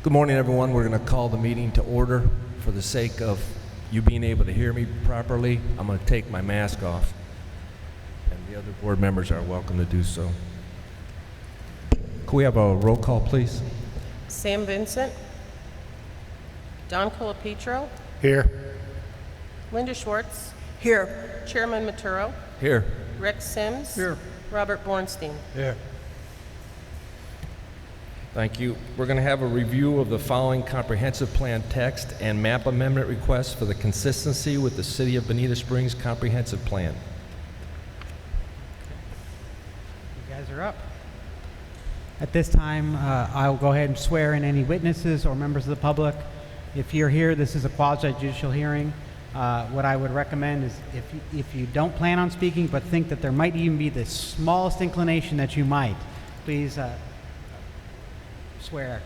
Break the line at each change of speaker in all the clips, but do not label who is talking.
Good morning, everyone. We're going to call the meeting to order. For the sake of you being able to hear me properly, I'm going to take my mask off, and the other board members are welcome to do so. Could we have a roll call, please?
Sam Vincent. Don Colapetro.
Here.
Linda Schwartz.
Here.
Chairman Maturo.
Here.
Rex Sims.
Here.
Robert Bornstein.
Here.
Thank you. We're going to have a review of the following comprehensive plan text and map amendment requests for the consistency with the City of Bonita Springs comprehensive plan.
You guys are up. At this time, I'll go ahead and swear in any witnesses or members of the public. If you're here, this is a quasi-judicial hearing. What I would recommend is if you don't plan on speaking but think that there might even be the smallest inclination that you might, please swear.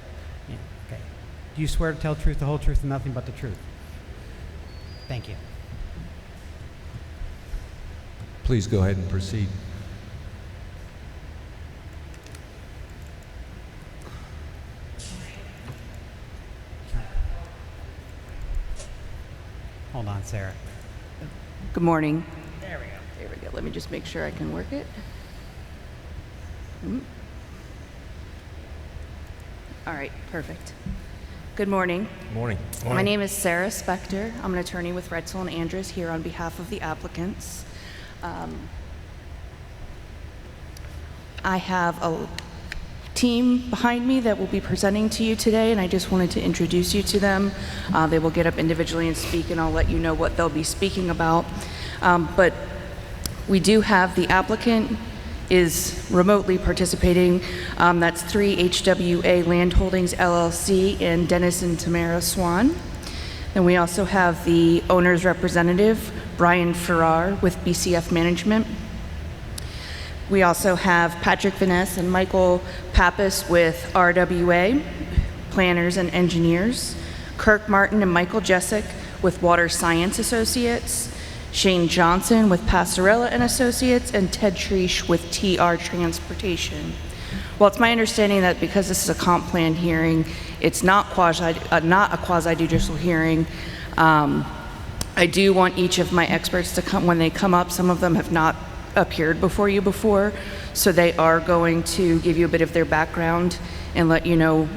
Yeah, okay. Do you swear to tell the truth, the whole truth, and nothing but the truth? Thank you.
Please go ahead and proceed.
Hold on, Sarah.
Good morning.
There we go.
There we go. Let me just make sure I can work it. All right, perfect. Good morning.
Good morning.
My name is Sarah Spector. I'm an attorney with Retzel and Andrews here on behalf of the applicants. I have a team behind me that will be presenting to you today, and I just wanted to introduce you to them. They will get up individually and speak, and I'll let you know what they'll be speaking about. But we do have the applicant is remotely participating. That's 3HWA Land Holdings LLC and Dennis and Tamara Swan. Then we also have the owner's representative, Brian Farrar with BCF Management. We also have Patrick Vaness and Michael Pappas with RWA, planners and engineers, Kirk Martin and Michael Jessic with Water Science Associates, Shane Johnson with Passarella and Associates, and Ted Treesh with TR Transportation. Well, it's my understanding that because this is a comp plan hearing, it's not a quasi-judicial hearing. I do want each of my experts to come when they come up. Some of them have not appeared before you before, so they are going to give you a bit of their background and let you know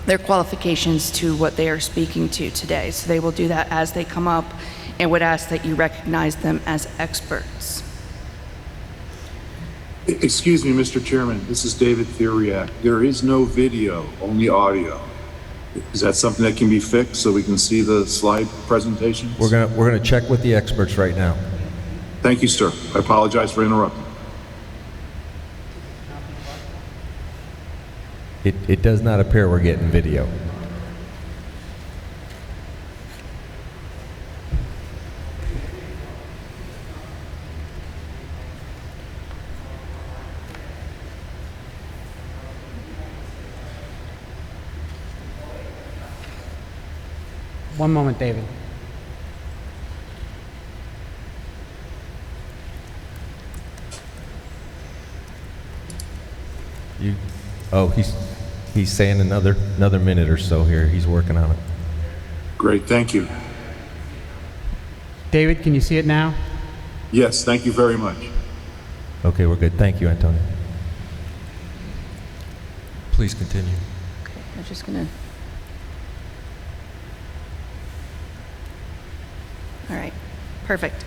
their qualifications to what they are speaking to today. So they will do that as they come up, and would ask that you recognize them as experts.
Excuse me, Mr. Chairman. This is David Theriak. There is no video, only audio. Is that something that can be fixed so we can see the slide presentations?
We're gonna check with the experts right now.
Thank you, sir. I apologize for interrupting.
It does not appear we're getting video.
One moment, David.
He's saying another minute or so here. He's working on it.
Great, thank you.
David, can you see it now?
Yes, thank you very much.
Okay, we're good. Thank you, Antonio. Please continue.
Okay, I'm just gonna. All right, perfect.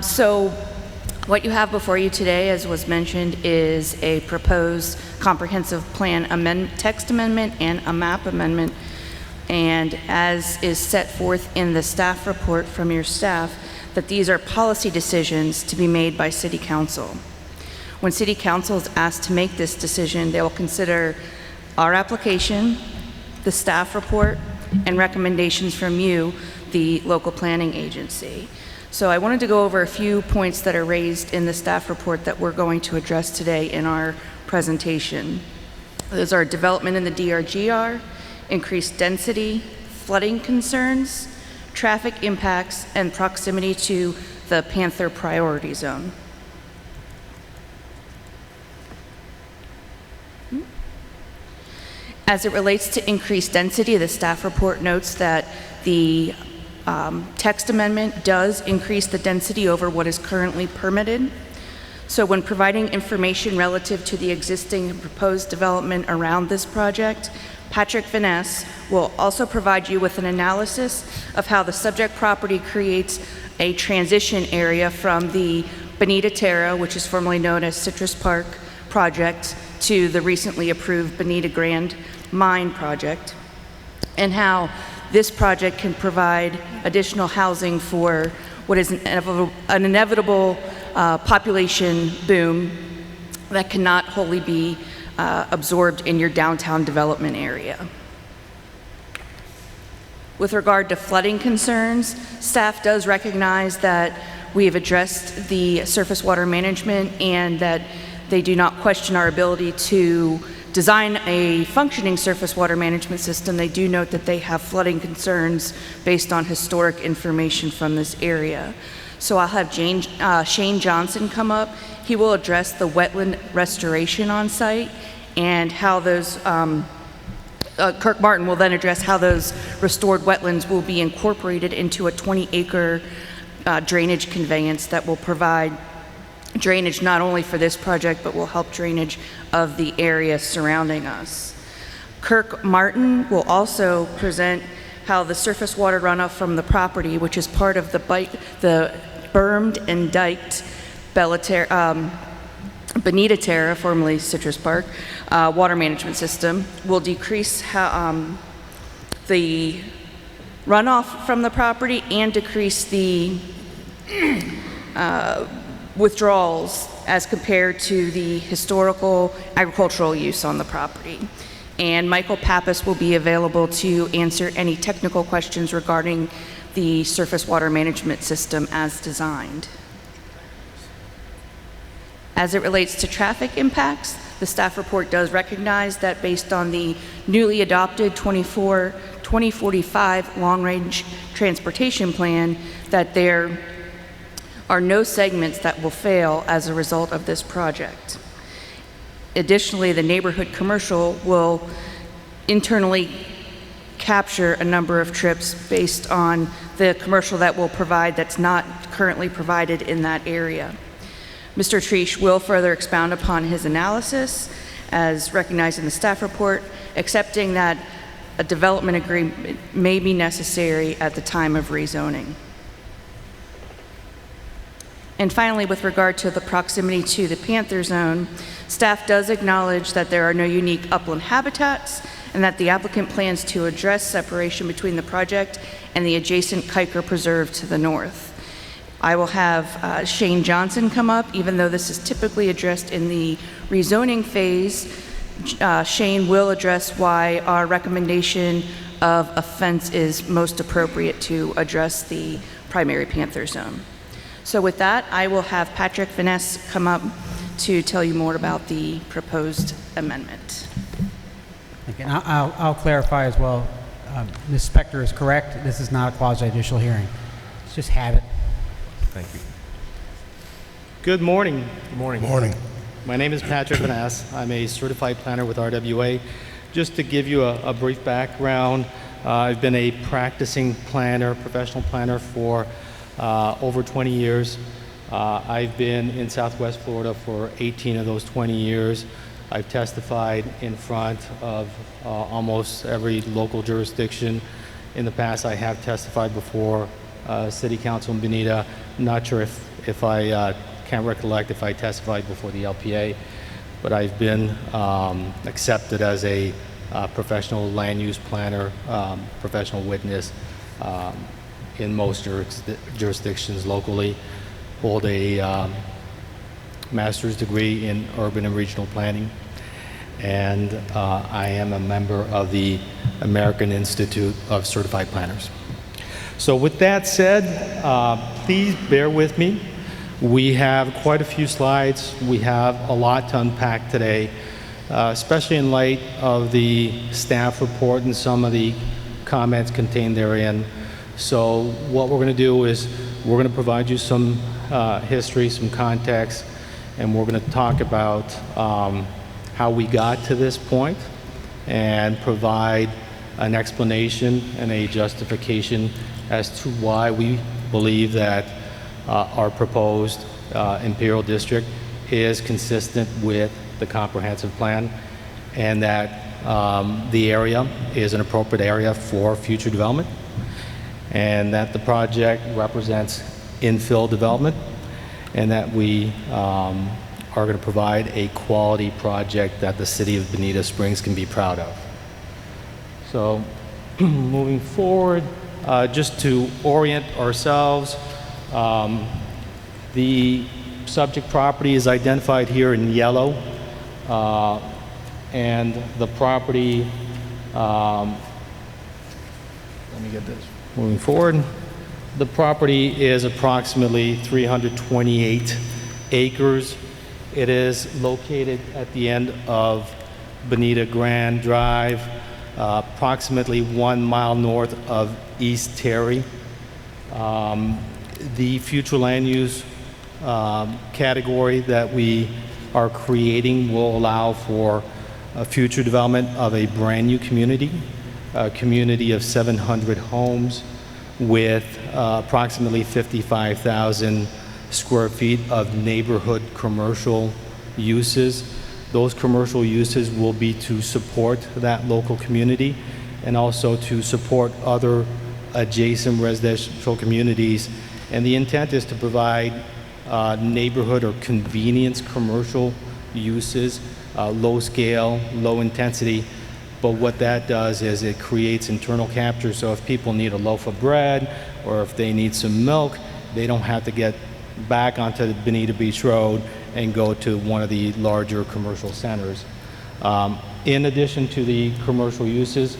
So what you have before you today, as was mentioned, is a proposed comprehensive plan text amendment and a map amendment. And as is set forth in the staff report from your staff, that these are policy decisions to be made by City Council. When City Council is asked to make this decision, they will consider our application, the staff report, and recommendations from you, the local planning agency. So I wanted to go over a few points that are raised in the staff report that we're going to address today in our presentation. Those are development in the DRGR, increased density, flooding concerns, traffic impacts, and proximity to the Panther Priority Zone. As it relates to increased density, the staff report notes that the text amendment does increase the density over what is currently permitted. So when providing information relative to the existing and proposed development around this project, Patrick Vaness will also provide you with an analysis of how the subject property creates a transition area from the Bonita Terra, which is formerly known as Citrus Park project, to the recently approved Bonita Grand Mine project, and how this project can provide additional housing for what is an inevitable population boom that cannot wholly be absorbed in your downtown development area. With regard to flooding concerns, staff does recognize that we have addressed the surface water management and that they do not question our ability to design a functioning surface water management system. They do note that they have flooding concerns based on historic information from this area. So I'll have Shane Johnson come up. He will address the wetland restoration on site and how those, Kirk Martin will then address how those restored wetlands will be incorporated into a 20-acre drainage conveyance that will provide drainage not only for this project, but will help drainage of the area surrounding us. Kirk Martin will also present how the surface water runoff from the property, which is part of the bermed and diked Bonita Terra, formerly Citrus Park, water management system, will decrease the runoff from the property and decrease the withdrawals as compared to the historical agricultural use on the property. And Michael Pappas will be available to answer any technical questions regarding the surface water management system as designed. As it relates to traffic impacts, the staff report does recognize that based on the newly adopted 2045 long-range transportation plan, that there are no segments that will fail as a result of this project. Additionally, the neighborhood commercial will internally capture a number of trips based on the commercial that will provide that's not currently provided in that area. Mr. Treesh will further expound upon his analysis as recognized in the staff report, accepting that a development agreement may be necessary at the time of rezoning. And finally, with regard to the proximity to the Panther Zone, staff does acknowledge that there are no unique upland habitats and that the applicant plans to address separation between the project and the adjacent Kuiper Preserve to the north. I will have Shane Johnson come up, even though this is typically addressed in the rezoning phase. Shane will address why our recommendation of a fence is most appropriate to address the primary Panther Zone. So with that, I will have Patrick Vaness come up to tell you more about the proposed amendment.
Okay, I'll clarify as well. Ms. Spector is correct. This is not a quasi-judicial hearing. It's just habit.
Thank you.
Good morning.
Good morning.
Morning.
My name is Patrick Vaness. I'm a certified planner with RWA. Just to give you a brief background, I've been a practicing planner, professional planner for over 20 years. I've been in Southwest Florida for 18 of those 20 years. I've testified in front of almost every local jurisdiction. In the past, I have testified before City Council in Bonita. I'm not sure if I can't recollect if I testified before the LPA, but I've been accepted as a professional land use planner, professional witness in most jurisdictions locally. Hold a master's degree in urban and regional planning, and I am a member of the American Institute of Certified Planners. So with that said, please bear with me. We have quite a few slides. We have a lot to unpack today, especially in light of the staff report and some of the comments contained therein. So what we're going to do is we're going to provide you some history, some context, and we're going to talk about how we got to this point, and provide an explanation and a justification as to why we believe that our proposed Imperial District is consistent with the comprehensive plan, and that the area is an appropriate area for future development, and that the project represents infill development, and that we are going to provide a quality project that the city of Bonita Springs can be proud of. So moving forward, just to orient ourselves, the subject property is identified here in yellow, and the property, let me get this, moving forward, the property is approximately 328 acres. It is located at the end of Bonita Grand Drive, approximately 1 mile north of East Terry. The future land use category that we are creating will allow for a future development of a brand new community, a community of 700 homes with approximately 55,000 square feet of neighborhood commercial uses. Those commercial uses will be to support that local community and also to support other adjacent residential communities. And the intent is to provide neighborhood or convenience commercial uses, low scale, low intensity. But what that does is it creates internal capture. So if people need a loaf of bread or if they need some milk, they don't have to get back onto the Bonita Beach Road and go to one of the larger commercial centers. In addition to the commercial uses,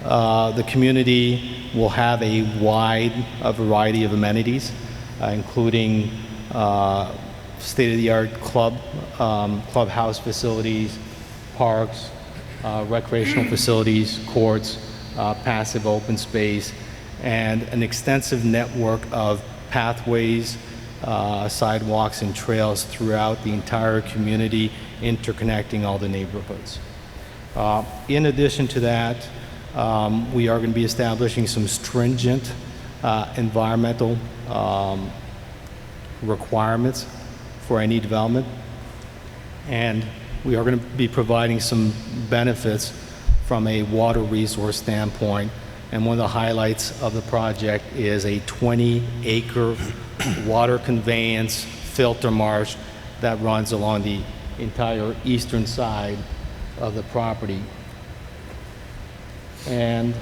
the community will have a wide variety of amenities, including state-of-the-art clubhouse facilities, parks, recreational facilities, courts, passive open space, and an extensive network of pathways, sidewalks, and trails throughout the entire community, interconnecting all the neighborhoods. In addition to that, we are going to be establishing some stringent environmental requirements for any development, and we are going to be providing some benefits from a water resource standpoint. And one of the highlights of the project is a 20-acre water conveyance filter marsh that runs along the entire eastern side of the property. And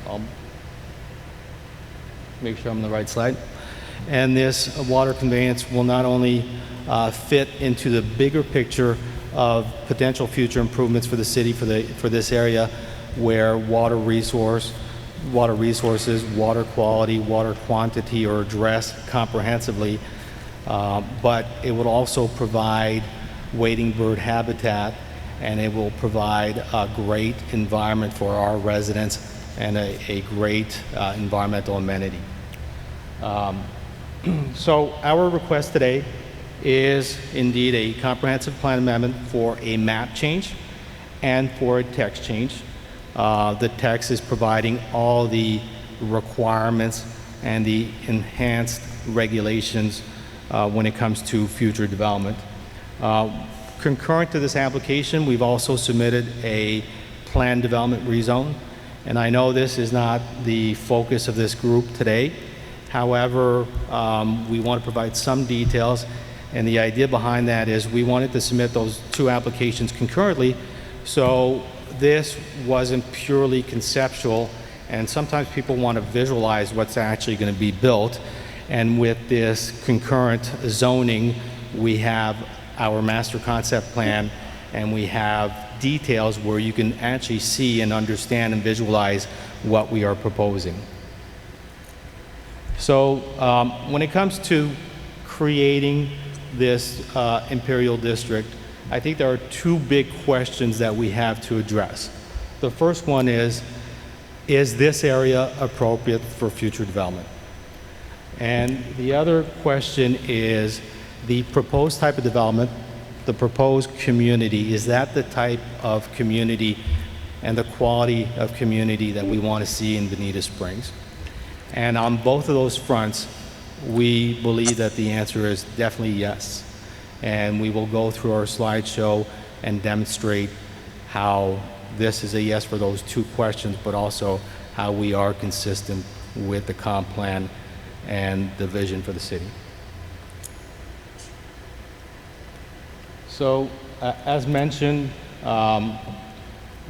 I'll make sure I'm on the right slide. And this water conveyance will not only fit into the bigger picture of potential future improvements for the city, for this area, where water resources, water quality, water quantity are addressed comprehensively, but it would also provide wading bird habitat, and it will provide a great environment for our residents and a great environmental amenity. So our request today is indeed a comprehensive plan amendment for a map change and for a text change. The text is providing all the requirements and the enhanced regulations when it comes to future development. Concurrent to this application, we've also submitted a planned development rezone. And I know this is not the focus of this group today. However, we want to provide some details, and the idea behind that is we wanted to submit those two applications concurrently, so this wasn't purely conceptual, and sometimes people want to visualize what's actually going to be built. And with this concurrent zoning, we have our master concept plan, and we have details where you can actually see and understand and visualize what we are proposing. So when it comes to creating this Imperial District, I think there are two big questions that we have to address. The first one is this area appropriate for future development? And the other question is the proposed type of development the proposed community, is that the type of community and the quality of community that we want to see in Bonita Springs? And on both of those fronts, we believe that the answer is definitely yes. And we will go through our slideshow and demonstrate how this is a yes for those two questions, but also how we are consistent with the comp plan and the vision for the city. So, as mentioned,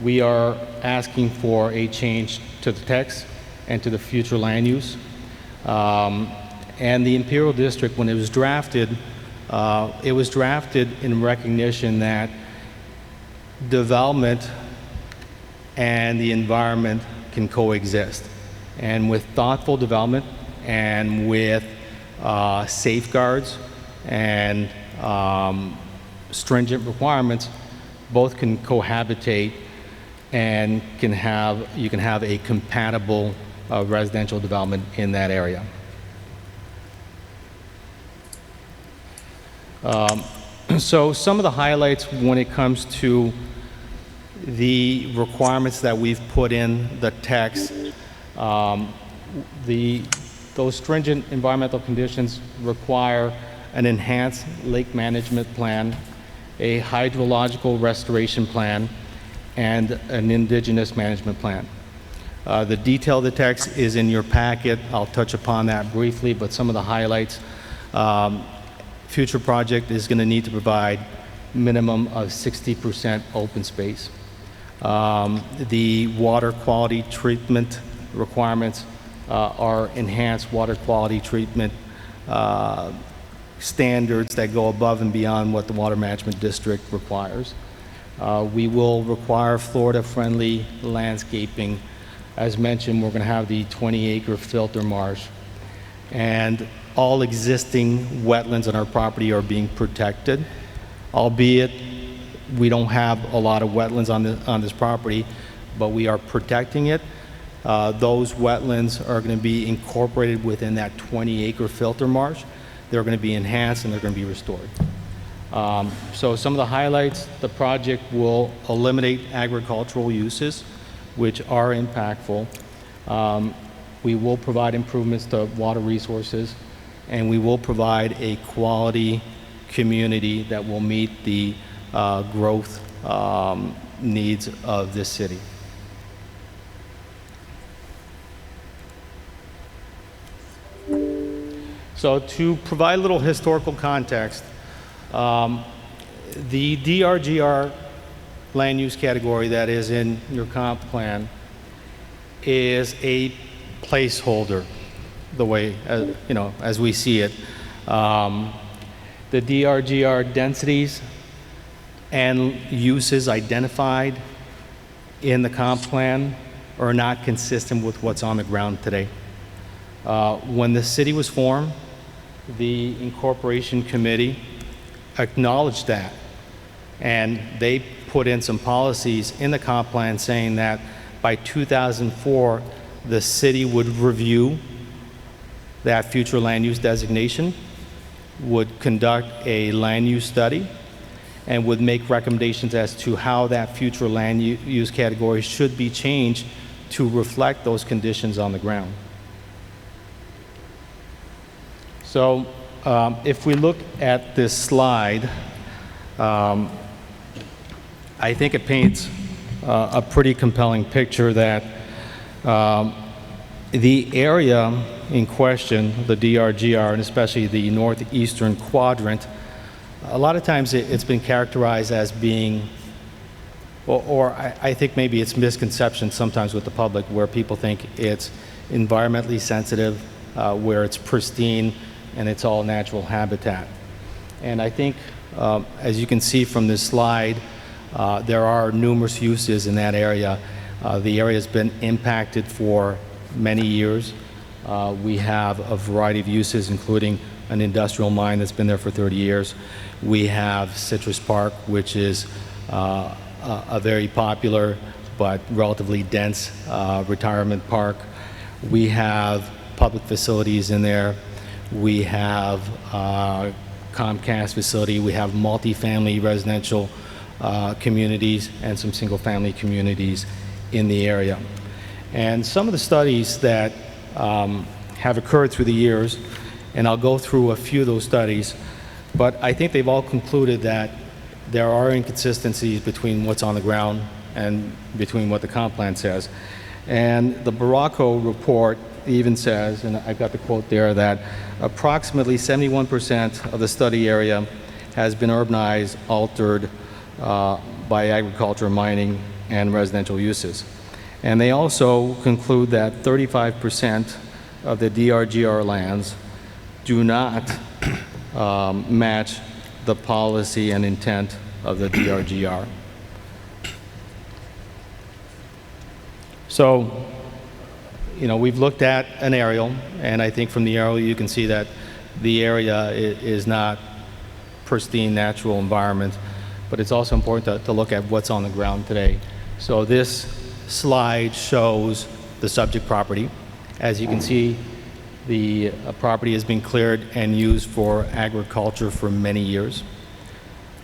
we are asking for a change to the text and to the future land use. And the Imperial District, when it was drafted in recognition that development and the environment can coexist. And with thoughtful development and with safeguards and stringent requirements, both can cohabitate and you can have a compatible residential development in that area. So some of the highlights when it comes to the requirements that we've put in the text, those stringent environmental conditions require an enhanced lake management plan, a hydrological restoration plan, and an indigenous management plan. The detail of the text is in your packet. I'll touch upon that briefly, but some of the highlights. Future project is going to need to provide minimum of 60% open space. The water quality treatment requirements are enhanced water quality treatment standards that go above and beyond what the Water Management District requires. We will require Florida-friendly landscaping. As mentioned, we're going to have the 20-acre filter marsh. And all existing wetlands on our property are being protected, albeit we don't have a lot of wetlands on this property, but we are protecting it. Those wetlands are going to be incorporated within that 20-acre filter marsh. They're going to be enhanced and they're going to be restored. So some of the highlights: the project will eliminate agricultural uses, which are impactful. We will provide improvements to water resources, and we will provide a quality community that will meet the growth needs of this city. So to provide a little historical context, the Drgr land use category that is in your comp plan is a placeholder, the way, as we see it. The Drgr densities and uses identified in the comp plan are not consistent with what's on the ground today. When the city was formed, the incorporation committee acknowledged that, and they put in some policies in the comp plan saying that by 2004, the city would review that future land use designation, would conduct a land use study, and would make recommendations as to how that future land use category should be changed to reflect those conditions on the ground. So if we look at this slide, I think it paints a pretty compelling picture that the area in question, the Drgr, and especially the northeastern quadrant, a lot of times it's been characterized as being, or I think maybe it's misconception sometimes with the public, where people think it's environmentally sensitive, where it's pristine and it's all natural habitat. And I think, as you can see from this slide, there are numerous uses in that area. The area has been impacted for many years. We have a variety of uses, including an industrial mine that's been there for 30 years. We have Citrus Park, which is a very popular but relatively dense retirement park. We have public facilities in there. We have Comcast facility. We have multifamily residential communities and some single-family communities in the area. And some of the studies that have occurred through the years, and I'll go through a few of those studies, but I think they've all concluded that there are inconsistencies between what's on the ground and between what the comp plan says. And the Baracco report even says, and I've got the quote there, that approximately 71% of the study area has been urbanized, altered by agriculture, mining, and residential uses. And they also conclude that 35% of the DRGR lands do not match the policy and intent of the DRGR. So, you know, we've looked at an aerial, and I think from the aerial you can see that the area is not pristine natural environment, but it's also important to look at what's on the ground today. So this slide shows the subject property. As you can see, the property has been cleared and used for agriculture for many years.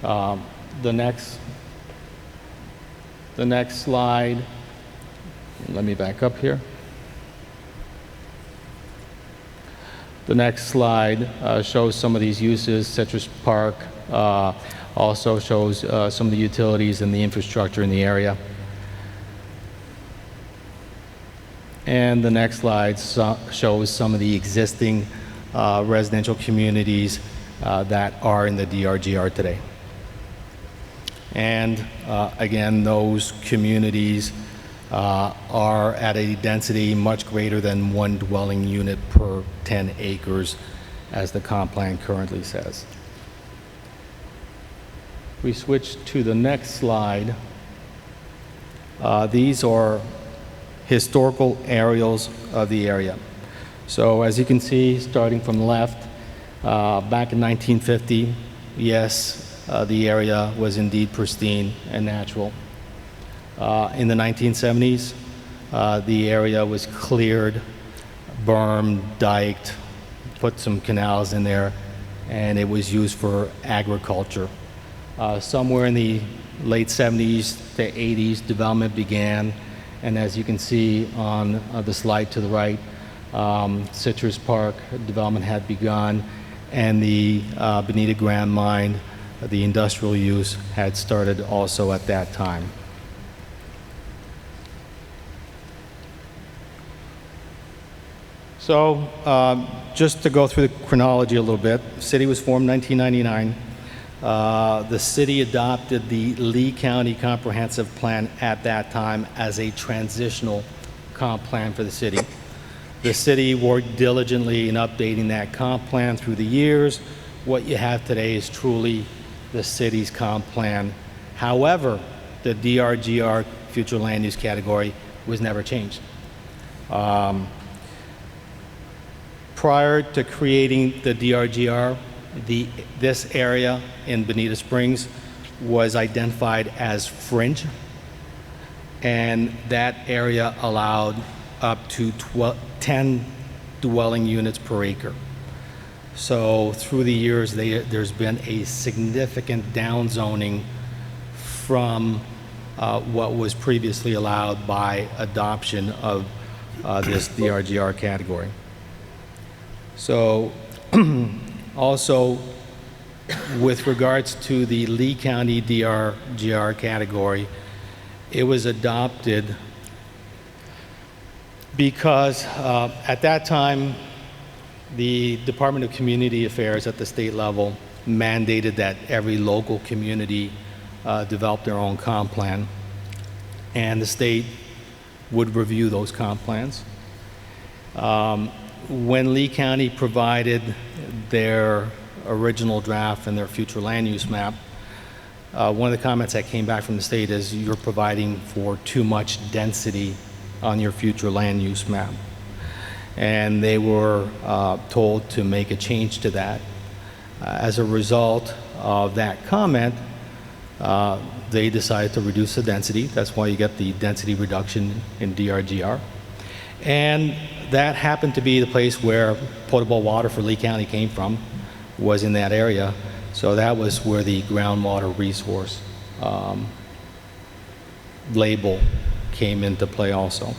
The next slide, let me back up here. The next slide shows some of these uses. Citrus Park also shows some of the utilities and the infrastructure in the area. And the next slide shows some of the existing residential communities that are in the DRGR today. And again, those communities are at a density much greater than 1 dwelling unit per 10 acres, as the comp plan currently says. We switch to the next slide. These are historical aerials of the area. So as you can see, starting from the left, back in 1950, yes, the area was indeed pristine and natural. In the 1970s, the area was cleared, bermed, diked, put some canals in there, and it was used for agriculture. Somewhere in the late 70s to 80s, development began, and as you can see on the slide to the right, Citrus Park development had begun, and the Bonita Grand Mine, the industrial use, had started also at that time. So just to go through the chronology a little bit, the city was formed in 1999. The city adopted the Lee County Comprehensive Plan at that time as a transitional comp plan for the city. The city worked diligently in updating that comp plan through the years. What you have today is truly the city's comp plan. However, the DRGR future land use category was never changed. Prior to creating the DRGR, this area in Bonita Springs was identified as fringe, and that area allowed up to 10 dwelling units per acre. So through the years, there's been a significant downzoning from what was previously allowed by adoption of this DRGR category. So also, with regards to the Lee County DRGR category, it was adopted because at that time, the Department of Community Affairs at the state level mandated that every local community develop their own comp plan, and the state would review those comp plans. When Lee County provided their original draft and their future land use map, one of the comments that came back from the state is you're providing for too much density on your future land use map. And they were told to make a change to that. As a result of that comment, they decided to reduce the density. That's why you get the density reduction in DRGR. And that happened to be the place where potable water for Lee County came from. was in that area. So that was where the groundwater resource label came into play also.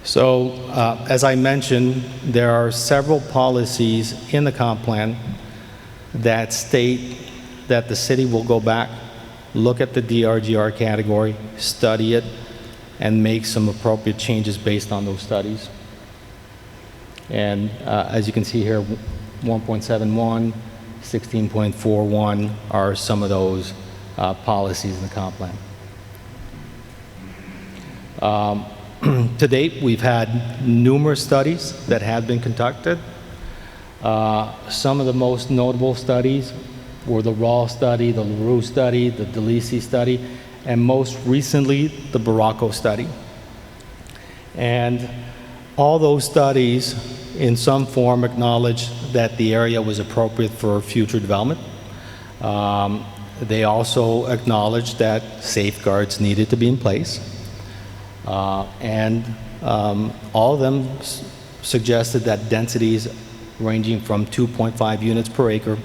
So, as I mentioned, there are several policies in the comp plan that state that the city will go back, look at the Drgr category, study it, and make some appropriate changes based on those studies. And as you can see here, 1.71, 16.41 are some of those policies in the comp plan. To date, we've had numerous studies that have been conducted. Some of the most notable studies were the Raw study, the LaRue study, the DeLisi study, and most recently, the Baracco study. And all those studies, in some form, acknowledged that the area was appropriate for future development. They also acknowledged that safeguards needed to be in place. All of them suggested that densities ranging from 2.5 units per acre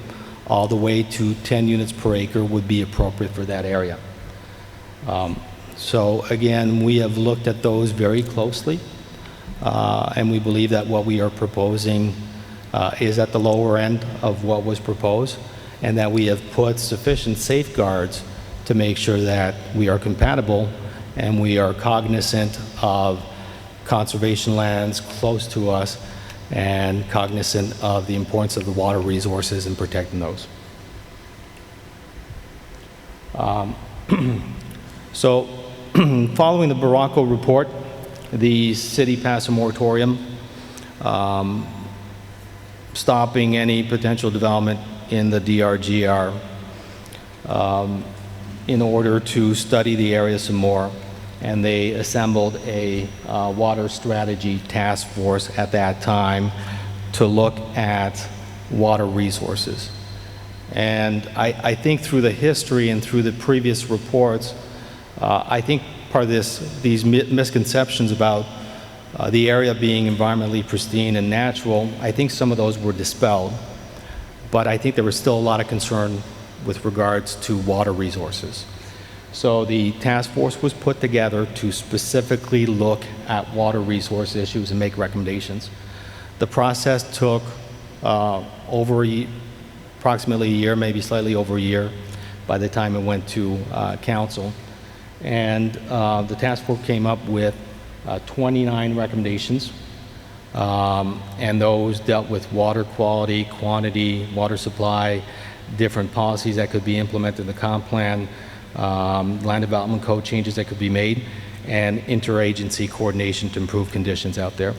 all the way to 10 units per acre would be appropriate for that area. So again, we have looked at those very closely, and we believe that what we are proposing is at the lower end of what was proposed, and that we have put sufficient safeguards to make sure that we are compatible and we are cognizant of conservation lands close to us and cognizant of the importance of the water resources and protecting those. So following the Baracco report, the city passed a moratorium stopping any potential development in the Drgr in order to study the area some more. And they assembled a water strategy task force at that time to look at water resources. And I think through the history and through the previous reports, I think part of these misconceptions about the area being environmentally pristine and natural, I think some of those were dispelled. But I think there was still a lot of concern with regards to water resources. So the task force was put together to specifically look at water resource issues and make recommendations. The process took approximately a year, maybe slightly over a year, by the time it went to council. And the task force came up with 29 recommendations, and those dealt with water quality, quantity, water supply, different policies that could be implemented in the comp plan, land development code changes that could be made, and interagency coordination to improve conditions out there.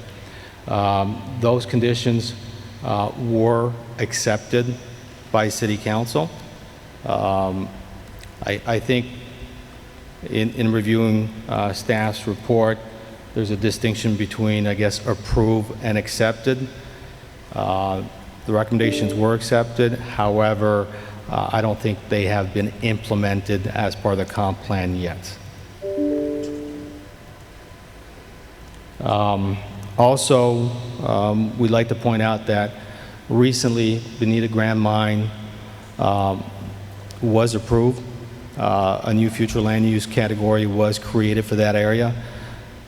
Those conditions were accepted by City Council. I think in reviewing staff's report, there's a distinction between, I guess, approve and accepted. The recommendations were accepted. However, I don't think they have been implemented as part of the comp plan yet. Also, we'd like to point out that recently, Bonita Grand Mine was approved. A new future land use category was created for that area.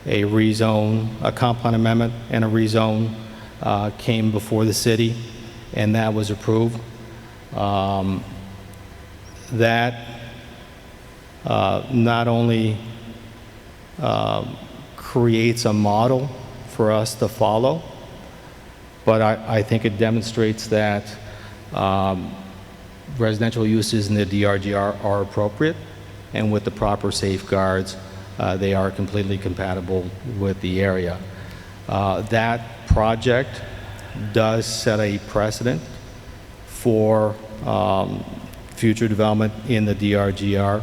A rezone, a comp plan amendment, and a rezone came before the city, and that was approved. That not only creates a model for us to follow, but I think it demonstrates that residential uses in the Drgr are appropriate, and with the proper safeguards, they are completely compatible with the area. That project does set a precedent for future development in the Drgr.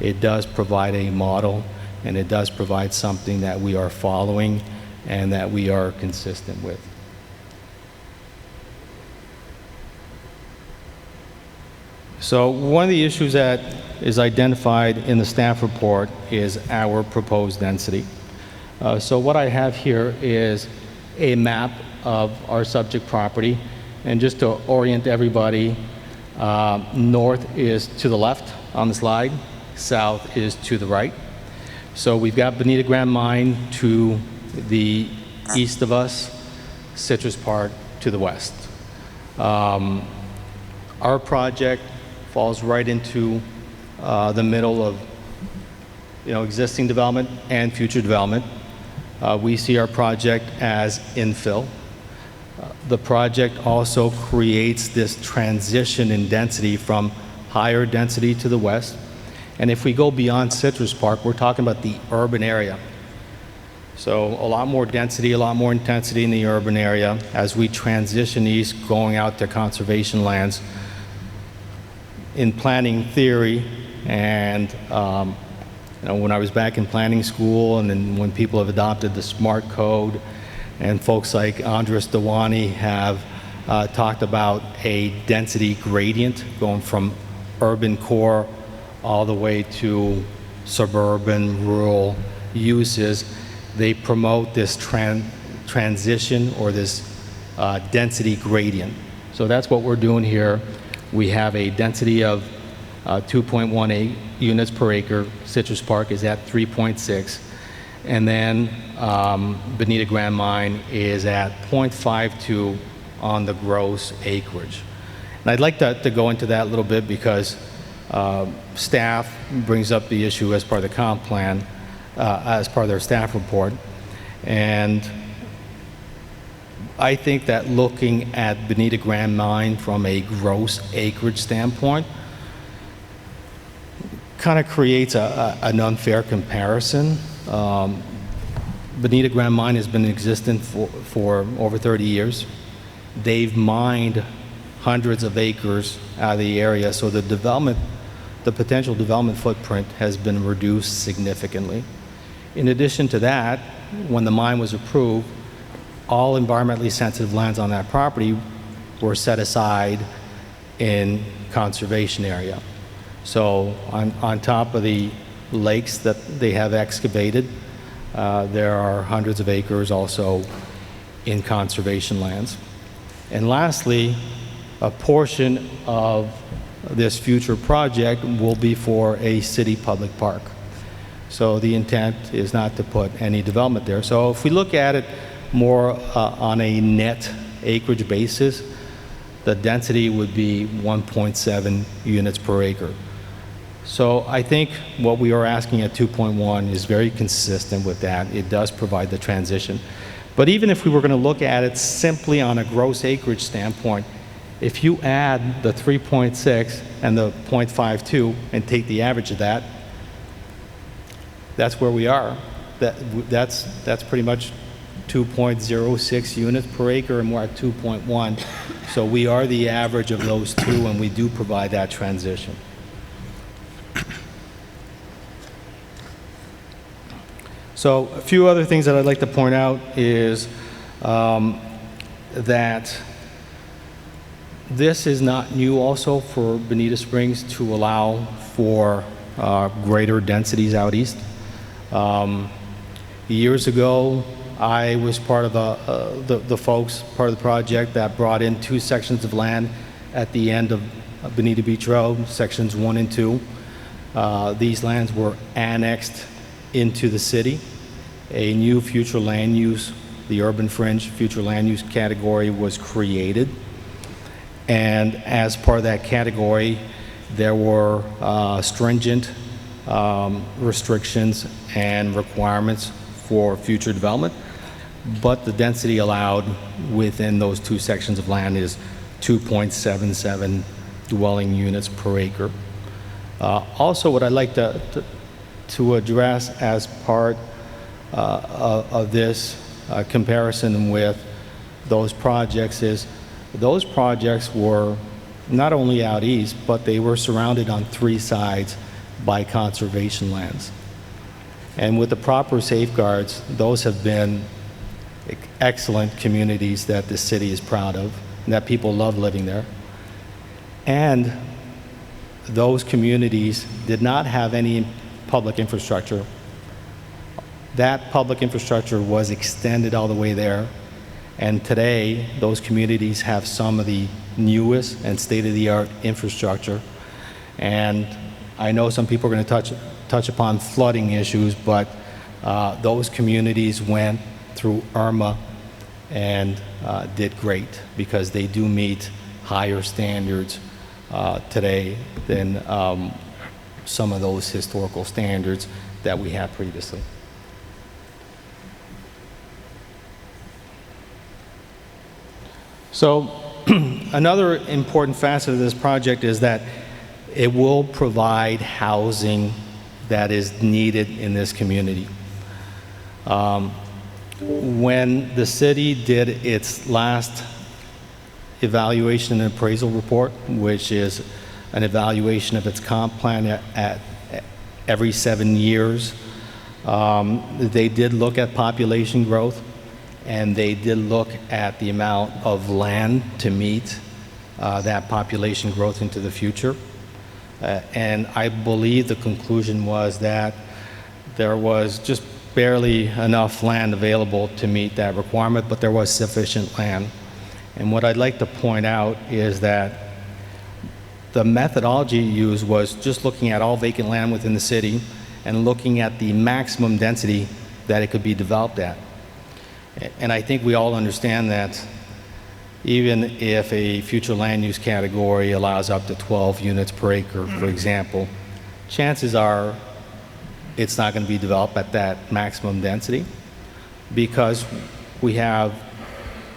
It does provide a model, and it does provide something that we are following and that we are consistent with. So one of the issues that is identified in the staff report is our proposed density. So what I have here is a map of our subject property. And just to orient everybody, north is to the left on the slide, south is to the right. So we've got Bonita Grand Mine to the east of us, Citrus Park to the west. Our project falls right into the middle of existing development and future development. We see our project as infill. The project also creates this transition in density from higher density to the west. And if we go beyond Citrus Park, we're talking about the urban area. So a lot more density, a lot more intensity in the urban area as we transition east, going out to conservation lands. In planning theory, and when I was back in planning school, and then when people have adopted the SMART code, and folks like Andres Dewani have talked about a density gradient going from urban core all the way to suburban, rural uses. They promote this transition or this density gradient. So that's what we're doing here. We have a density of 2.18 units per acre. Citrus Park is at 3.6. And then Bonita Grand Mine is at 0.52 on the gross acreage. And I'd like to go into that a little bit because staff brings up the issue as part of the comp plan, as part of their staff report. And I think that looking at Bonita Grand Mine from a gross acreage standpoint kind of creates an unfair comparison. Bonita Grand Mine has been in existence for over 30 years. They've mined hundreds of acres out of the area, so the potential development footprint has been reduced significantly. In addition to that, when the mine was approved, all environmentally sensitive lands on that property were set aside in conservation area. So on top of the lakes that they have excavated, there are hundreds of acres also in conservation lands. And lastly, a portion of this future project will be for a city public park. So the intent is not to put any development there. So if we look at it more on a net acreage basis, the density would be 1.7 units per acre. So I think what we are asking at 2.1 is very consistent with that. It does provide the transition. But even if we were going to look at it simply on a gross acreage standpoint, if you add the 3.6 and the 0.52 and take the average of that, that's where we are. That's pretty much 2.06 units per acre, and we're at 2.1. So we are the average of those two, and we do provide that transition. So a few other things that I'd like to point out is that this is not new also for Bonita Springs to allow for greater densities out east. Years ago, I was part of the folks, part of the project that brought in 2 sections of land at the end of Bonita Beach Road, sections 1 and 2. These lands were annexed into the city. A new future land use, the urban fringe future land use category was created. And as part of that category, there were stringent restrictions and requirements for future development, but the density allowed within those 2 sections of land is 2.77 dwelling units per acre. Also, what I'd like to address as part of this comparison with those projects is those projects were not only out east, but they were surrounded on 3 sides by conservation lands. And with the proper safeguards, those have been excellent communities that the city is proud of, and that people love living there. And those communities did not have any public infrastructure. That public infrastructure was extended all the way there, And today, those communities have some of the newest and state-of-the-art infrastructure. And I know some people are going to touch upon flooding issues, but those communities went through Irma and did great because they do meet higher standards today than some of those historical standards that we had previously. So another important facet of this project is that it will provide housing that is needed in this community. When the city did its last evaluation and appraisal report, which is an evaluation of its comp plan at every 7 years, they did look at population growth, and they did look at the amount of land to meet that population growth into the future. And I believe the conclusion was that there was just barely enough land available to meet that requirement, but there was sufficient land. And what I'd like to point out is that the methodology used was just looking at all vacant land within the city and looking at the maximum density that it could be developed at. And I think we all understand that even if a future land use category allows up to 12 units per acre, for example, chances are it's not going to be developed at that maximum density because we have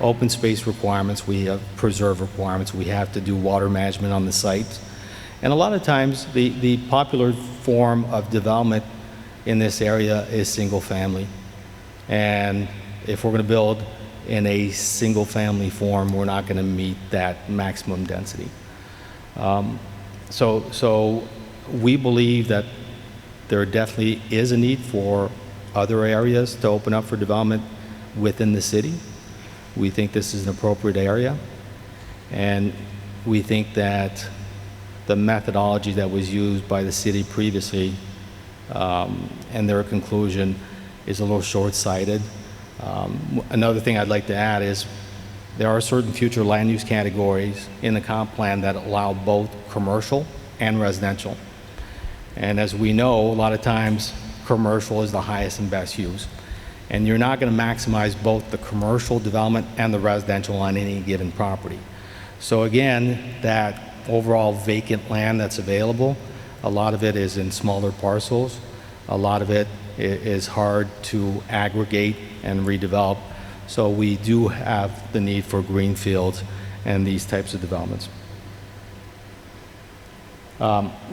open space requirements, we have preserve requirements, we have to do water management on the site. And a lot of times the popular form of development in this area is single family. And if we're going to build in a single family form, we're not going to meet that maximum density. So we believe that there definitely is a need for other areas to open up for development within the city. We think this is an appropriate area, and we think that the methodology that was used by the city previously and their conclusion is a little short-sighted. Another thing I'd like to add is there are certain future land use categories in the comp plan that allow both commercial and residential. And as we know, a lot of times commercial is the highest and best use. And you're not going to maximize both the commercial development and the residential on any given property. So again, that overall vacant land that's available, a lot of it is in smaller parcels. A lot of it is hard to aggregate and redevelop. So we do have the need for greenfields and these types of developments.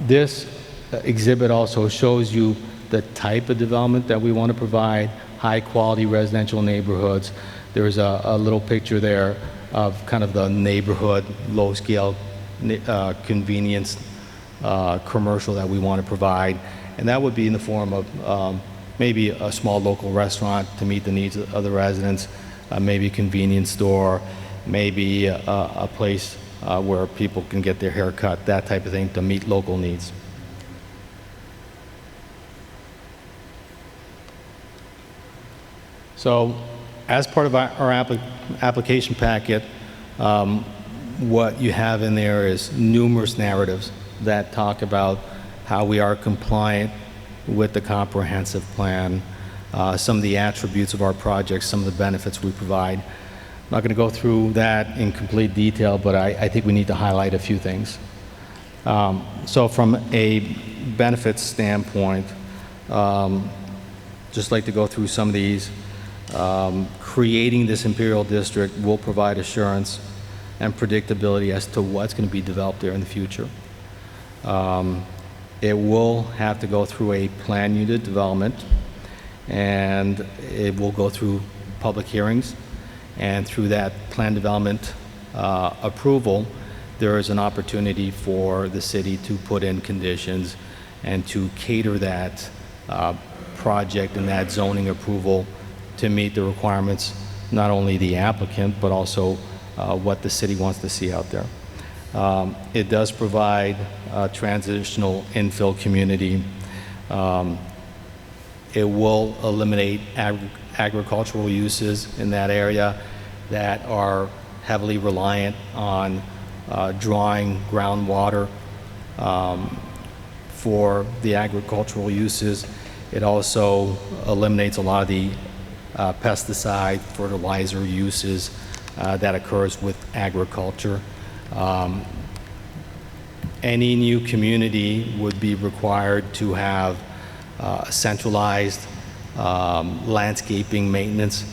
This exhibit also shows you the type of development that we want to provide, high quality residential neighborhoods. There's a little picture there of kind of the neighborhood, low scale convenience commercial that we want to provide. And that would be in the form of maybe a small local restaurant to meet the needs of the residents, maybe a convenience store, maybe a place where people can get their hair cut, that type of thing to meet local needs. So as part of our application packet, what you have in there is numerous narratives that talk about how we are compliant with the comprehensive plan, some of the attributes of our projects, some of the benefits we provide. I'm not going to go through that in complete detail, but I think we need to highlight a few things. So from a benefits standpoint, just like to go through some of these. Creating this Imperial District will provide assurance and predictability as to what's going to be developed there in the future. It will have to go through a plan unit development, and it will go through public hearings, and through that plan development approval, there is an opportunity for the city to put in conditions and to cater that project and that zoning approval to meet the requirements, not only the applicant, but also what the city wants to see out there. It does provide a transitional infill community. It will eliminate agricultural uses in that area, that are heavily reliant on drawing groundwater for the agricultural uses. It also eliminates a lot of the pesticide, fertilizer uses that occurs with agriculture. Any new community would be required to have centralized landscaping maintenance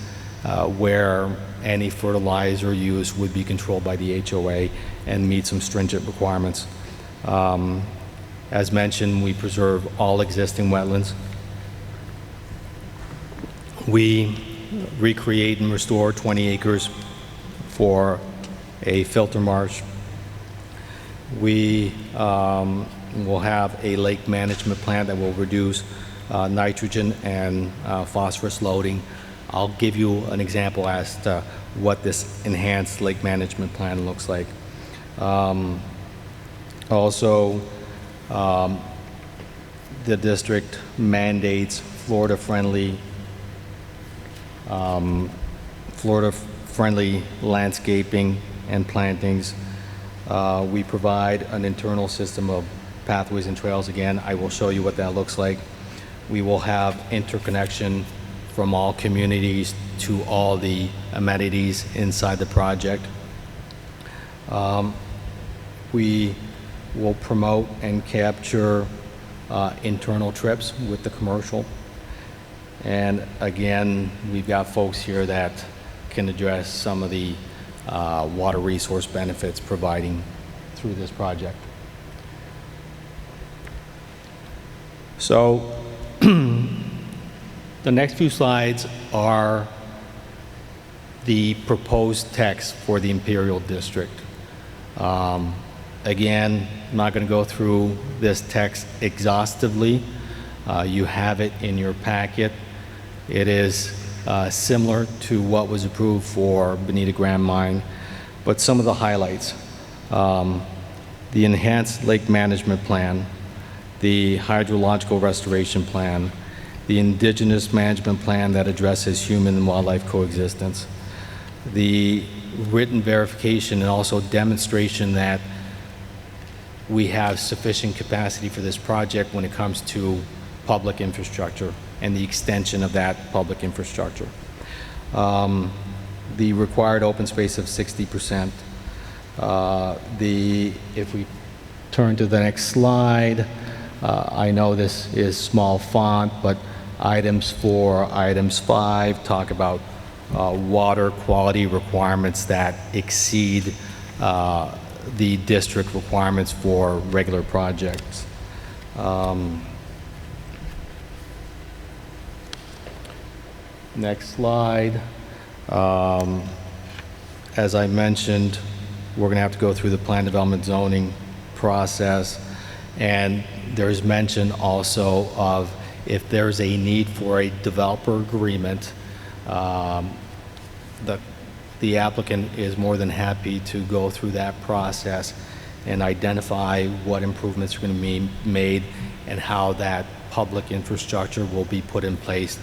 where any fertilizer use would be controlled by the HOA and meet some stringent requirements. As mentioned, we preserve all existing wetlands. We recreate and restore 20 acres for a filter marsh. We will have a lake management plan that will reduce nitrogen and phosphorus loading. I'll give you an example as to what this enhanced lake management plan looks like. Also, the district mandates Florida-friendly landscaping and plantings. We provide an internal system of pathways and trails. Again, I will show you what that looks like. We will have interconnection from all communities to all the amenities inside the project. We will promote and capture internal trips with the commercial. And again, we've got folks here that can address some of the water resource benefits providing through this project. So the next few slides are the proposed text for the Imperial District. Again, I'm not going to go through this text exhaustively. You have it in your packet. It is similar to what was approved for Bonita Grand Mine, but some of the highlights. The Enhanced Lake Management Plan, the Hydrological Restoration Plan, the Indigenous Management Plan that addresses human and wildlife coexistence, the written verification and also demonstration that we have sufficient capacity for this project when it comes to public infrastructure and the extension of that public infrastructure. The required open space of 60%. If we turn to the next slide, I know this is small font, but items 4, items 5 talk about water quality requirements that exceed the district requirements for regular projects. Next slide. As I mentioned, we're going to have to go through the plan development zoning process, and there's mention also of if there's a need for a developer agreement, the applicant is more than happy to go through that process and identify what improvements are going to be made and how that public infrastructure will be put in place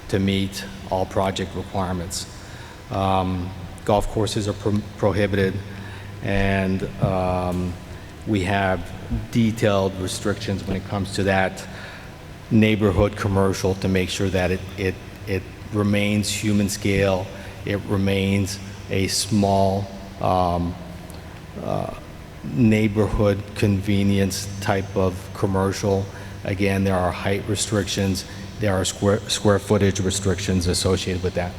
to meet all project requirements. Golf courses are prohibited, and we have detailed restrictions when it comes to that neighborhood commercial to make sure that it remains human scale, it remains a small neighborhood convenience type of commercial. Again, there are height restrictions, there are square footage restrictions associated with that.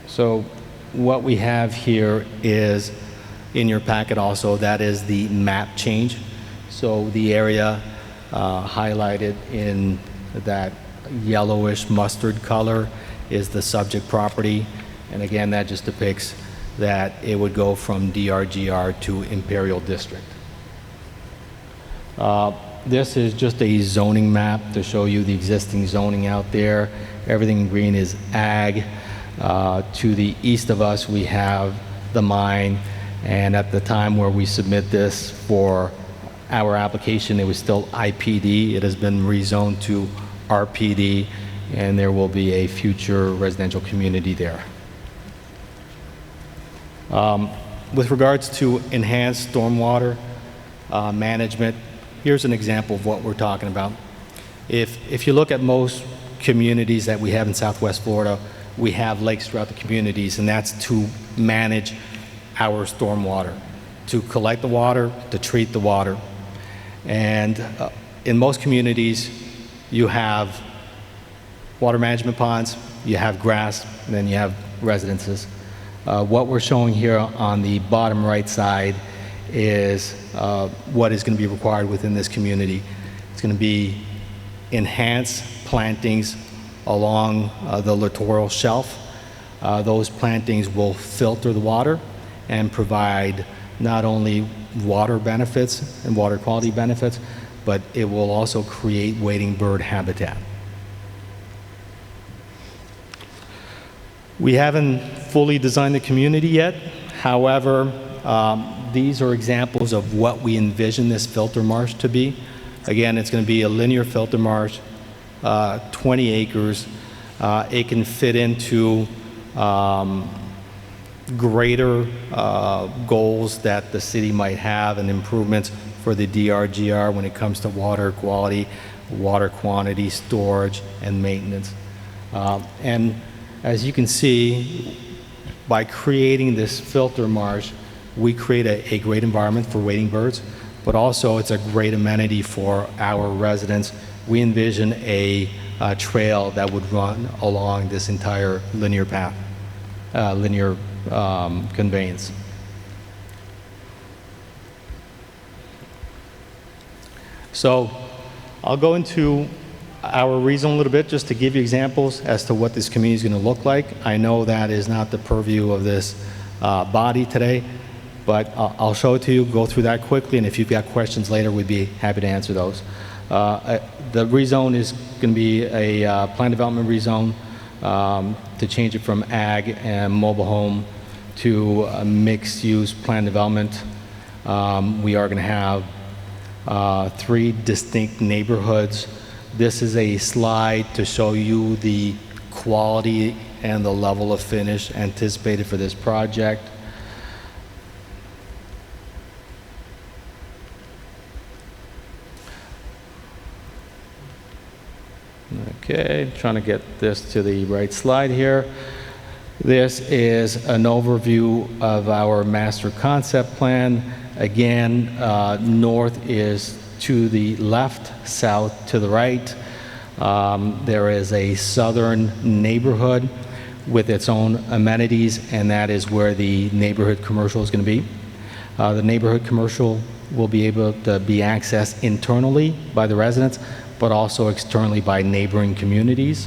So what we have here is in your packet also, that is the map change. So the area highlighted in that yellowish mustard color is the subject property. And again, that just depicts that it would go from Drgr to Imperial District. This is just a zoning map to show you the existing zoning out there. Everything in green is ag. To the east of us, we have the mine. And at the time where we submit this for our application, it was still IPD. It has been rezoned to RPD. and there will be a future residential community there. With regards to enhanced stormwater management, here's an example of what we're talking about. If you look at most communities that we have in Southwest Florida, we have lakes throughout the communities, and that's to manage our stormwater, to collect the water, to treat the water. And in most communities, you have water management ponds, you have grass, and then you have residences. What we're showing here on the bottom right side is what is going to be required within this community. It's going to be enhanced plantings along the littoral shelf. Those plantings will filter the water and provide not only water benefits and water quality benefits, but it will also create wading bird habitat. We haven't fully designed the community yet. However, these are examples of what we envision this filter marsh to be. Again, it's going to be a linear filter marsh, 20 acres. It can fit into greater goals that the city might have and improvements for the Drgr when it comes to water quality, water quantity, storage, and maintenance. And as you can see, by creating this filter marsh, we create a great environment for wading birds, but also it's a great amenity for our residents. We envision a trail that would run along this entire linear path, linear conveyance. So I'll go into our rezone a little bit just to give you examples as to what this community is going to look like. I know that is not the purview of this body today, but I'll show it to you, go through that quickly, and if you've got questions later, we'd be happy to answer those. The rezone is going to be a plan development rezone to change it from ag and mobile home to a mixed-use plan development. We are going to have 3 distinct neighborhoods. This is a slide to show you the quality and the level of finish anticipated for this project. Okay, trying to get this to the right slide here. This is an overview of our master concept plan. Again, north is to the left, south to the right. There is a southern neighborhood with its own amenities, and that is where the neighborhood commercial is going to be. The neighborhood commercial will be able to be accessed internally by the residents, but also externally by neighboring communities.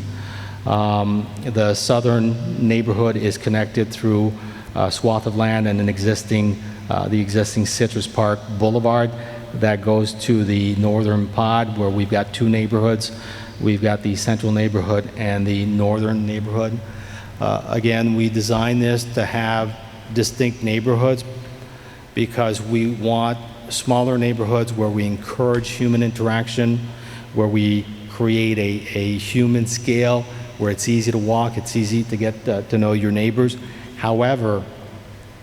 The southern neighborhood is connected through a swath of land and the existing Citrus Park Boulevard that goes to the northern pod, where we've got 2 neighborhoods. We've got the central neighborhood and the northern neighborhood. Again, we designed this to have distinct neighborhoods because we want smaller neighborhoods where we encourage human interaction, where we create a human scale, where it's easy to walk, it's easy to get to know your neighbors. However,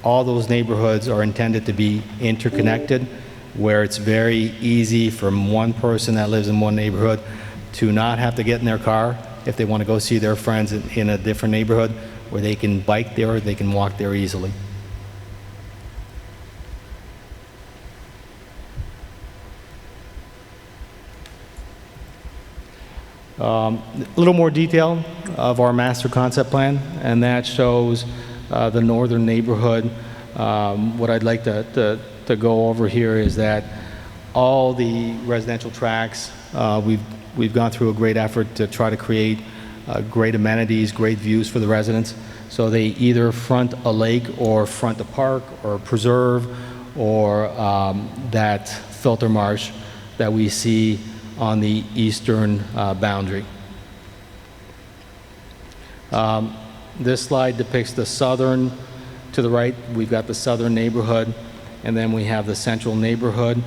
all those neighborhoods are intended to be interconnected, where it's very easy for one person that lives in one neighborhood to not have to get in their car if they want to go see their friends in a different neighborhood, where they can bike there, they can walk there easily. A little more detail of our master concept plan, and that shows the northern neighborhood. What I'd like to go over here is that all the residential tracts, we've gone through a great effort to try to create great amenities, great views for the residents. So they either front a lake or front a park or preserve or that filter marsh that we see on the eastern boundary. This slide depicts the southern, to the right, we've got the southern neighborhood, and then we have the central neighborhood.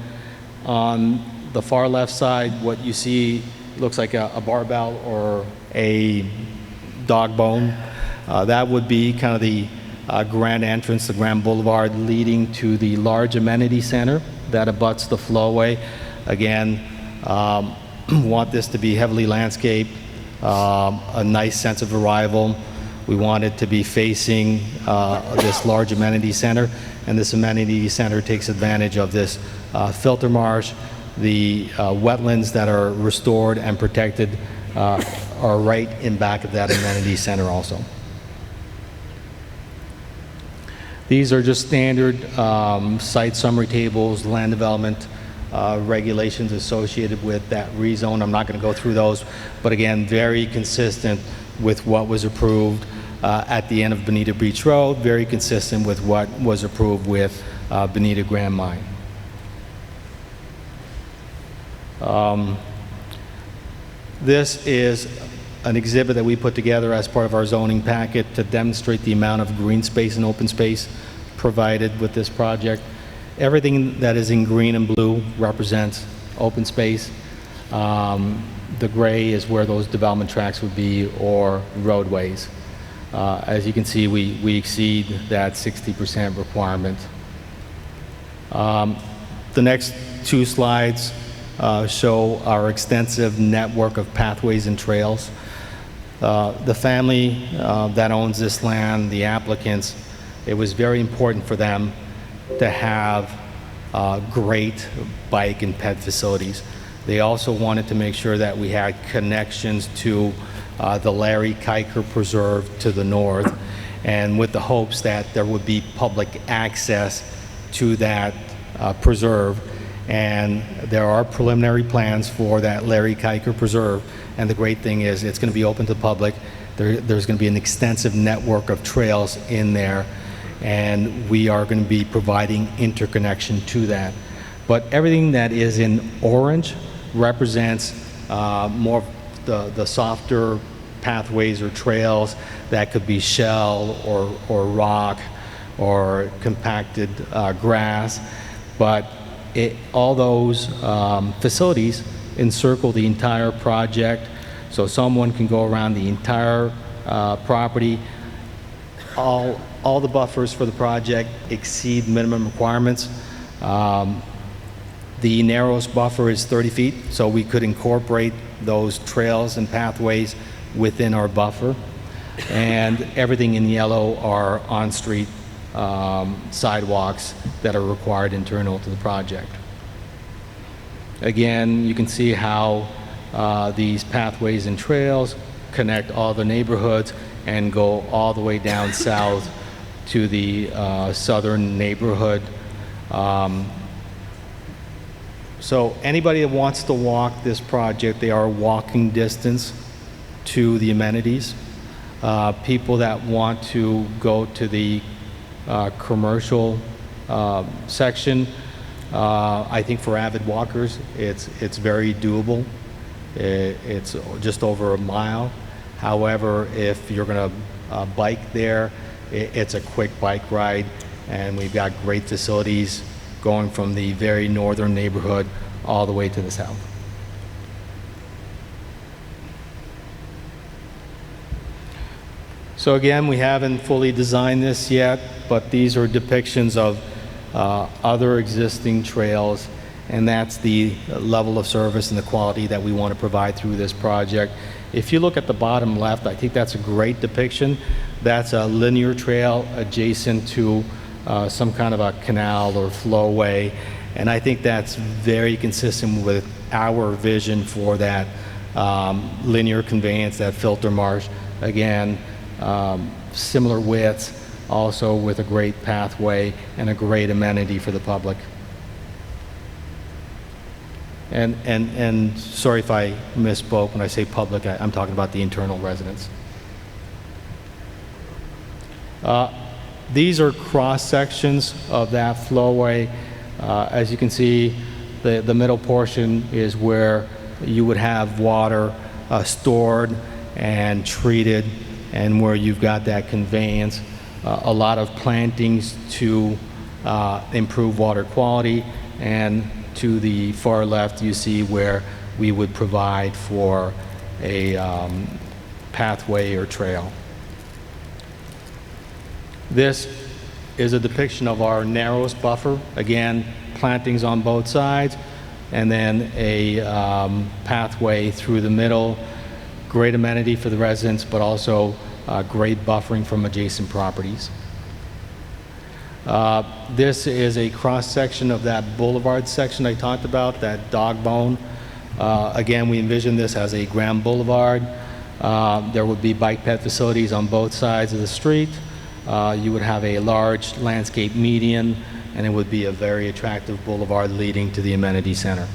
On the far left side, what you see looks like a barbell or a dog bone. That would be kind of the grand entrance, the grand boulevard leading to the large amenity center that abuts the flowway. Again, want this to be heavily landscaped, a nice sense of arrival. We want it to be facing this large amenity center, and this amenity center takes advantage of this filter marsh. The wetlands that are restored and protected are right in back of that amenity center also. These are just standard site summary tables, land development regulations associated with that rezone. I'm not going to go through those, but again, very consistent with what was approved at the end of Bonita Beach Road, very consistent with what was approved with Bonita Grand Mine. This is an exhibit that we put together as part of our zoning packet to demonstrate the amount of green space and open space provided with this project. Everything that is in green and blue represents open space. The gray is where those development tracks would be, or roadways. As you can see, we exceed that 60% requirement. The next two slides show our extensive network of pathways and trails. The family that owns this land, the applicants, it was very important for them to have great bike and ped facilities. They also wanted to make sure that we had connections to the Larry Kiker Preserve to the north, and with the hopes that there would be public access to that preserve. And there are preliminary plans for that Larry Kiker Preserve, and the great thing is it's going to be open to the public. There's going to be an extensive network of trails in there, and we are going to be providing interconnection to that. But everything that is in orange represents more of the softer pathways or trails that could be shell or rock or compacted grass. But all those facilities encircle the entire project, so someone can go around the entire property. All the buffers for the project exceed minimum requirements. The narrowest buffer is 30 feet, so we could incorporate those trails and pathways within our buffer. And everything in yellow are on-street sidewalks that are required internal to the project. Again, you can see how these pathways and trails connect all the neighborhoods and go all the way down south to the southern neighborhood. So anybody that wants to walk this project, they are walking distance to the amenities. People that want to go to the commercial section, I think for avid walkers, it's very doable. It's just over a mile. However, if you're going to bike there, it's a quick bike ride, and we've got great facilities going from the very northern neighborhood all the way to the south. So again, we haven't fully designed this yet, but these are depictions of other existing trails, and that's the level of service and the quality that we want to provide through this project. If you look at the bottom left, I think that's a great depiction. That's a linear trail adjacent to some kind of a canal or flowway, and I think that's very consistent with our vision for that linear conveyance, that filter marsh. Again, similar widths, also with a great pathway and a great amenity for the public. And sorry if I misspoke when I say public, I'm talking about the internal residents. These are cross sections of that flowway. As you can see, the middle portion is where you would have water stored and treated, and where you've got that conveyance. A lot of plantings to improve water quality, and to the far left you see where we would provide for a pathway or trail. This is a depiction of our narrowest buffer. Again, plantings on both sides, and then a pathway through the middle. Great amenity for the residents, but also great buffering from adjacent properties. This is a cross-section of that boulevard section I talked about, that dog bone. Again, we envision this as a grand boulevard. There would be bike ped facilities on both sides of the street. You would have a large landscape median, and it would be a very attractive boulevard leading to the amenity center.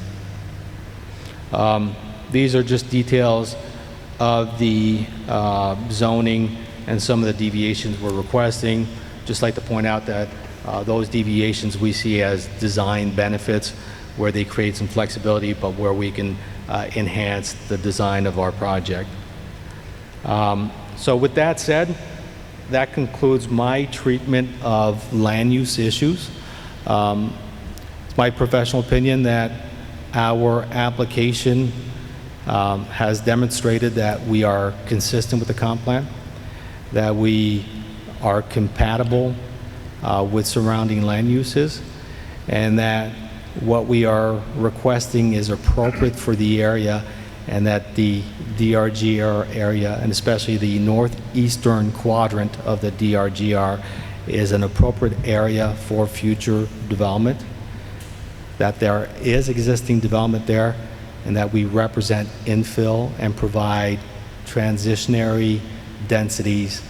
These are just details of the zoning and some of the deviations we're requesting. Just like to point out that those deviations we see as design benefits, where they create some flexibility, but where we can enhance the design of our project. So with that said, that concludes my treatment of land use issues. It's my professional opinion that our application has demonstrated that we are consistent with the comp plan, that we are compatible with surrounding land uses, and that what we are requesting is appropriate for the area, and that the Drgr area, and especially the northeastern quadrant of the Drgr, is an appropriate area for future development, that there is existing development there, and that we represent infill and provide transitionary densities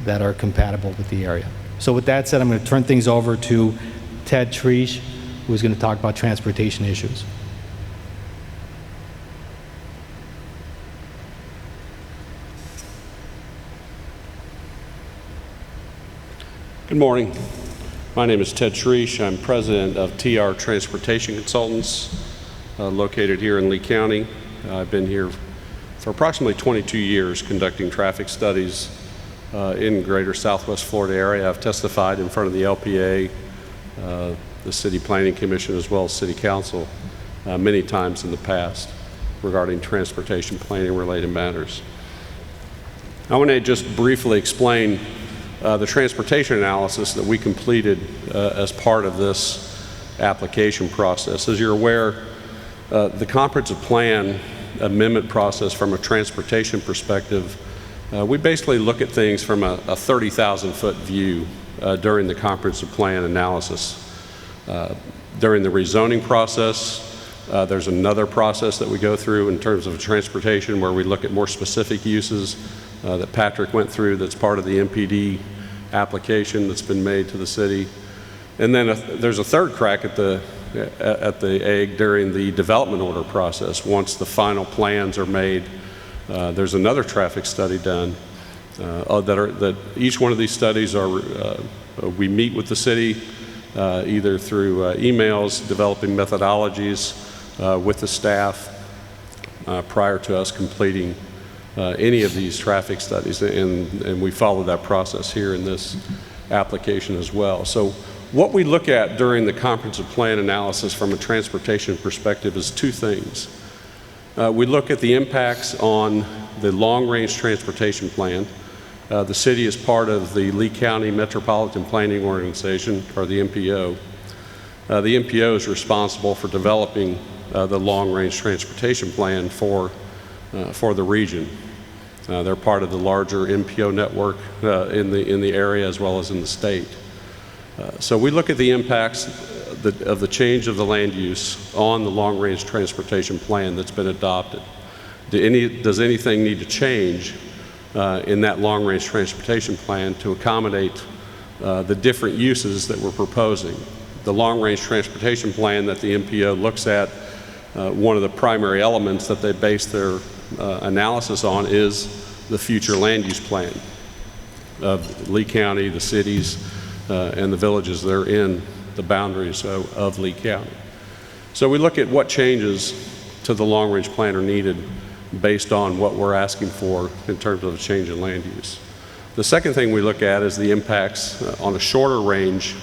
that are compatible with the area. So with that said, I'm going to turn things over to Ted Treesh, who's going to talk about transportation issues.
Good morning. My name is Ted Treesh. I'm president of TR Transportation Consultants, located here in Lee County. I've been here for approximately 22 years conducting traffic studies in greater Southwest Florida area. I've testified in front of the LPA, the City Planning Commission, as well as City Council many times in the past regarding transportation planning related matters. I want to just briefly explain the transportation analysis that we completed as part of this application process. As you're aware, the comprehensive plan amendment process from a transportation perspective, we basically look at things from a 30,000-foot view during the comprehensive plan analysis. During the rezoning process, there's another process that we go through in terms of transportation where we look at more specific uses that Patrick went through, that's part of the MPD application that's been made to the city. And then there's a third crack at the egg during the development order process. Once the final plans are made, there's another traffic study done. That each one of these studies are, we meet with the city either through emails, developing methodologies with the staff prior to us completing any of these traffic studies, and we follow that process here in this application as well. So what we look at during the comprehensive plan analysis from a transportation perspective is two things. We look at the impacts on the long-range transportation plan. The city is part of the Lee County Metropolitan Planning Organization, or the MPO. The MPO is responsible for developing the long-range transportation plan for the region. They're part of the larger MPO network in the area as well as in the state. So we look at the impacts of the change of the land use on the long-range transportation plan that's been adopted. Does anything need to change in that long-range transportation plan to accommodate the different uses that we're proposing? The long-range transportation plan that the MPO looks at, one of the primary elements that they base their analysis on is the future land use plan of Lee County, the cities, and the villages that are in the boundaries of Lee County. So we look at what changes to the long-range plan are needed based on what we're asking for in terms of a change in land use. The second thing we look at is the impacts on a shorter range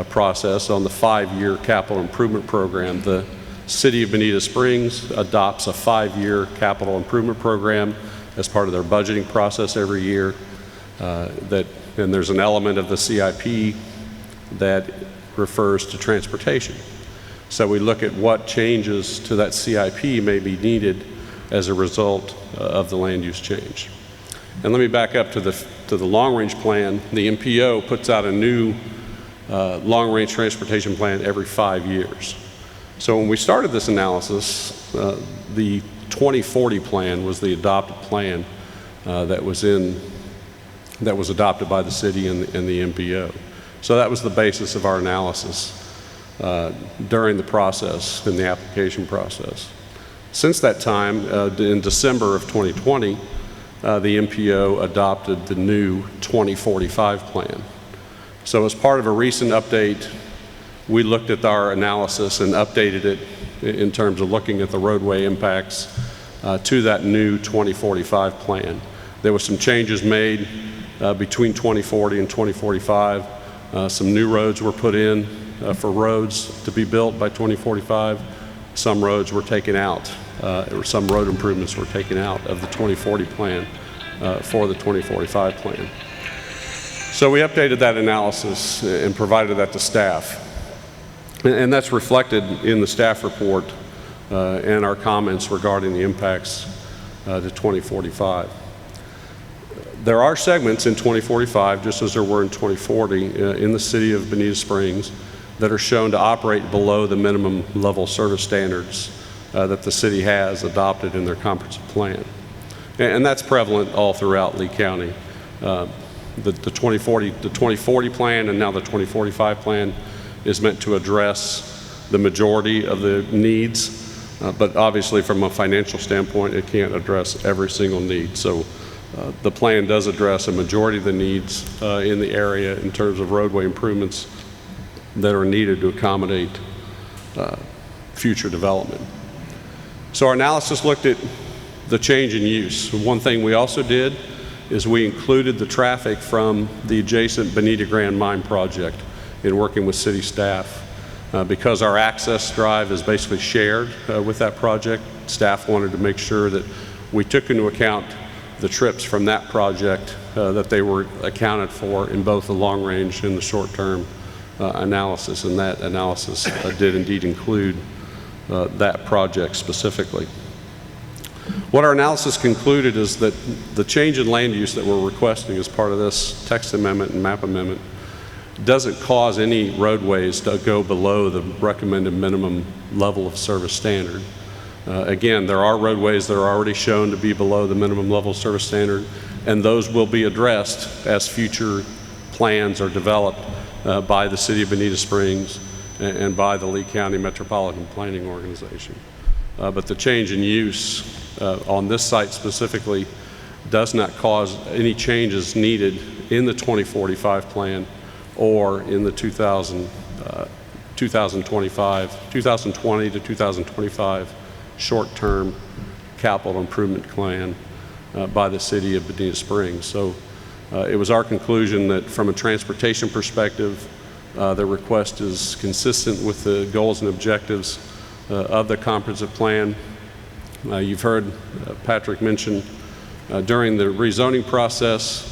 process on the 5-year capital improvement program. The City of Bonita Springs adopts a 5-year capital improvement program as part of their budgeting process every year. And there's an element of the CIP that refers to transportation. So we look at what changes to that CIP may be needed as a result of the land use change. And let me back up to the long-range plan. The MPO puts out a new long-range transportation plan every 5 years. So when we started this analysis, the 2040 plan was the adopted plan that was adopted by the city and the MPO. So that was the basis of our analysis during the process, in the application process. Since that time, in December of 2020, the MPO adopted the new 2045 plan. So as part of a recent update, we looked at our analysis and updated it in terms of looking at the roadway impacts to that new 2045 plan. There were some changes made between 2040 and 2045. Some new roads were put in for roads to be built by 2045. Some roads were taken out, or some road improvements were taken out of the 2040 plan for the 2045 plan. So we updated that analysis and provided that to staff. And that's reflected in the staff report and our comments regarding the impacts to 2045. There are segments in 2045, just as there were in 2040, in the city of Bonita Springs that are shown to operate below the minimum level service standards that the city has adopted in their comprehensive plan. And that's prevalent all throughout Lee County. The 2040 plan and now the 2045 plan is meant to address the majority of the needs, but obviously from a financial standpoint, it can't address every single need. So the plan does address a majority of the needs in the area in terms of roadway improvements that are needed to accommodate future development. So our analysis looked at the change in use. One thing we also did is we included the traffic from the adjacent Bonita Grand Mine project in working with city staff. Because our access drive is basically shared with that project, staff wanted to make sure that we took into account the trips from that project, that they were accounted for in both the long range and the short term analysis, and that analysis did indeed include that project specifically. What our analysis concluded is that the change in land use that we're requesting as part of this text amendment and map amendment doesn't cause any roadways to go below the recommended minimum level of service standard. Again, there are roadways that are already shown to be below the minimum level of service standard, and those will be addressed as future plans are developed by the City of Bonita Springs and by the Lee County Metropolitan Planning Organization. But the change in use on this site specifically does not cause any changes needed in the 2045 plan or in the 2020 to 2025 short-term capital improvement plan by the City of Bonita Springs. So it was our conclusion that from a transportation perspective, the request is consistent with the goals and objectives of the comprehensive plan. You've heard Patrick mention during the rezoning process,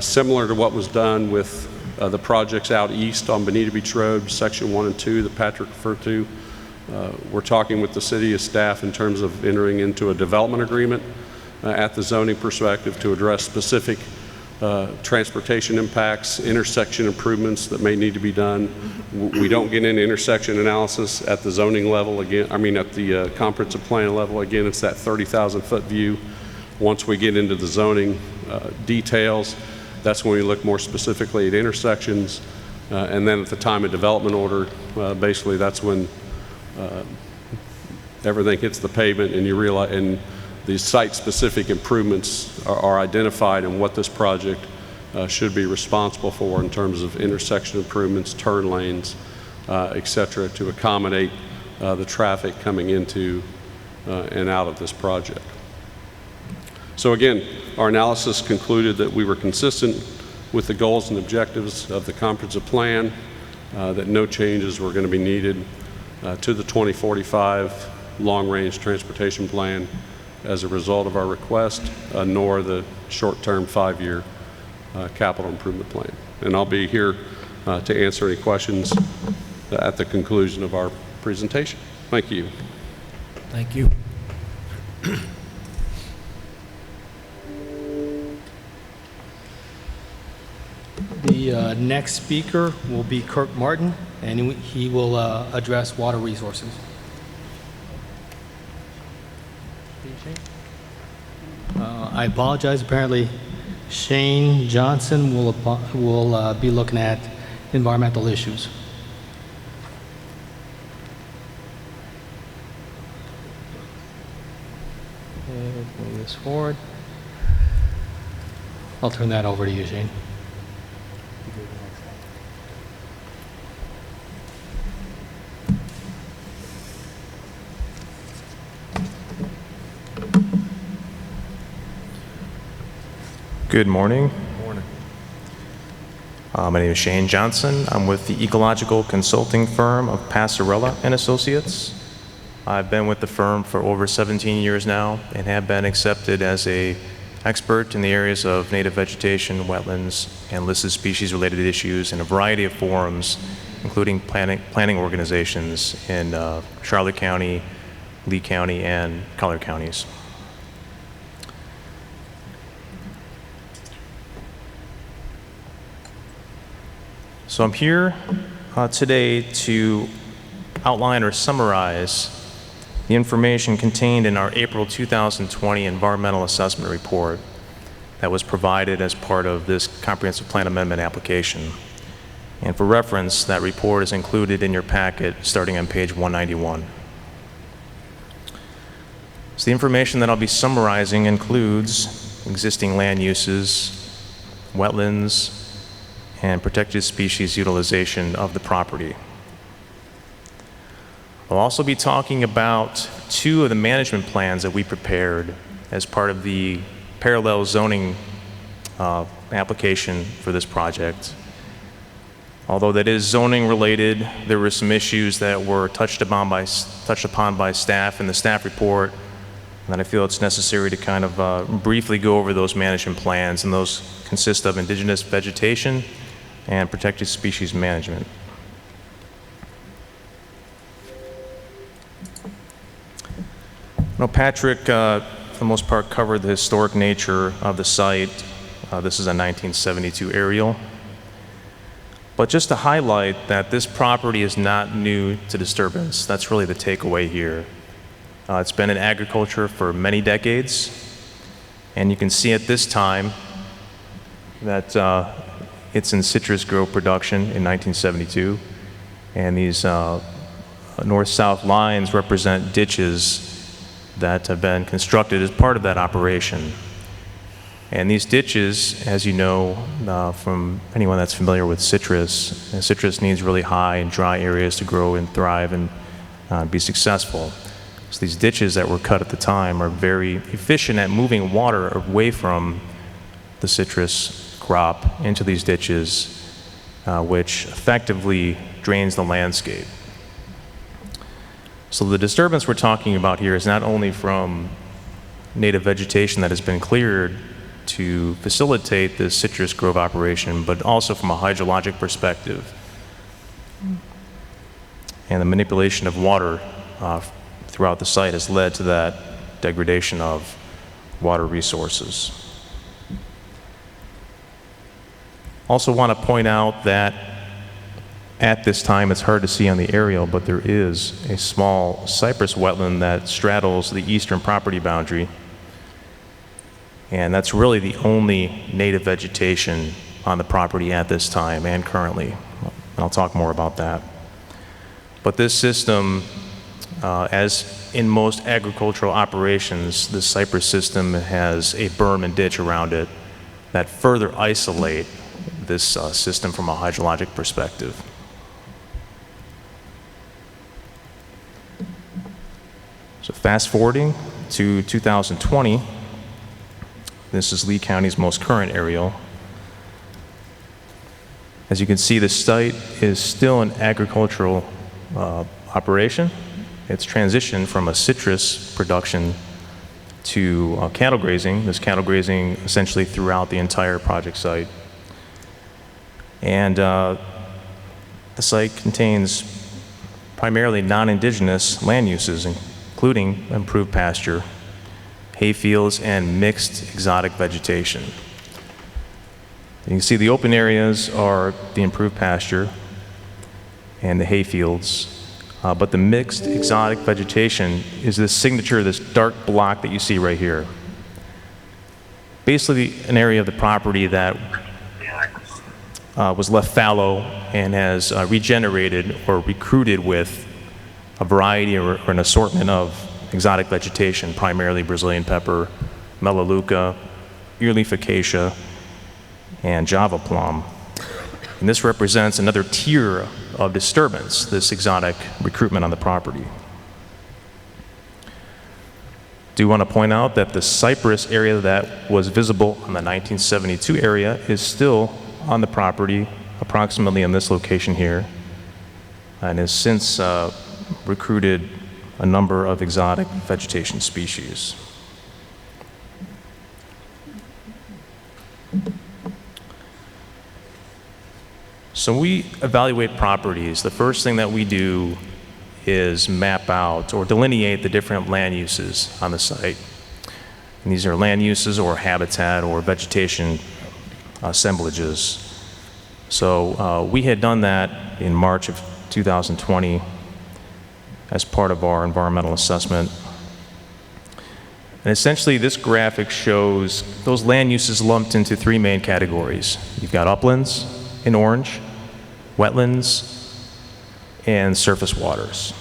similar to what was done with the projects out east on Bonita Beach Road, Section 1 and 2 that Patrick referred to. We're talking with the city staff in terms of entering into a development agreement at the zoning perspective to address specific transportation impacts, intersection improvements that may need to be done. We don't get into intersection analysis at the zoning level again, at the comprehensive plan level. Again, it's that 30,000 foot view. Once we get into the zoning details, that's when we look more specifically at intersections. And then at the time of development order, basically that's when everything hits the pavement and you realize, and the site-specific improvements are identified and what this project should be responsible for in terms of intersection improvements, turn lanes, et cetera, to accommodate the traffic coming into and out of this project. So again, our analysis concluded that we were consistent with the goals and objectives of the comprehensive plan, that no changes were going to be needed to the 2045 long-range transportation plan as a result of our request, nor the short-term 5-year capital improvement plan. And I'll be here to answer any questions at the conclusion of our presentation. Thank you.
Thank you.
The next speaker will be Kirk Martin, and he will address water resources. I apologize. Apparently, Shane Johnson will be looking at environmental issues. Okay, move this forward. I'll turn that over to you, Shane.
Good morning.
Morning.
My name is Shane Johnson. I'm with the ecological consulting firm of Passarella and Associates. I've been with the firm for over 17 years now and have been accepted as an expert in the areas of native vegetation, wetlands, and listed species-related issues in a variety of forums, including planning organizations in Charlotte County, Lee County, and Collier counties. So I'm here today to outline or summarize the information contained in our April 2020 Environmental Assessment Report that was provided as part of this Comprehensive Plan Amendment application. And for reference, that report is included in your packet starting on page 191. So the information that I'll be summarizing includes existing land uses, wetlands, and protected species utilization of the property. I'll also be talking about 2 of the management plans that we prepared as part of the parallel zoning application for this project. Although that is zoning related, there were some issues that were touched upon by staff in the staff report, and I feel it's necessary to kind of briefly go over those management plans, and those consist of indigenous vegetation and protected species management. Patrick, for the most part, covered the historic nature of the site. This is a 1972 aerial. But just to highlight that this property is not new to disturbance, that's really the takeaway here. It's been in agriculture for many decades, and you can see at this time that it's in citrus grove production in 1972, and these north-south lines represent ditches that have been constructed as part of that operation. And these ditches, as you know from anyone that's familiar with citrus, citrus needs really high and dry areas to grow and thrive and be successful. So these ditches that were cut at the time are very efficient at moving water away from the citrus crop into these ditches, which effectively drains the landscape. So the disturbance we're talking about here is not only from native vegetation that has been cleared to facilitate this citrus grove operation, but also from a hydrologic perspective and the manipulation of water throughout the site has led to that degradation of water resources. Also want to point out that at this time, it's hard to see on the aerial, but there is a small cypress wetland that straddles the eastern property boundary. And that's really the only native vegetation on the property at this time and currently. And I'll talk more about that. But this system, as in most agricultural operations, the cypress system has a berm and ditch around it that further isolate this system from a hydrologic perspective. So fast forwarding to 2020, this is Lee County's most current aerial. As you can see, the site is still an agricultural operation. It's transitioned from a citrus production to cattle grazing. There's cattle grazing essentially throughout the entire project site. And the site contains primarily non-indigenous land uses, including improved pasture, hayfields, and mixed exotic vegetation. You can see the open areas are the improved pasture and the hayfields, but the mixed exotic vegetation is this signature, this dark block that you see right here. Basically an area of the property that was left fallow and has regenerated or recruited with a variety or an assortment of exotic vegetation, primarily Brazilian pepper, melaleuca, earleaf acacia, and Java plum. And this represents another tier of disturbance, this exotic recruitment on the property. Do want to point out that the cypress area that was visible on the 1972 area is still on the property, approximately in this location here, and has since recruited a number of exotic vegetation species. So when we evaluate properties, the first thing that we do is map out or delineate the different land uses on the site. And these are land uses or habitat or vegetation assemblages. So we had done that in March of 2020 as part of our environmental assessment. And essentially this graphic shows those land uses lumped into three main categories. You've got uplands in orange, wetlands, and surface waters.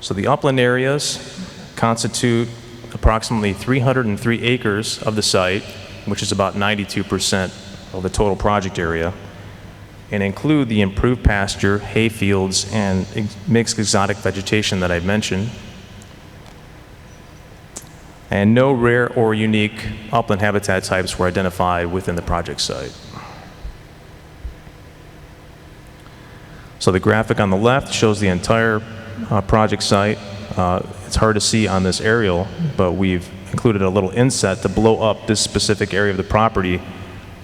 So the upland areas constitute approximately 303 acres of the site, which is about 92% of the total project area, and include the improved pasture, hay fields, and mixed exotic vegetation that I mentioned. And no rare or unique upland habitat types were identified within the project site. So the graphic on the left shows the entire project site. It's hard to see on this aerial, but we've included a little inset to blow up this specific area of the property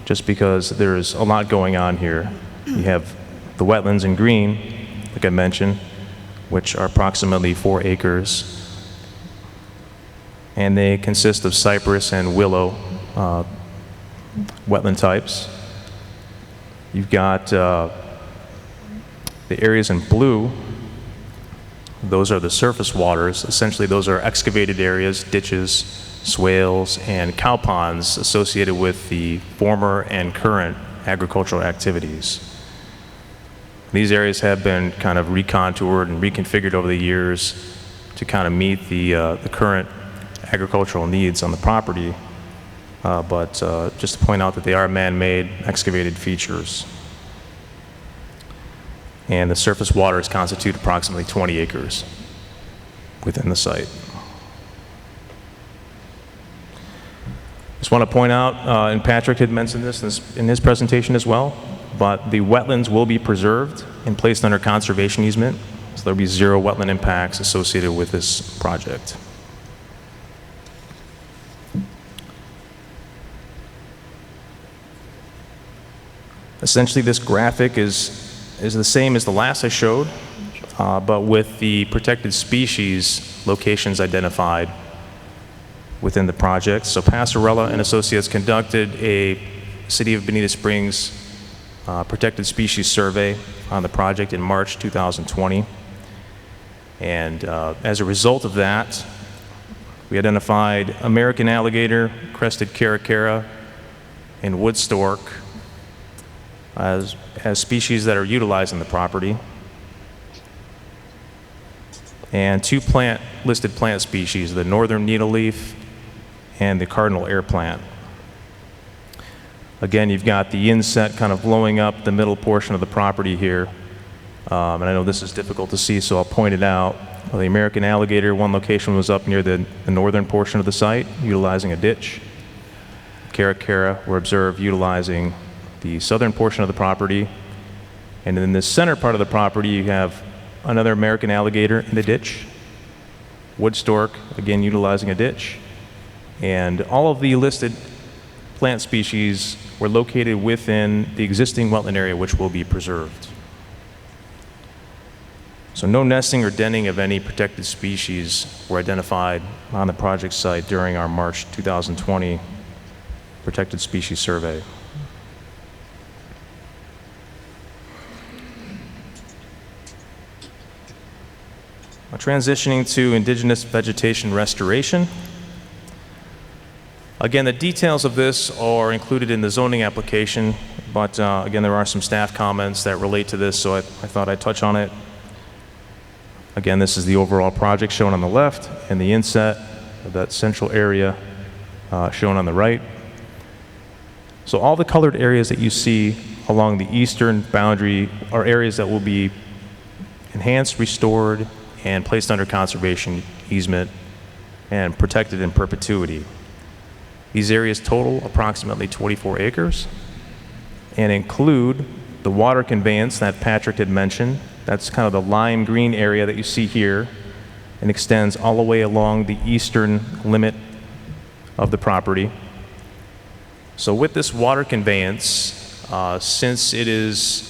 just because there's a lot going on here. You have the wetlands in green, like I mentioned, which are approximately 4 acres. And they consist of cypress and willow wetland types. You've got the areas in blue. Those are the surface waters. Essentially, those are excavated areas, ditches, swales, and cow ponds associated with the former and current agricultural activities. These areas have been kind of recontoured and reconfigured over the years to kind of meet the current agricultural needs on the property, but just to point out that they are man-made excavated features. And the surface waters constitute approximately 20 acres within the site. Just want to point out, and Patrick had mentioned this in his presentation as well, but the wetlands will be preserved and placed under conservation easement, so there will be 0 wetland impacts associated with this project. Essentially, this graphic is the same as the last I showed, but with the protected species locations identified within the project. So Passarella and Associates conducted a City of Bonita Springs protected species survey on the project in March 2020. And as a result of that, we identified American alligator, crested caracara, and wood stork as species that are utilized in the property, and 2 listed plant species, the northern needleleaf and the cardinal air plant. Again, you've got the inset kind of blowing up the middle portion of the property here, and I know this is difficult to see, so I'll point it out. The American alligator, one location was up near the northern portion of the site, utilizing a ditch. Caracara were observed utilizing the southern portion of the property. And in the center part of the property, you have another American alligator in the ditch, wood stork, again utilizing a ditch, and all of the listed plant species were located within the existing wetland area, which will be preserved. So no nesting or denning of any protected species were identified on the project site during our March 2020 protected species survey. Now, transitioning to indigenous vegetation restoration. Again, the details of this are included in the zoning application, but again, there are some staff comments that relate to this, so I thought I'd touch on it. Again, this is the overall project shown on the left, and the inset of that central area shown on the right. So all the colored areas that you see along the eastern boundary are areas that will be enhanced, restored, and placed under conservation easement and protected in perpetuity. These areas total approximately 24 acres and include the water conveyance that Patrick had mentioned. That's kind of the lime green area that you see here and extends all the way along the eastern limit of the property. So with this water conveyance, since it is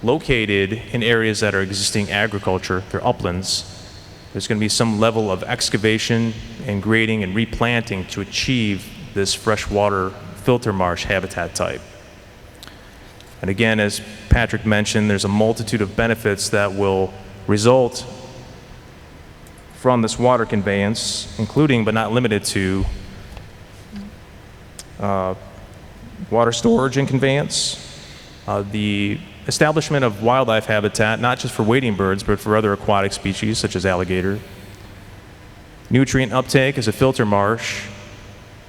located in areas that are existing agriculture, they're uplands, there's going to be some level of excavation and grading and replanting to achieve this freshwater filter marsh habitat type. And again, as Patrick mentioned, there's a multitude of benefits that will result from this water conveyance, including but not limited to water storage and conveyance, the establishment of wildlife habitat, not just for wading birds, but for other aquatic species such as alligator, nutrient uptake as a filter marsh,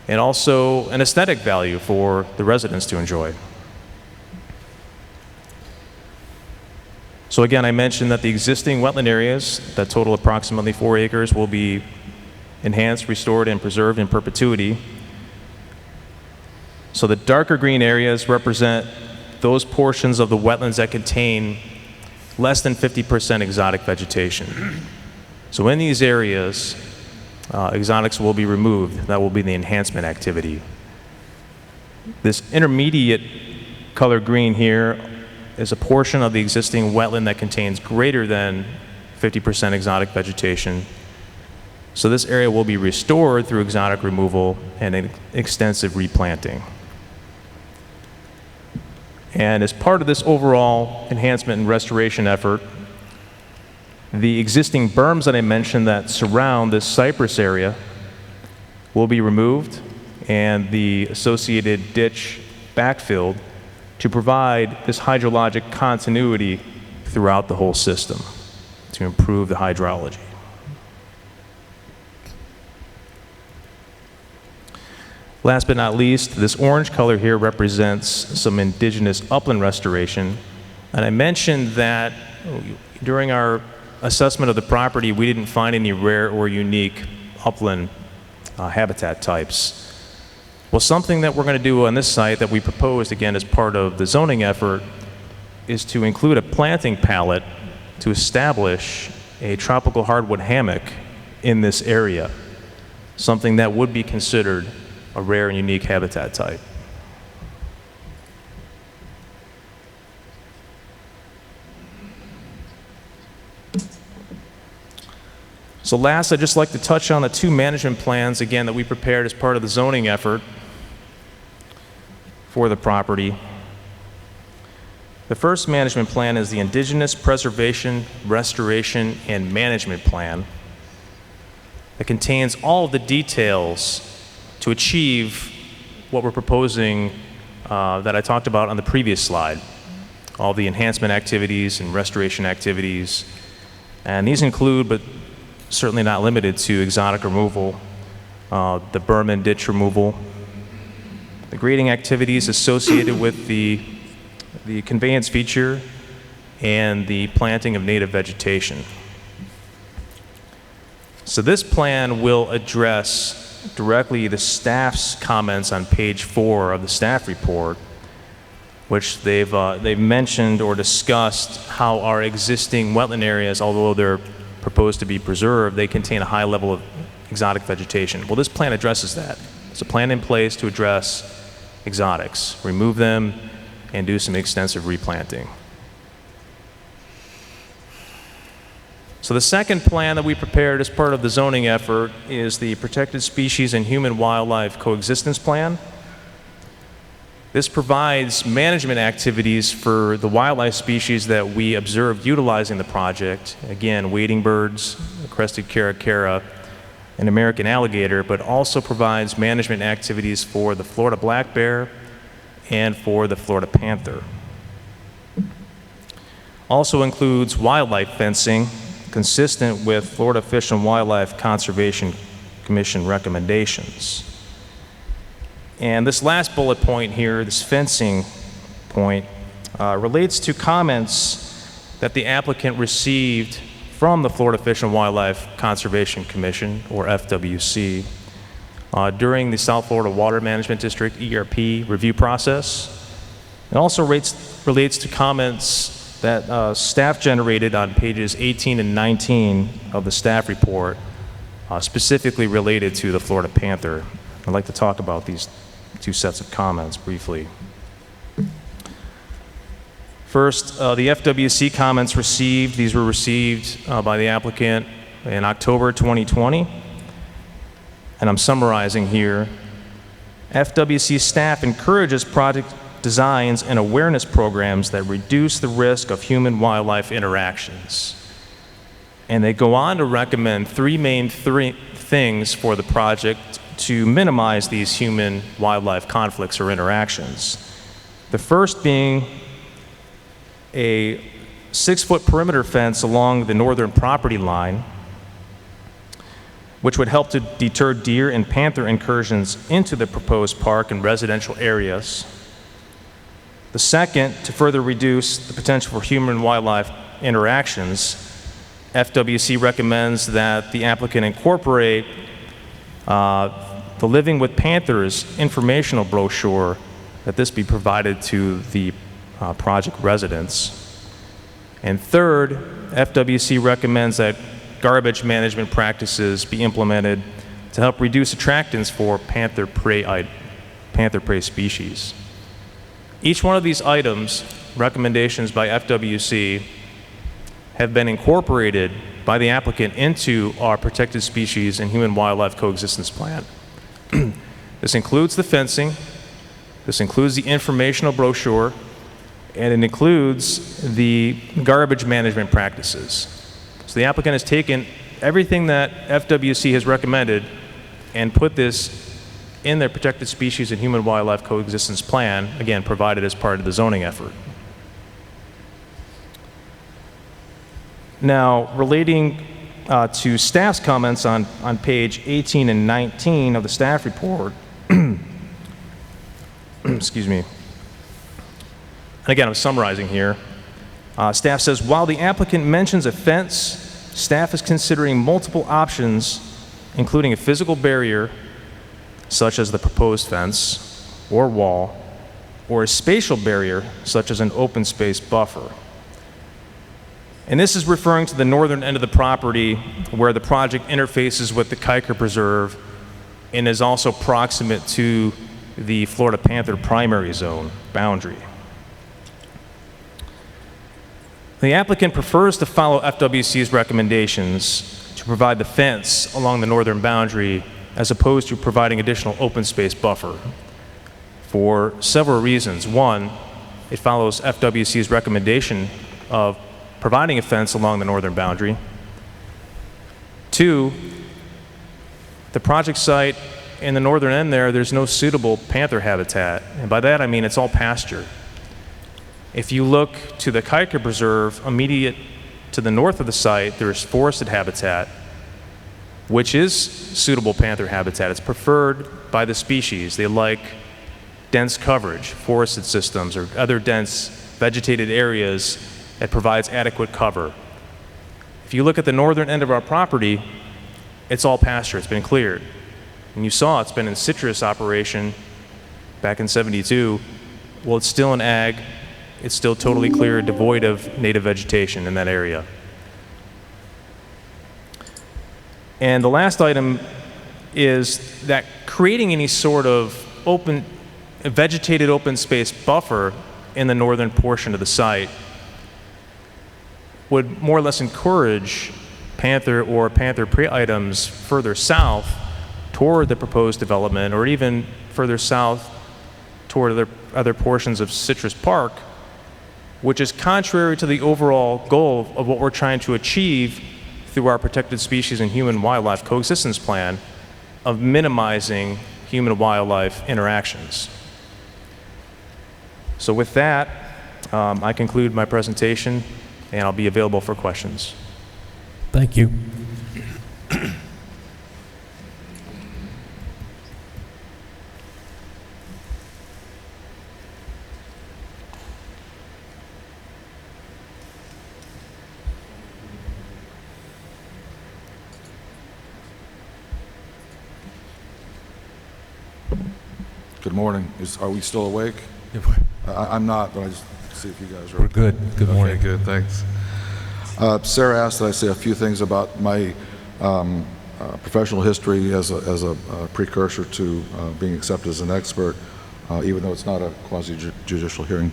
and also an aesthetic value for the residents to enjoy. So again, I mentioned that the existing wetland areas that total approximately 4 acres will be enhanced, restored, and preserved in perpetuity. So the darker green areas represent those portions of the wetlands that contain less than 50% exotic vegetation. So in these areas, exotics will be removed. That will be the enhancement activity. This intermediate color green here is a portion of the existing wetland that contains greater than 50% exotic vegetation. So this area will be restored through exotic removal and an extensive replanting. And as part of this overall enhancement and restoration effort, the existing berms that I mentioned that surround this cypress area will be removed and the associated ditch backfilled to provide this hydrologic continuity throughout the whole system to improve the hydrology. Last but not least, this orange color here represents some indigenous upland restoration. And I mentioned that during our assessment of the property, we didn't find any rare or unique upland habitat types. Well, something that we're going to do on this site that we proposed, again, as part of the zoning effort, is to include a planting palette to establish a tropical hardwood hammock in this area, something that would be considered a rare and unique habitat type. So last, I'd just like to touch on the 2 management plans, again, that we prepared as part of the zoning effort for the property. The first management plan is the Indigenous Preservation, Restoration, and Management Plan. It contains all of the details to achieve what we're proposing that I talked about on the previous slide. All the enhancement activities and restoration activities. And these include, but certainly not limited to, exotic removal, the berm and ditch removal, the grading activities associated with the conveyance feature, and the planting of native vegetation. So this plan will address directly the staff's comments on page 4 of the staff report which they've mentioned or discussed how our existing wetland areas, although they're proposed to be preserved, they contain a high level of exotic vegetation. Well, this plan addresses that. There's a plan in place to address exotics, remove them, and do some extensive replanting. So the second plan that we prepared as part of the zoning effort is the Protected Species and Human-Wildlife Coexistence Plan. This provides management activities for the wildlife species that we observed utilizing the project. Again, wading birds, crested caracara, and American alligator, but also provides management activities for the Florida black bear and for the Florida panther. Also includes wildlife fencing, consistent with Florida Fish and Wildlife Conservation Commission recommendations. And this last bullet point here, this fencing point, relates to comments that the applicant received from the Florida Fish and Wildlife Conservation Commission, or FWC, during the South Florida Water Management District, ERP, review process. It also relates to comments that staff generated on pages 18 and 19 of the staff report, specifically related to the Florida panther. I'd like to talk about these two sets of comments briefly. First, the FWC comments received, these were received by the applicant in October 2020, and I'm summarizing here. FWC staff encourages project designs and awareness programs that reduce the risk of human-wildlife interactions. And they go on to recommend three main things for the project to minimize these human-wildlife conflicts or interactions. The first being a 6-foot perimeter fence along the northern property line, which would help to deter deer and panther incursions into the proposed park and residential areas. The second, to further reduce the potential for human-wildlife interactions, FWC recommends that the applicant incorporate the Living with Panthers informational brochure, that this be provided to the project residents. And third, FWC recommends that garbage management practices be implemented to help reduce attractants for panther prey species. Each one of these items, recommendations by FWC, have been incorporated by the applicant into our Protected Species and Human-Wildlife Coexistence Plan. This includes the fencing, this includes the informational brochure, and it includes the garbage management practices. So the applicant has taken everything that FWC has recommended and put this in their Protected Species and Human-Wildlife Coexistence Plan, again, provided as part of the zoning effort. Now, relating to staff's comments on page 18 and 19 of the staff report, excuse me, and again, I'm summarizing here. Staff says, while the applicant mentions a fence, staff is considering multiple options, including a physical barrier, such as the proposed fence or wall, or a spatial barrier, such as an open space buffer. And this is referring to the northern end of the property where the project interfaces with the Kuiper Preserve and is also proximate to the Florida Panther primary zone boundary. The applicant prefers to follow FWC's recommendations to provide the fence along the northern boundary as opposed to providing additional open space buffer for several reasons. One, it follows FWC's recommendation of providing a fence along the northern boundary. Two, the project site in the northern end there's no suitable panther habitat. And by that I mean it's all pasture. If you look to the Kuiper Preserve immediate to the north of the site, there's forested habitat, which is suitable panther habitat. It's preferred by the species. They like dense coverage, forested systems, or other dense vegetated areas that provides adequate cover. If you look at the northern end of our property, it's all pasture. It's been cleared. And you saw it's been in citrus operation back in '72 well, it's still an ag. It's still totally clear, devoid of native vegetation in that area. And the last item is that creating any sort of vegetated open space buffer in the northern portion of the site would more or less encourage panther or panther prey items further south toward the proposed development, or even further south toward other portions of Citrus Park, which is contrary to the overall goal of what we're trying to achieve through our protected species and human wildlife coexistence plan of minimizing human-wildlife interactions. So with that, I conclude my presentation, and I'll be available for questions.
Thank you.
Good morning. Are we still awake? I'm not, but I just see if you guys are.
We're good. Good morning.
Okay, good, thanks. Sarah asked that I say a few things about my professional history as a precursor to being accepted as an expert, even though it's not a quasi-judicial hearing.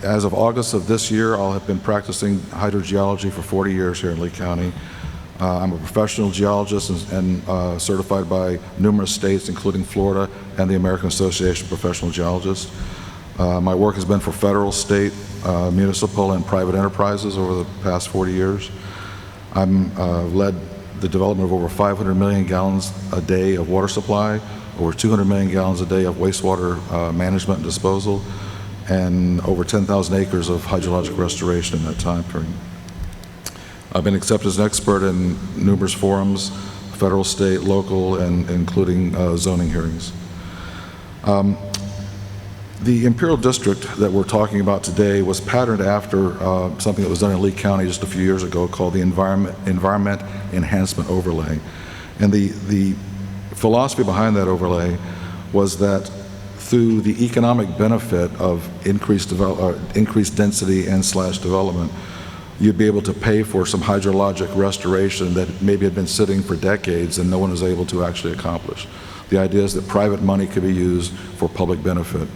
As of August of this year, I'll have been practicing hydrogeology for 40 years here in Lee County. I'm a professional geologist and certified by numerous states, including Florida and the American Association of Professional Geologists. My work has been for federal, state, municipal, and private enterprises over the past 40 years. I'm led the development of over 500 million gallons a day of water supply, over 200 million gallons a day of wastewater management and disposal, and over 10,000 acres of hydrologic restoration in that time period. I've been accepted as an expert in numerous forums, federal, state, local, and including zoning hearings. The Imperial District that we're talking about today was patterned after something that was done in Lee County just a few years ago called the Environment Enhancement Overlay. And the philosophy behind that overlay was that through the economic benefit of increased density and / development, you'd be able to pay for some hydrologic restoration that maybe had been sitting for decades and no one was able to actually accomplish. The idea is that private money could be used for public benefit.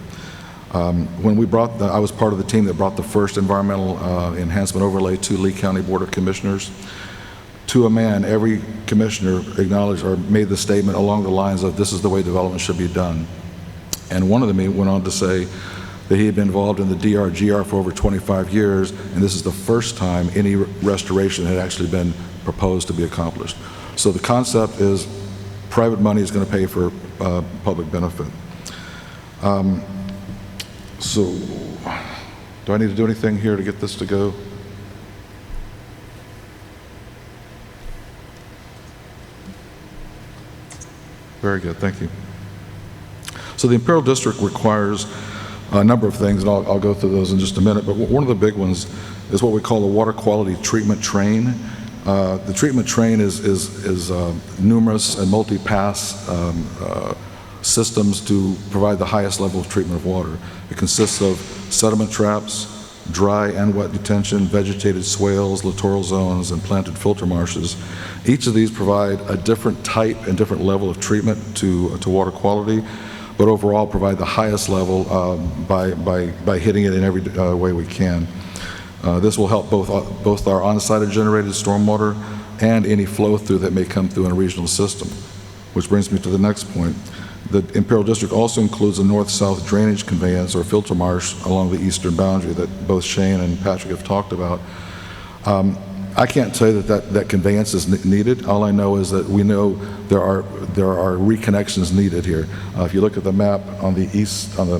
When we brought I was part of the team that brought the first environmental enhancement overlay to Lee County Board of Commissioners. To a man, every commissioner acknowledged or made the statement along the lines of, this is the way development should be done. And one of them went on to say that he had been involved in the Drgr for over 25 years, and this is the first time any restoration had actually been proposed to be accomplished. So the concept is private money is going to pay for public benefit. So do I need to do anything here to get this to go? Very good, thank you. So the Imperial District requires a number of things, and I'll go through those in just a minute, but one of the big ones is what we call the water quality treatment train. The treatment train is numerous and multi-pass systems to provide the highest level of treatment of water. It consists of sediment traps, dry and wet detention, vegetated swales, littoral zones, and planted filter marshes. Each of these provide a different type and different level of treatment to water quality, but overall provide the highest level by hitting it in every way we can. This will help both our on-site generated stormwater and any flow through that may come through in a regional system, which brings me to the next point. The Imperial District also includes a north-south drainage conveyance or filter marsh along the eastern boundary that both Shane and Patrick have talked about. I can't say that conveyance is needed. All I know is that we know there are reconnections needed here. If you look at the map on the east, on the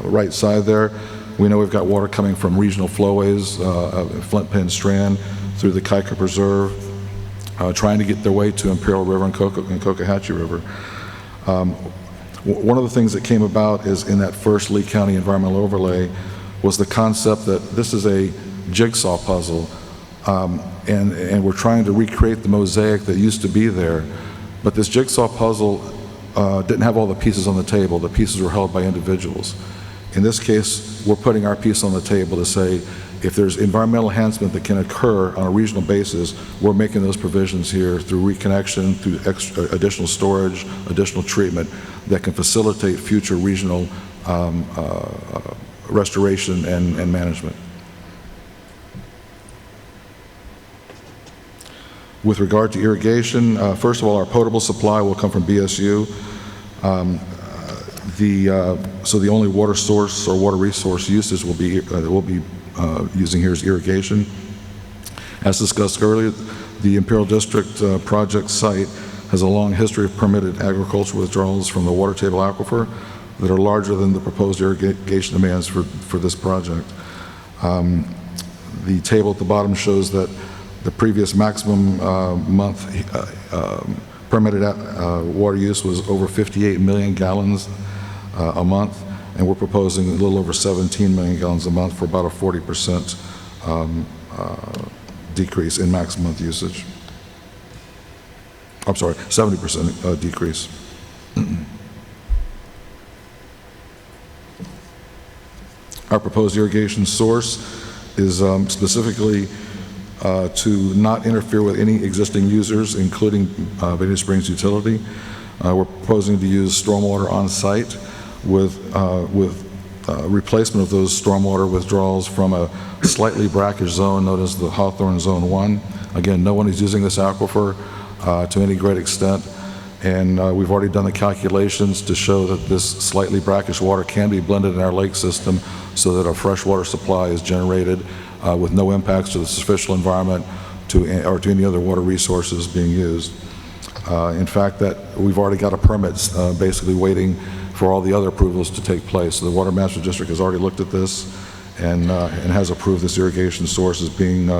right side there, we know we've got water coming from regional flowways, Flint Pin Strand, through the Kuiper Preserve, trying to get their way to Imperial River and Cocohatchee River. One of the things that came about is in that first Lee County environmental overlay was the concept that this is a jigsaw puzzle, and we're trying to recreate the mosaic that used to be there. But this jigsaw puzzle didn't have all the pieces on the table. The pieces were held by individuals. In this case, we're putting our piece on the table to say, if there's environmental enhancement that can occur on a regional basis, we're making those provisions here through reconnection, through additional storage, additional treatment that can facilitate future regional restoration and management. With regard to irrigation, first of all, our potable supply will come from BSU. So the only water source or water resource uses will be using here is irrigation. As discussed earlier, the Imperial District project site has a long history of permitted agricultural withdrawals from the water table aquifer that are larger than the proposed irrigation demands for this project. The table at the bottom shows that the previous maximum month permitted water use was over 58 million gallons a month, and we're proposing a little over 17 million gallons a month for about a 40% decrease in maximum month usage. I'm sorry, 70% decrease. Our proposed irrigation source is specifically to not interfere with any existing users, including Bonita Springs Utility. We're proposing to use stormwater on site with replacement of those stormwater withdrawals from a slightly brackish zone known as the Hawthorne Zone 1. Again, no one is using this aquifer to any great extent, and we've already done the calculations to show that this slightly brackish water can be blended in our lake system so that a freshwater supply is generated with no impacts to the superficial environment or to any other water resources being used. In fact, that we've already got a permit basically waiting for all the other approvals to take place. So the Water Master District has already looked at this and has approved this irrigation source as being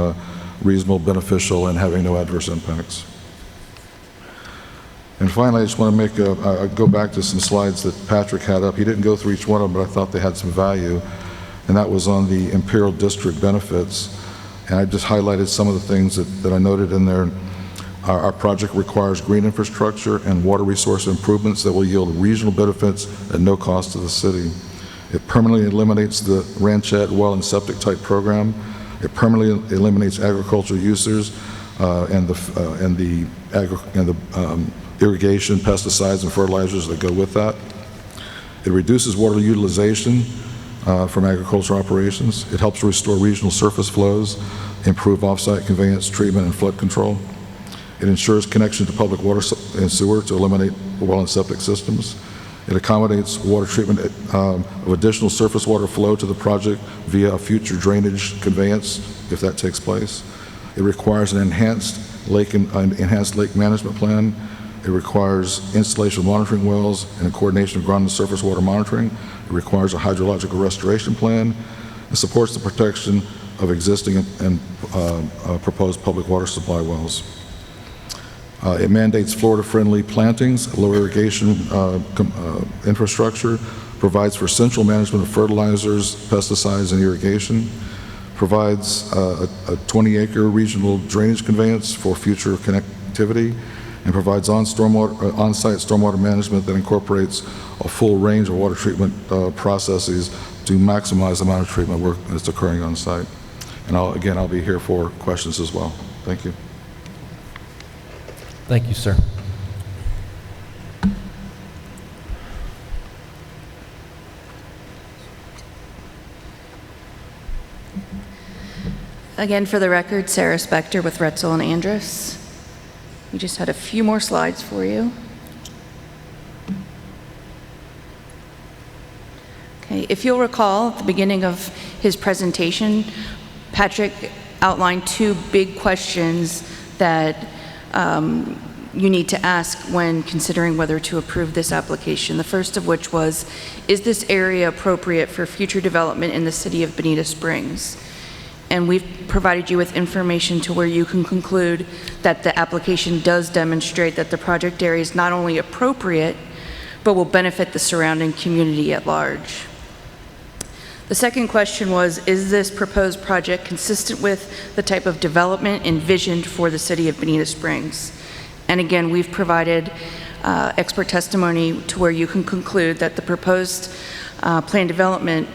reasonable, beneficial, and having no adverse impacts. And finally, I just want to make go back to some slides that Patrick had up. He didn't go through each one of them, but I thought they had some value, and that was on the Imperial District benefits. And I just highlighted some of the things that I noted in there. Our project requires green infrastructure and water resource improvements that will yield regional benefits at no cost to the city. It permanently eliminates the ranchette, well, and septic type program. It permanently eliminates agricultural users and the irrigation, pesticides, and fertilizers that go with that. It reduces water utilization from agricultural operations. It helps restore regional surface flows, improve offsite conveyance, treatment, and flood control. It ensures connection to public water and sewer to eliminate well and septic systems. It accommodates water treatment of additional surface water flow to the project via a future drainage conveyance, if that takes place. It requires an enhanced lake management plan. It requires installation of monitoring wells and a coordination of ground and surface water monitoring. It requires a hydrological restoration plan. It supports the protection of existing and proposed public water supply wells. It mandates Florida-friendly plantings, low irrigation infrastructure, provides for central management of fertilizers, pesticides, and irrigation, provides a 20-acre regional drainage conveyance for future connectivity, and provides on-site stormwater management that incorporates a full range of water treatment processes to maximize the amount of treatment work that's occurring on site. And I'll be here for questions as well. Thank you.
Thank you, sir.
Again, for the record, Sarah Spector with Retzel and Andrus. We just had a few more slides for you. Okay, if you'll recall, at the beginning of his presentation, Patrick outlined two big questions that you need to ask when considering whether to approve this application. The first of which was, is this area appropriate for future development in the city of Bonita Springs? And we've provided you with information to where you can conclude that the application does demonstrate that the project area is not only appropriate, but will benefit the surrounding community at large. The second question was, is this proposed project consistent with the type of development envisioned for the city of Bonita Springs? And again, we've provided expert testimony to where you can conclude that the proposed planned development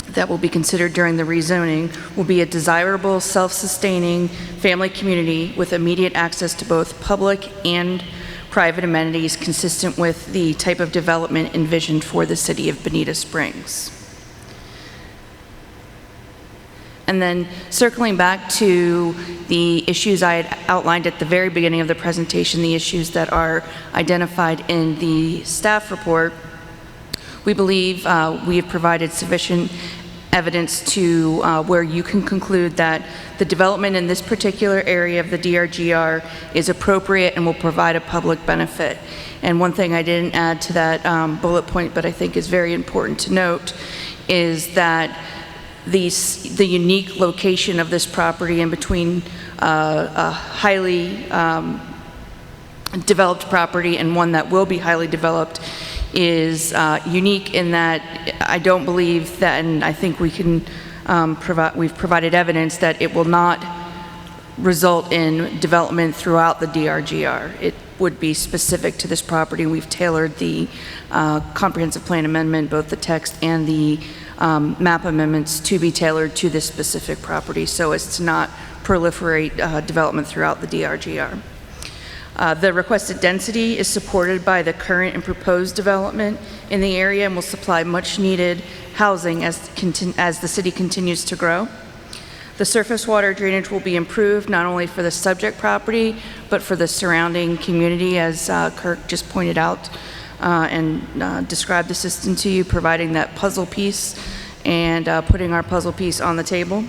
that will be considered during the rezoning will be a desirable, self-sustaining family community with immediate access to both public and private amenities consistent with the type of development envisioned for the city of Bonita Springs. And then circling back to the issues I had outlined at the very beginning of the presentation, the issues that are identified in the staff report, we believe we have provided sufficient evidence to where you can conclude that the development in this particular area of the DRGR is appropriate and will provide a public benefit. And one thing I didn't add to that bullet point, but I think is very important to note, is that the unique location of this property in between a highly developed property and one that will be highly developed is unique in that I don't believe that, and I think we can we've provided evidence that it will not result in development throughout the DRGR. It would be specific to this property. We've tailored the comprehensive plan amendment, both the text and the map amendments, to be tailored to this specific property so as to not proliferate development throughout the DRGR. The requested density is supported by the current and proposed development in the area and will supply much needed housing as the city continues to grow. The surface water drainage will be improved not only for the subject property, but for the surrounding community, as Kirk just pointed out and described the system to you, providing that puzzle piece and putting our puzzle piece on the table.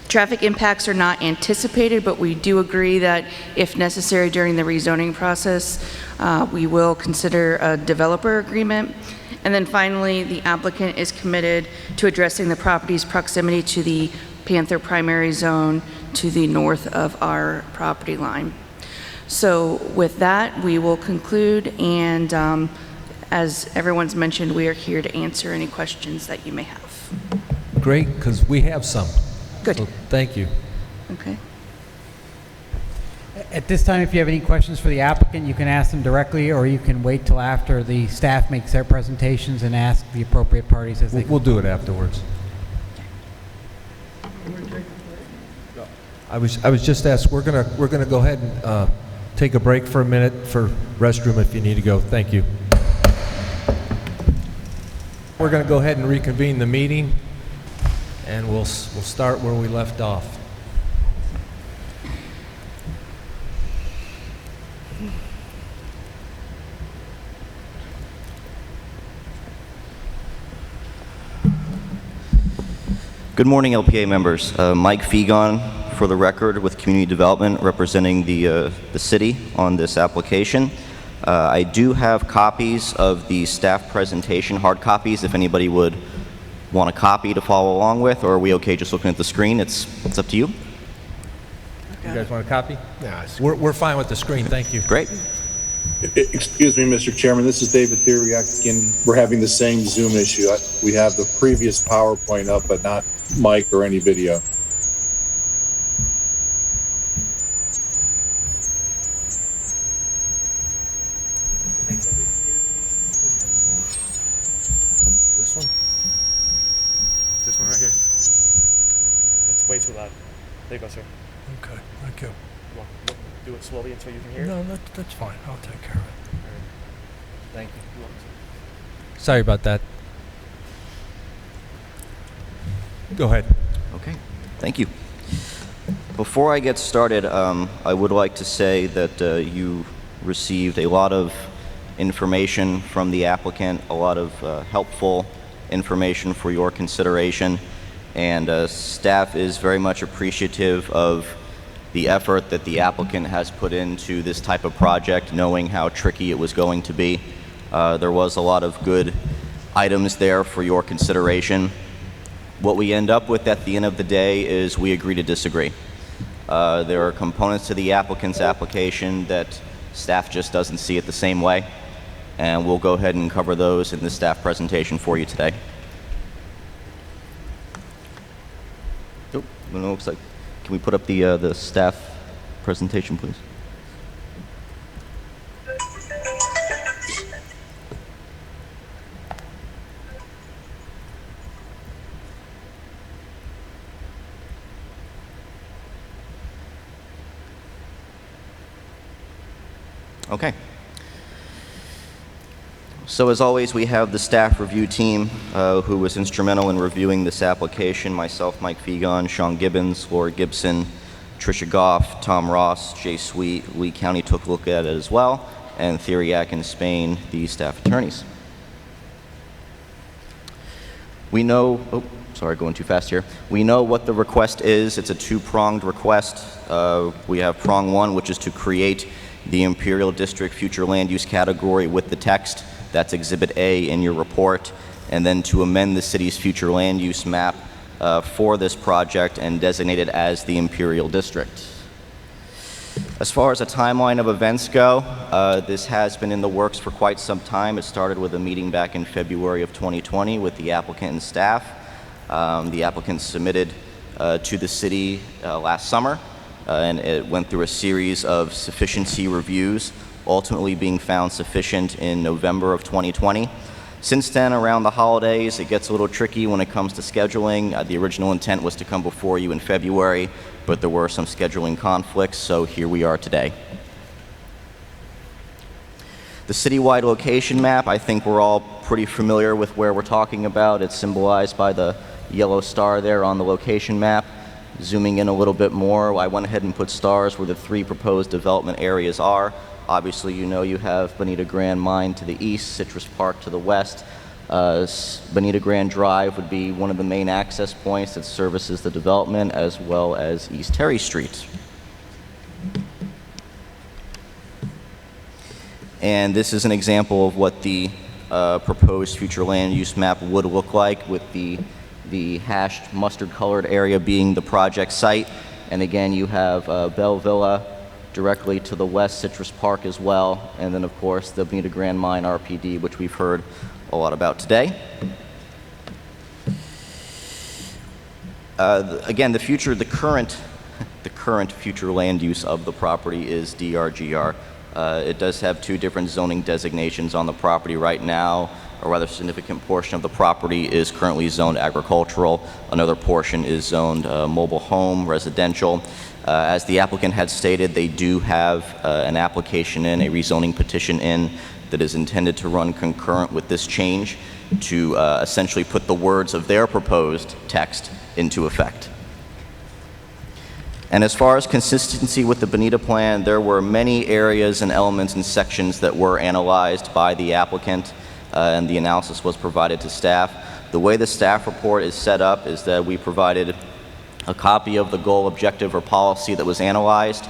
Traffic impacts are not anticipated, but we do agree that if necessary during the rezoning process, we will consider a developer agreement. And then finally, the applicant is committed to addressing the property's proximity to the Panther primary zone to the north of our property line. So with that, we will conclude, and as everyone's mentioned, we are here to answer any questions that you may have.
Great, because we have some.
Good.
So thank you.
Okay.
At this time, if you have any questions for the applicant, you can ask them directly, or you can wait till after the staff makes their presentations and ask the appropriate parties as they
We'll do it afterwards. I was just asked, we're gonna go ahead and take a break for a minute for restroom if you need to go. Thank you. We're gonna go ahead and reconvene the meeting, and we'll start where we left off.
Good morning, LPA members. Mike Fegon, for the record, with Community Development, representing the city on this application. I do have copies of the staff presentation, hard copies, if anybody would want a copy to follow along with, or are we okay just looking at the screen? It's up to you.
You guys want a copy? Yeah. We're fine with the screen, thank you.
Great.
Excuse me, Mr. Chairman, this is David Theriak again. We're having the same Zoom issue. We have the previous PowerPoint up, but not mic or any video.
This one?
This one right here. It's way too loud. There you go, sir.
Okay, thank you.
You want to do it slowly until you can hear it?
No, that's fine. I'll take care of it.
Thank you. Sorry about that. Go ahead.
Okay, thank you. Before I get started, I would like to say that you received a lot of information from the applicant, a lot of helpful information for your consideration, and staff is very much appreciative of the effort that the applicant has put into this type of project, knowing how tricky it was going to be. There was a lot of good items there for your consideration. What we end up with at the end of the day is we agree to disagree. There are components to the applicant's application that staff just doesn't see it the same way, and we'll go ahead and cover those in the staff presentation for you today. Oh, it looks like, can we put up the staff presentation, please? Okay. So as always, we have the staff review team who was instrumental in reviewing this application. Myself, Mike Fegon, Sean Gibbons, Laura Gibson, Tricia Goff, Tom Ross, Jay Sweet. Lee County took a look at it as well, and Theriac in Spain, the staff attorneys. We know, going too fast here. We know what the request is. It's a two-pronged request. We have prong one, which is to create the Imperial District future land use category with the text. That's Exhibit A in your report. And then to amend the city's future land use map for this project and designate it as the Imperial District. As far as a timeline of events go, this has been in the works for quite some time. It started with a meeting back in February of 2020 with the applicant and staff. The applicant submitted to the city last summer, and it went through a series of sufficiency reviews, ultimately being found sufficient in November of 2020. Since then, around the holidays, it gets a little tricky when it comes to scheduling. The original intent was to come before you in February, but there were some scheduling conflicts, so here we are today. The citywide location map, I think we're all pretty familiar with where we're talking about. It's symbolized by the yellow star there on the location map. Zooming in a little bit more, I went ahead and put stars where the three proposed development areas are. Obviously, you know you have Bonita Grand Mine to the east, Citrus Park to the west. Bonita Grand Drive would be one of the main access points that services the development, as well as East Terry Street. And this is an example of what the proposed future land use map would look like, with the hashed mustard-colored area being the project site. And again, you have Belle Villa directly to the west, Citrus Park as well, and then of course the Bonita Grand Mine RPD, which we've heard a lot about today. Again, the current future land use of the property is Drgr. It does have two different zoning designations on the property right now. A rather significant portion of the property is currently zoned agricultural. Another portion is zoned mobile home, residential. As the applicant had stated, they do have an application in, a rezoning petition in, that is intended to run concurrent with this change to essentially put the words of their proposed text into effect. And as far as consistency with the Bonita plan, there were many areas and elements and sections that were analyzed by the applicant, and the analysis was provided to staff. The way the staff report is set up is that we provided a copy of the goal, objective, or policy that was analyzed,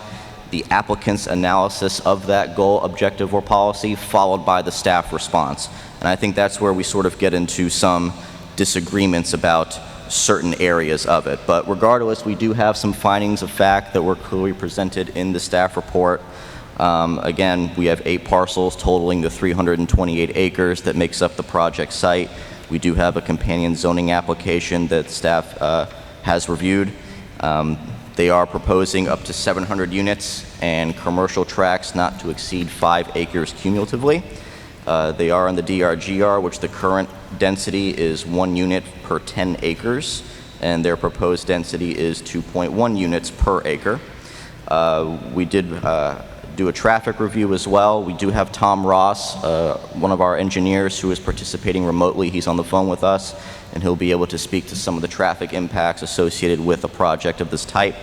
the applicant's analysis of that goal, objective, or policy, followed by the staff response. And I think that's where we sort of get into some disagreements about certain areas of it. But regardless, we do have some findings of fact that were clearly presented in the staff report. Again, we have 8 parcels totaling the 328 acres that makes up the project site. We do have a companion zoning application that staff has reviewed. They are proposing up to 700 units and commercial tracts not to exceed 5 acres cumulatively. They are in the Drgr, which the current density is 1 unit per 10 acres, and their proposed density is 2.1 units per acre. We did do a traffic review as well. We do have Tom Ross, one of our engineers who is participating remotely. He's on the phone with us, and he'll be able to speak to some of the traffic impacts associated with a project of this type.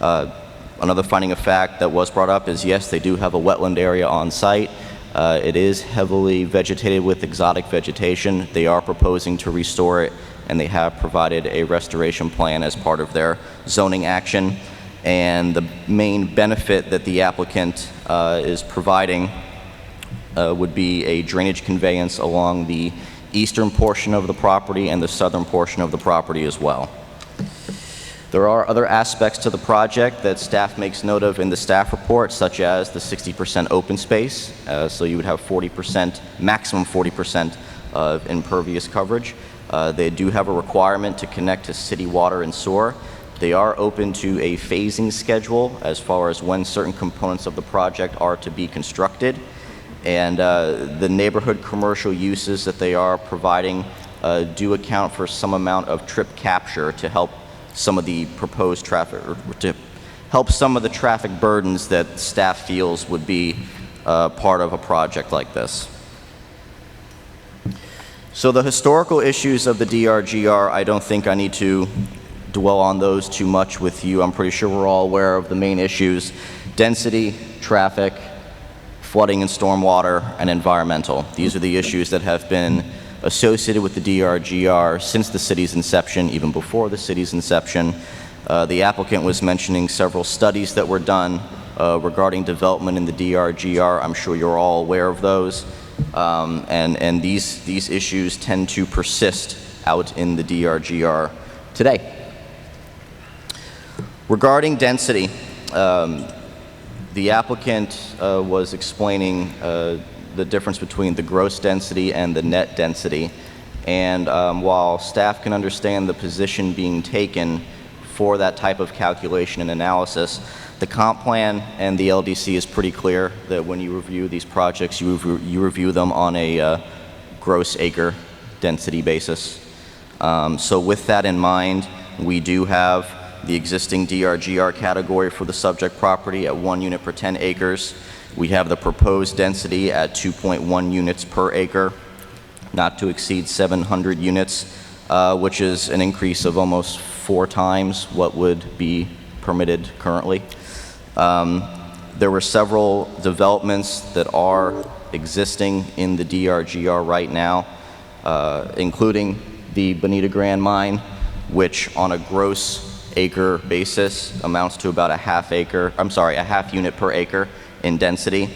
Another finding of fact that was brought up is, yes, they do have a wetland area on site. It is heavily vegetated with exotic vegetation. They are proposing to restore it, and they have provided a restoration plan as part of their zoning action. And the main benefit that the applicant is providing would be a drainage conveyance along the eastern portion of the property and the southern portion of the property as well. There are other aspects to the project that staff makes note of in the staff report, such as the 60% open space. So you would have 40%, maximum 40% of impervious coverage. They do have a requirement to connect to city water and sewer. They are open to a phasing schedule as far as when certain components of the project are to be constructed. And the neighborhood commercial uses that they are providing do account for some amount of trip capture to help some of the proposed traffic, or to help some of the traffic burdens that staff feels would be part of a project like this. So the historical issues of the Drgr, I don't think I need to dwell on those too much with you. I'm pretty sure we're all aware of the main issues: density, traffic, flooding and stormwater, and environmental. These are the issues that have been associated with the Drgr since the city's inception, even before the city's inception. The applicant was mentioning several studies that were done regarding development in the Drgr. I'm sure you're all aware of those. And these issues tend to persist out in the Drgr today. Regarding density, the applicant was explaining the difference between the gross density and the net density. And while staff can understand the position being taken for that type of calculation and analysis, the comp plan and the LDC is pretty clear that when you review these projects, you review them on a gross acre density basis. So with that in mind, we do have the existing Drgr category for the subject property at 1 unit per 10 acres. We have the proposed density at 2.1 units per acre, not to exceed 700 units, which is an increase of almost 4 times what would be permitted currently. There were several developments that are existing in the Drgr right now, including the Bonita Grand Mine, which on a gross acre basis amounts to about a half unit per acre in density.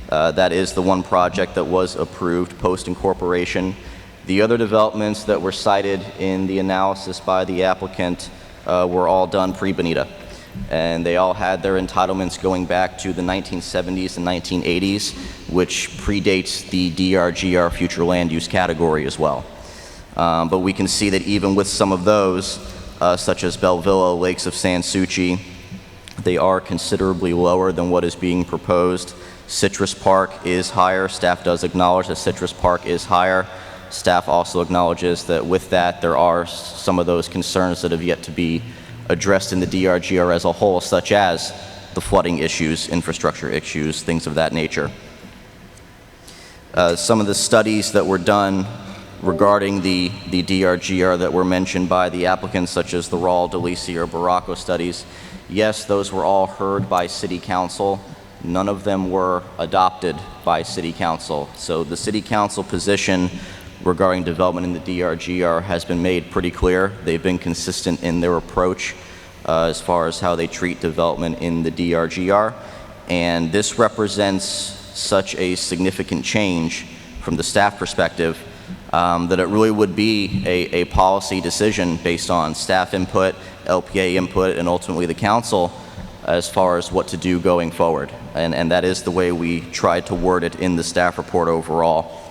That is the one project that was approved post-incorporation. The other developments that were cited in the analysis by the applicant were all done pre-Bonita, and they all had their entitlements going back to the 1970s and 1980s, which predates the Drgr future land use category as well. But we can see that even with some of those, such as Bellevilla, Lakes of San Souci, they are considerably lower than what is being proposed. Citrus Park is higher. Staff does acknowledge that Citrus Park is higher. Staff also acknowledges that with that, there are some of those concerns that have yet to be addressed in the Drgr as a whole, such as the flooding issues, infrastructure issues, things of that nature. Some of the studies that were done regarding the Drgr that were mentioned by the applicants, such as the Rawl, DeLisi, or Baracco studies, yes, those were all heard by City Council. None of them were adopted by City Council. So the City Council position regarding development in the Drgr has been made pretty clear. They've been consistent in their approach as far as how they treat development in the Drgr. And this represents such a significant change from the staff perspective that it really would be a policy decision based on staff input, LPA input, and ultimately the council as far as what to do going forward. And that is the way we tried to word it in the staff report overall.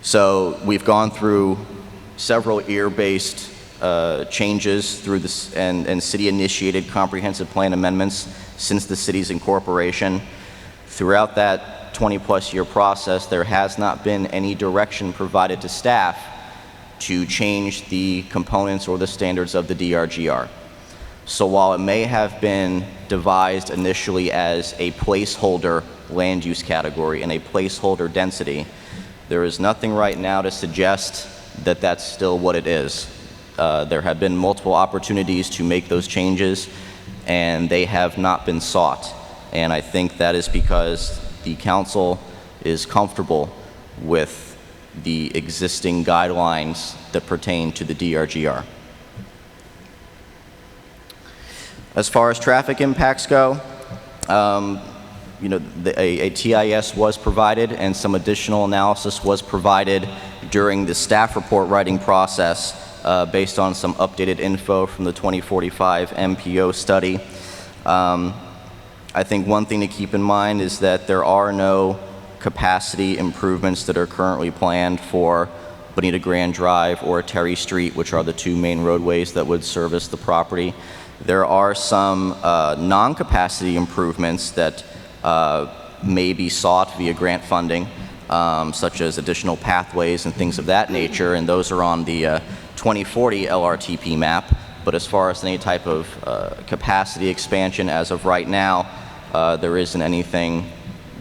So we've gone through several ear-based changes through this and city-initiated comprehensive plan amendments since the city's incorporation. Throughout that 20-plus year process, there has not been any direction provided to staff to change the components or the standards of the Drgr. So while it may have been devised initially as a placeholder land use category and a placeholder density, there is nothing right now to suggest that that's still what it is. There have been multiple opportunities to make those changes, and they have not been sought. And I think that is because the council is comfortable with the existing guidelines that pertain to the Drgr. As far as traffic impacts go, a TIS was provided and some additional analysis was provided during the staff report writing process based on some updated info from the 2045 MPO study. I think one thing to keep in mind is that there are no capacity improvements that are currently planned for Bonita Grand Drive or Terry Street, which are the two main roadways that would service the property. There are some non-capacity improvements that may be sought via grant funding, such as additional pathways and things of that nature, and those are on the 2040 LRTP map. But as far as any type of capacity expansion as of right now, there isn't anything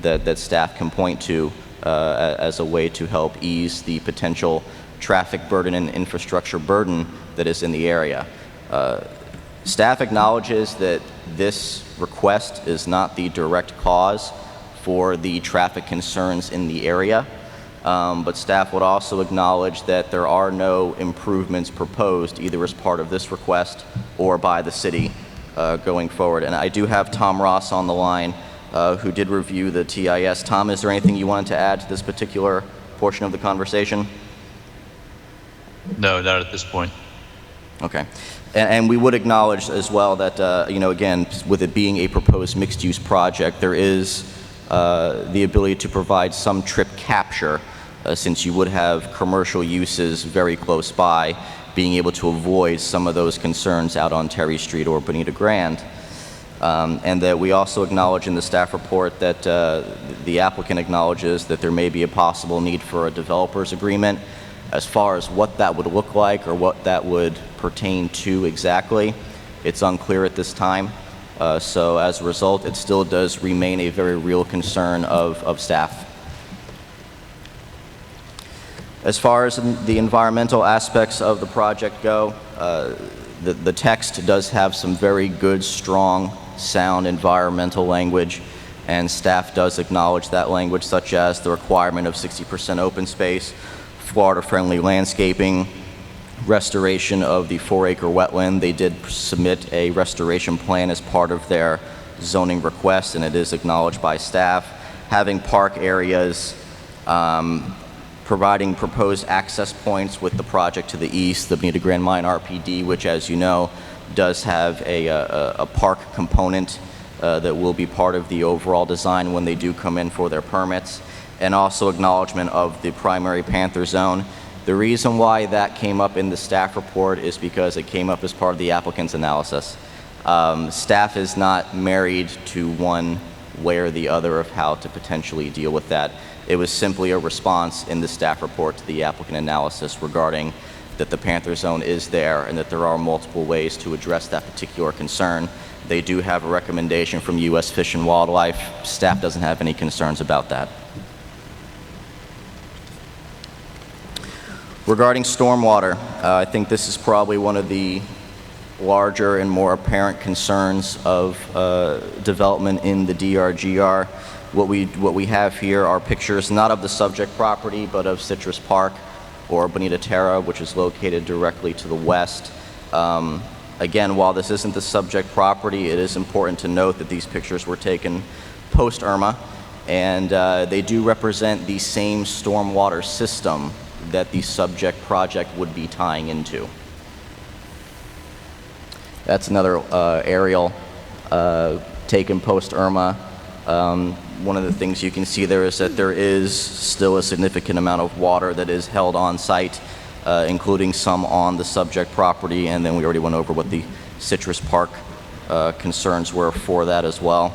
that staff can point to as a way to help ease the potential traffic burden and infrastructure burden that is in the area. Staff acknowledges that this request is not the direct cause for the traffic concerns in the area, but staff would also acknowledge that there are no improvements proposed either as part of this request or by the city going forward. And I do have Tom Ross on the line who did review the TIS. Tom, is there anything you wanted to add to this particular portion of the conversation?
No, not at this point.
Okay. And we would acknowledge as well that, you know, again, with it being a proposed mixed-use project, there is the ability to provide some trip capture since you would have commercial uses very close by, being able to avoid some of those concerns out on Terry Street or Bonita Grand. And that we also acknowledge in the staff report that the applicant acknowledges that there may be a possible need for a developer's agreement. As far as what that would look like or what that would pertain to exactly, it's unclear at this time. So as a result, it still does remain a very real concern of staff. As far as the environmental aspects of the project go, the text does have some very good, strong, sound environmental language, and staff does acknowledge that language, such as the requirement of 60% open space, Florida-friendly landscaping, restoration of the 4-acre wetland. They did submit a restoration plan as part of their zoning request, and it is acknowledged by staff. Having park areas, providing proposed access points with the project to the east, the Bonita Grand Mine RPD, which, as you know, does have a park component that will be part of the overall design when they do come in for their permits, and also acknowledgement of the primary panther zone. The reason why that came up in the staff report is because it came up as part of the applicant's analysis. Staff is not married to one way or the other of how to potentially deal with that. It was simply a response in the staff report to the applicant analysis regarding that the panther zone is there and that there are multiple ways to address that particular concern. They do have a recommendation from U.S. Fish and Wildlife. Staff doesn't have any concerns about that. Regarding stormwater, I think this is probably one of the larger and more apparent concerns of development in the Drgr. What we have here are pictures not of the subject property, but of Citrus Park or Bonita Terra, which is located directly to the west. Again, while this isn't the subject property, it is important to note that these pictures were taken post-Irma, and they do represent the same stormwater system that the subject project would be tying into. That's another aerial taken post-Irma. One of the things you can see there is that there is still a significant amount of water that is held on site, including some on the subject property, and then we already went over what the Citrus Park concerns were for that as well.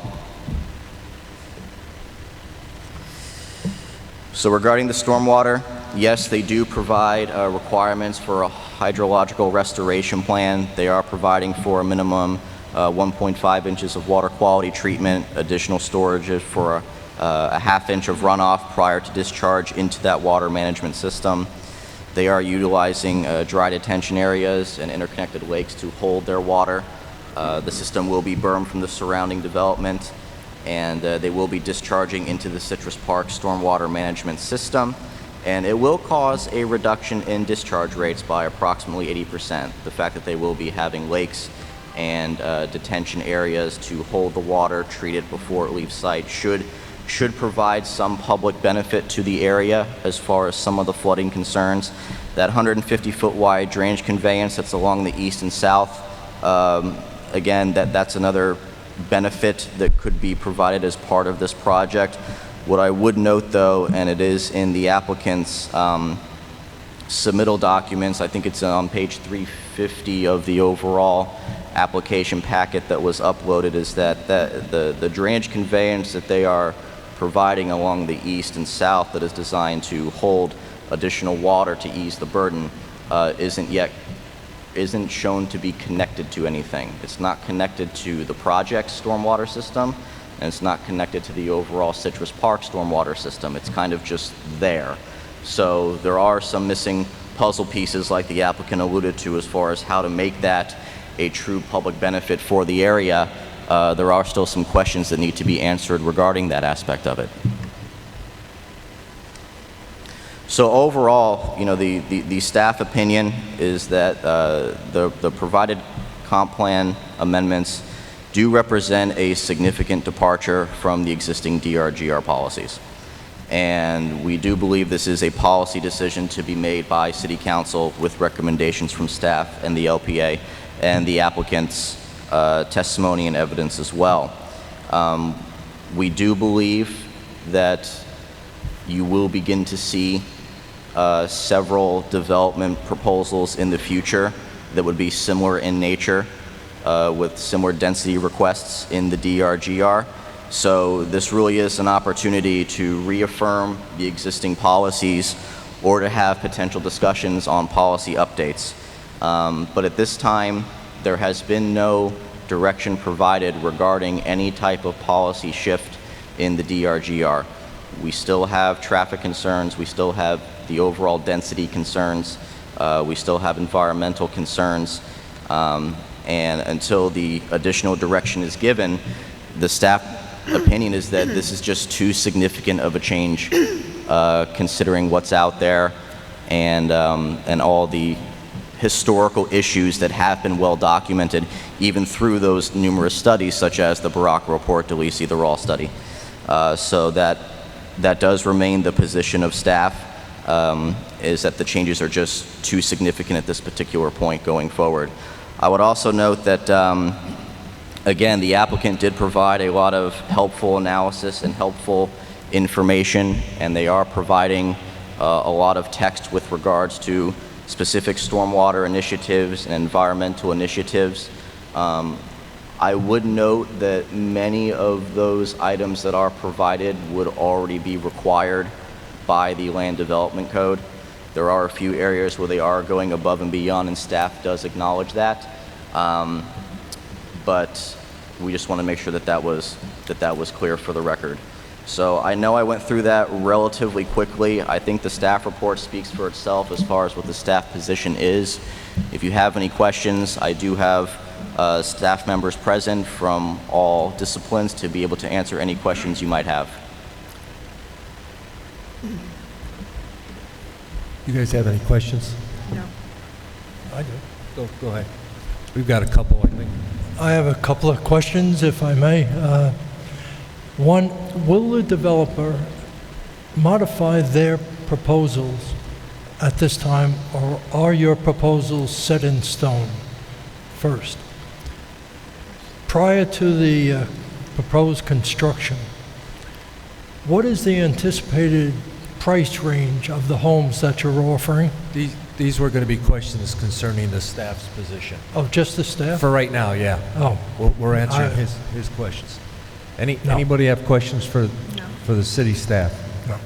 So regarding the stormwater, yes, they do provide requirements for a hydrological restoration plan. They are providing for a minimum 1.5 inches of water quality treatment, additional storage for a half inch of runoff prior to discharge into that water management system. They are utilizing dry detention areas and interconnected lakes to hold their water. The system will be bermed from the surrounding development, and they will be discharging into the Citrus Park stormwater management system. And it will cause a reduction in discharge rates by approximately 80%. The fact that they will be having lakes and detention areas to hold the water, treat it before it leaves site should provide some public benefit to the area as far as some of the flooding concerns. That 150-foot wide drainage conveyance that's along the east and south, again, that's another benefit that could be provided as part of this project. What I would note, though, and it is in the applicant's submittal documents, I think it's on page 350 of the overall application packet that was uploaded, is that the drainage conveyance that they are providing along the east and south that is designed to hold additional water to ease the burden isn't shown to be connected to anything. It's not connected to the project's stormwater system. and it's not connected to the overall Citrus Park stormwater system. It's kind of just there. So there are some missing puzzle pieces, like the applicant alluded to, as far as how to make that a true public benefit for the area. There are still some questions that need to be answered regarding that aspect of it. So overall, you know, the staff opinion is that the provided comp plan amendments do represent a significant departure from the existing DRGR policies. And we do believe this is a policy decision to be made by City Council with recommendations from staff and the LPA and the applicant's testimony and evidence as well. We do believe that you will begin to see several development proposals in the future that would be similar in nature with similar density requests in the DRGR. So this really is an opportunity to reaffirm the existing policies or to have potential discussions on policy updates. But at this time, there has been no direction provided regarding any type of policy shift in the DRGR. We still have traffic concerns, we still have the overall density concerns, we still have environmental concerns, and until the additional direction is given, the staff opinion is that this is just too significant of a change considering what's out there and all the historical issues that have been well documented even through those numerous studies such as the Baraka report, DeLisi, the Raw study. So that does remain the position of staff, is that the changes are just too significant at this particular point going forward. I would also note that again, the applicant did provide a lot of helpful analysis and helpful information, and they are providing a lot of text with regards to specific stormwater initiatives and environmental initiatives. I would note that many of those items that are provided would already be required by the Land Development Code. There are a few areas where they are going above and beyond, and staff does acknowledge that. But we just want to make sure that that was clear for the record. So I know I went through that relatively quickly. I think the staff report speaks for itself as far as what the staff position is. If you have any questions, I do have staff members present from all disciplines to be able to answer any questions you might have.
You guys have any questions?
No. I do.
Go ahead. We've got a couple, I think.
I have a couple of questions, if I may. One, will the developer modify their proposals at this time, or are your proposals set in stone first? Prior to the proposed construction, what is the anticipated price range of the homes that you're offering?
These were going to be questions concerning the staff's position.
Oh, just the staff?
For right now, yeah.
Oh.
We're answering his questions. Anybody have questions for the city staff?
No.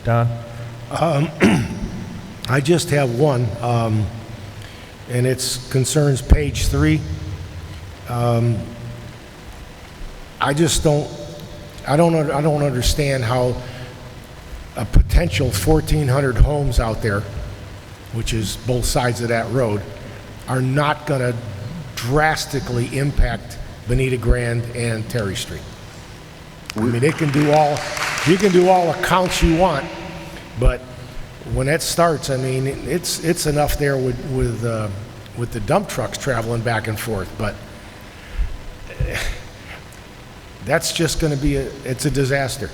Don?
I just have one, and it concerns page 3. I don't understand how a potential 1,400 homes out there, which is both sides of that road, are not going to drastically impact Bonita Grand and Terry Street. I mean, you can do all the counts you want, but when that starts, I mean, it's enough there with the dump trucks traveling back and forth, but that's just going to be it's a disaster.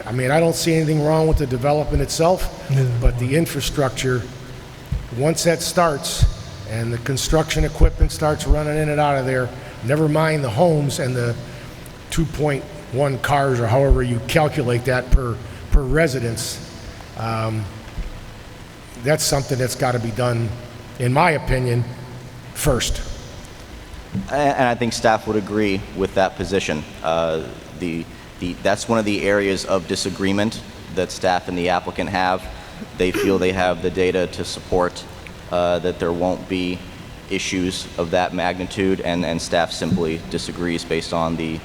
I mean, I don't see anything wrong with the development itself, but the infrastructure, once that starts and the construction equipment starts running in and out of there, never mind the homes and the 2.1 cars or however you calculate that per residence, that's something that's got to be done, in my opinion, first.
And I think staff would agree with that position. That's one of the areas of disagreement that staff and the applicant have. They feel they have the data to support that there won't be issues of that magnitude, and staff simply disagrees based on the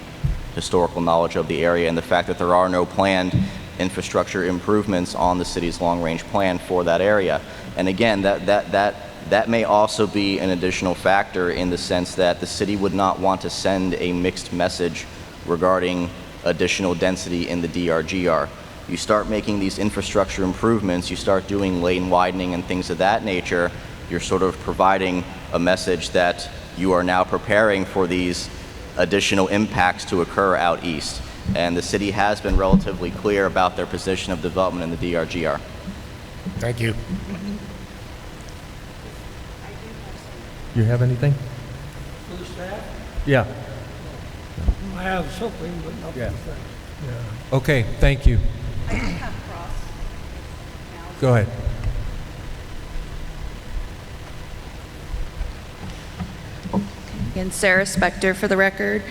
historical knowledge of the area and the fact that there are no planned infrastructure improvements on the city's long-range plan for that area. And again, that may also be an additional factor in the sense that the city would not want to send a mixed message regarding additional density in the DRGR. You start making these infrastructure improvements, you start doing lane widening and things of that nature, you're sort of providing a message that you are now preparing for these additional impacts to occur out east. And the city has been relatively clear about their position of development in the DRGR.
Thank you.
You have anything?
For the staff,
Yeah.
I have something, but nothing.
Yeah. Okay, thank you. Go ahead.
Again, Sarah Spector for the record.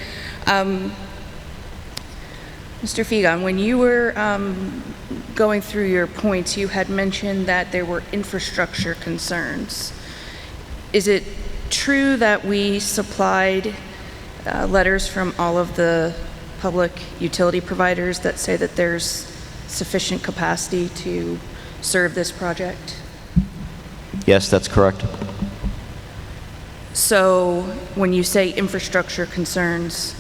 Mr. Fegan, when you were going through your points, you had mentioned that there were infrastructure concerns. Is it true that we supplied letters from all of the public utility providers that say that there's sufficient capacity to serve this project?
Yes, that's correct.
So when you say infrastructure concerns,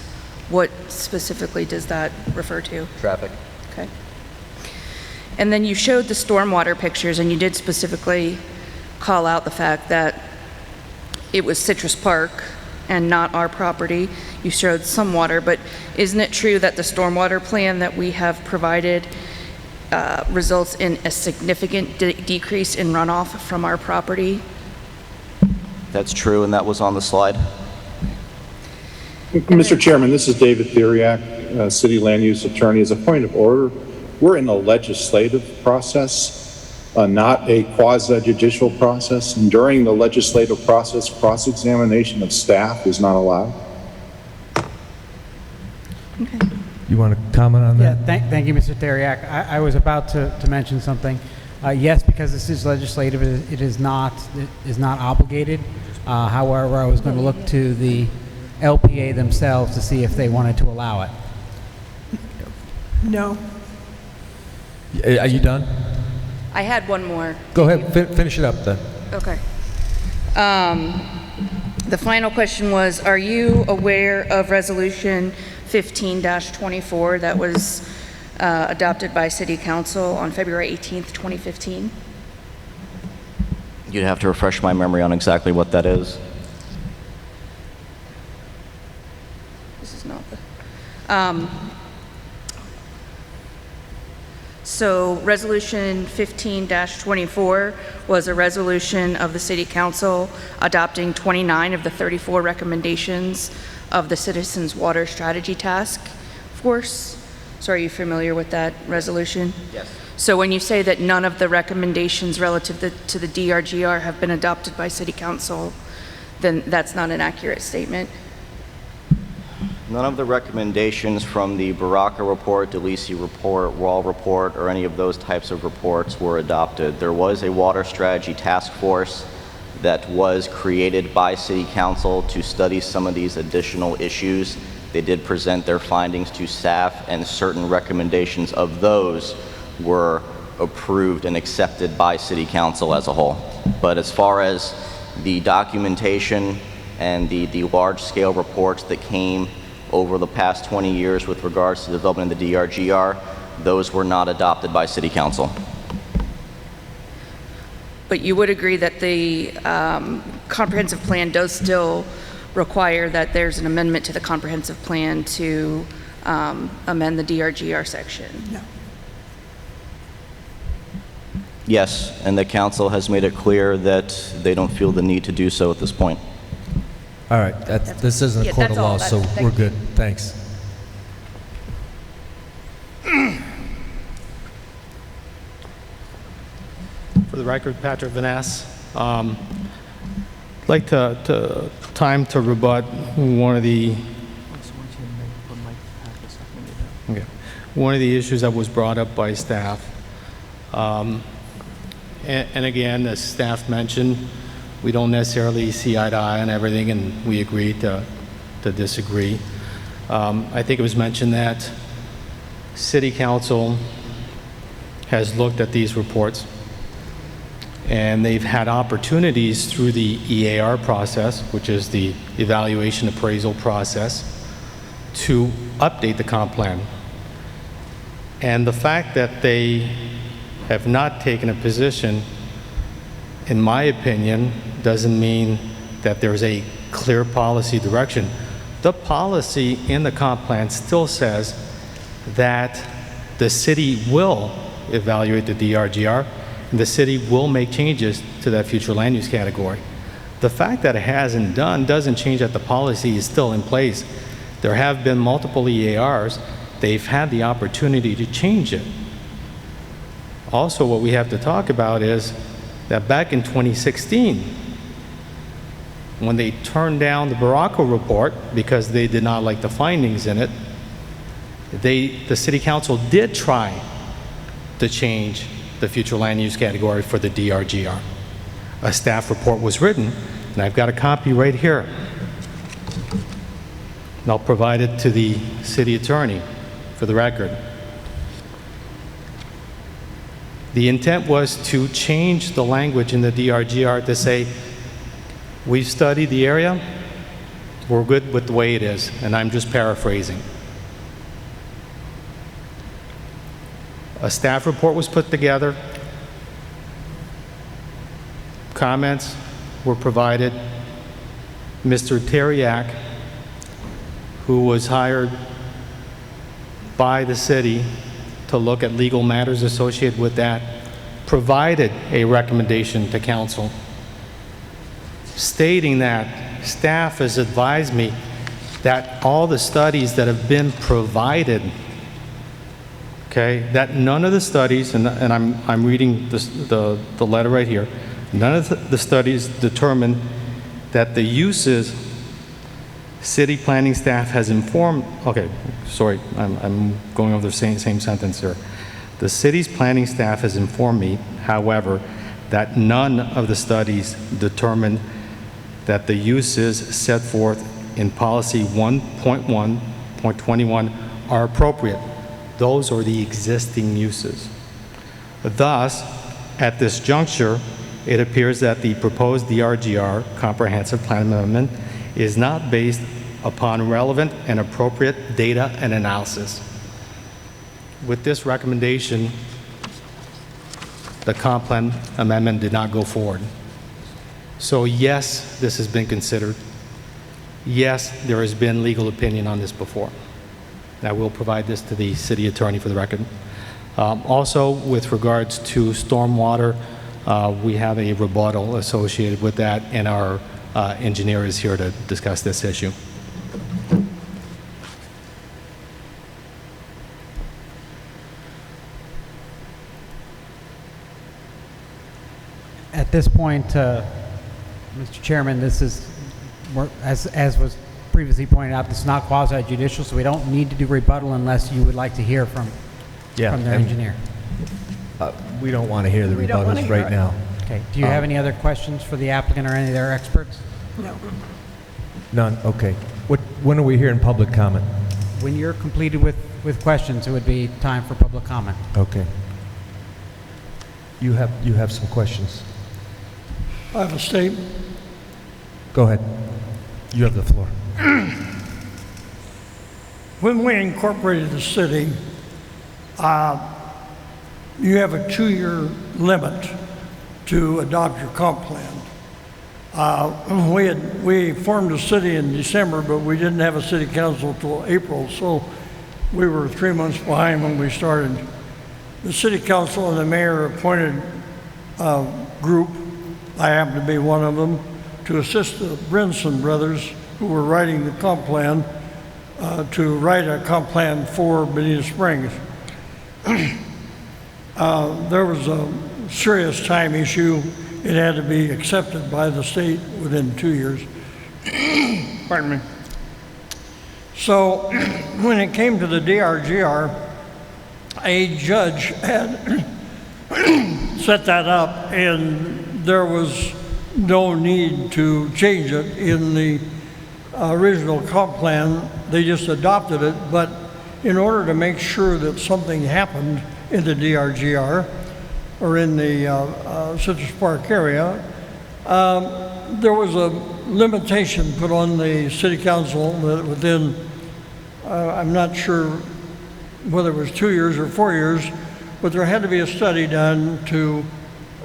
what specifically does that refer to?
Traffic.
Okay. And then you showed the stormwater pictures, and you did specifically call out the fact that it was Citrus Park and not our property. You showed some water, but isn't it true that the stormwater plan that we have provided results in a significant decrease in runoff from our property?
That's true, and that was on the slide.
Mr. Chairman, this is David Theriak, City Land Use Attorney. As a point of order, we're in a legislative process, not a quasi-judicial process. And during the legislative process, cross-examination of staff is not allowed.
Okay.
You want to comment on
Yeah,
that?
thank you, Mr. Theriak. I was about to mention something. Yes, because this is legislative, it is not obligated. However, I was going to look to the LPA themselves to see if they wanted to allow it.
no.
Are you done?
I had one more.
Go ahead, finish it up then.
Okay. The final question was, are you aware of Resolution 15-24 that was adopted by City Council on February 18th, 2015?
You'd have to refresh my memory on exactly what that is.
This is not the... So Resolution 15-24 was a resolution of the City Council adopting 29 of the 34 recommendations of the Citizens Water Strategy Task Force. So are you familiar with that resolution?
Yes.
So when you say that none of the recommendations relative to the DRGR have been adopted by City Council, then that's not an accurate statement?
None of the recommendations from the Baraka report, DeLisi report, Wall report, or any of those types of reports were adopted. There was a water strategy task force that was created by City Council to study some of these additional issues. They did present their findings to staff, and certain recommendations of those were approved and accepted by City Council as a whole. But as far as the documentation and the large-scale reports that came over the past 20 years with regards to development in the DRGR, those were not adopted by City Council.
But you would agree that the comprehensive plan does still require that there's an amendment to the comprehensive plan to amend the DRGR section?
No.
Yes, and the council has made it clear that they don't feel the need to do so at this point.
All right, this isn't a
Yeah,
court of
that's all.
law, so
Thank
we're
you.
good. Thanks.
For the record, Patrick Vanass. I'd like to time to rebut one of the issues that was brought up by staff. And again, as staff mentioned, we don't necessarily see eye to eye on everything, and we agree to disagree. I think it was mentioned that City Council has looked at these reports, and they've had opportunities through the EAR process, which is the evaluation appraisal process, to update the comp plan. And the fact that they have not taken a position, in my opinion, doesn't mean that there's a clear policy direction. The policy in the comp plan still says that the city will evaluate the DRGR, and the city will make changes to that future land use category. The fact that it hasn't done doesn't change that the policy is still in place. There have been multiple EARs. They've had the opportunity to change it. Also, what we have to talk about is that back in 2016, when they turned down the Baracco report because they did not like the findings in it, the City Council did try to change the future land use category for the DRGR. A staff report was written, and I've got a copy right here. And I'll provide it to the city attorney for the record. The intent was to change the language in the DRGR to say, we've studied the area, we're good with the way it is, and I'm just paraphrasing. A staff report was put together, comments were provided. Mr. Teriak, who was hired by the city to look at legal matters associated with that, provided a recommendation to council stating that staff has advised me that all the studies that have been provided, okay, that none of the studies, and I'm reading the letter right here, none of the studies determined that the uses city planning staff has informed, okay, sorry, I'm going over the same sentence here. The city's planning staff has informed me, however, that none of the studies determined that the uses set forth in policy 1.1.21 are appropriate. Those are the existing uses. Thus, at this juncture, it appears that the proposed DRGR comprehensive plan amendment is not based upon relevant and appropriate data and analysis. With this recommendation, the comp plan amendment did not go forward. So yes, this has been considered. Yes, there has been legal opinion on this before. And I will provide this to the city attorney for the record. Also, with regards to stormwater, we have a rebuttal associated with that, and our engineer is here to discuss this issue.
At this point, Mr. Chairman, this is, as was previously pointed out, this is not quasi-judicial, so we don't need to do rebuttal unless you would like to hear from the engineer.
We don't want to hear the rebuttals right now.
Okay. Do you have any other questions for the applicant or any of their experts?
No.
None? Okay. When are we hearing public comment?
When you're completed with questions, it would be time for public comment.
Okay. You have some questions.
I have a statement.
Go ahead. You have the floor.
When we incorporated the city, you have a 2-year limit to adopt your comp plan. We formed a city in December, but we didn't have a city council until April, so we were 3 months behind when we started. The city council and the mayor appointed a group, I happen to be one of them, to assist the Brinson brothers, who were writing the comp plan, to write a comp plan for Bonita Springs. There was a serious time issue. It had to be accepted by the state within 2 years. Pardon me. So when it came to the DRGR, a judge had set that up, and there was no need to change it in the original comp plan, they just adopted it, but in order to make sure that something happened in the DRGR or in the Citrus Park area, there was a limitation put on the city council that within, I'm not sure whether it was 2 years or 4 years, but there had to be a study done to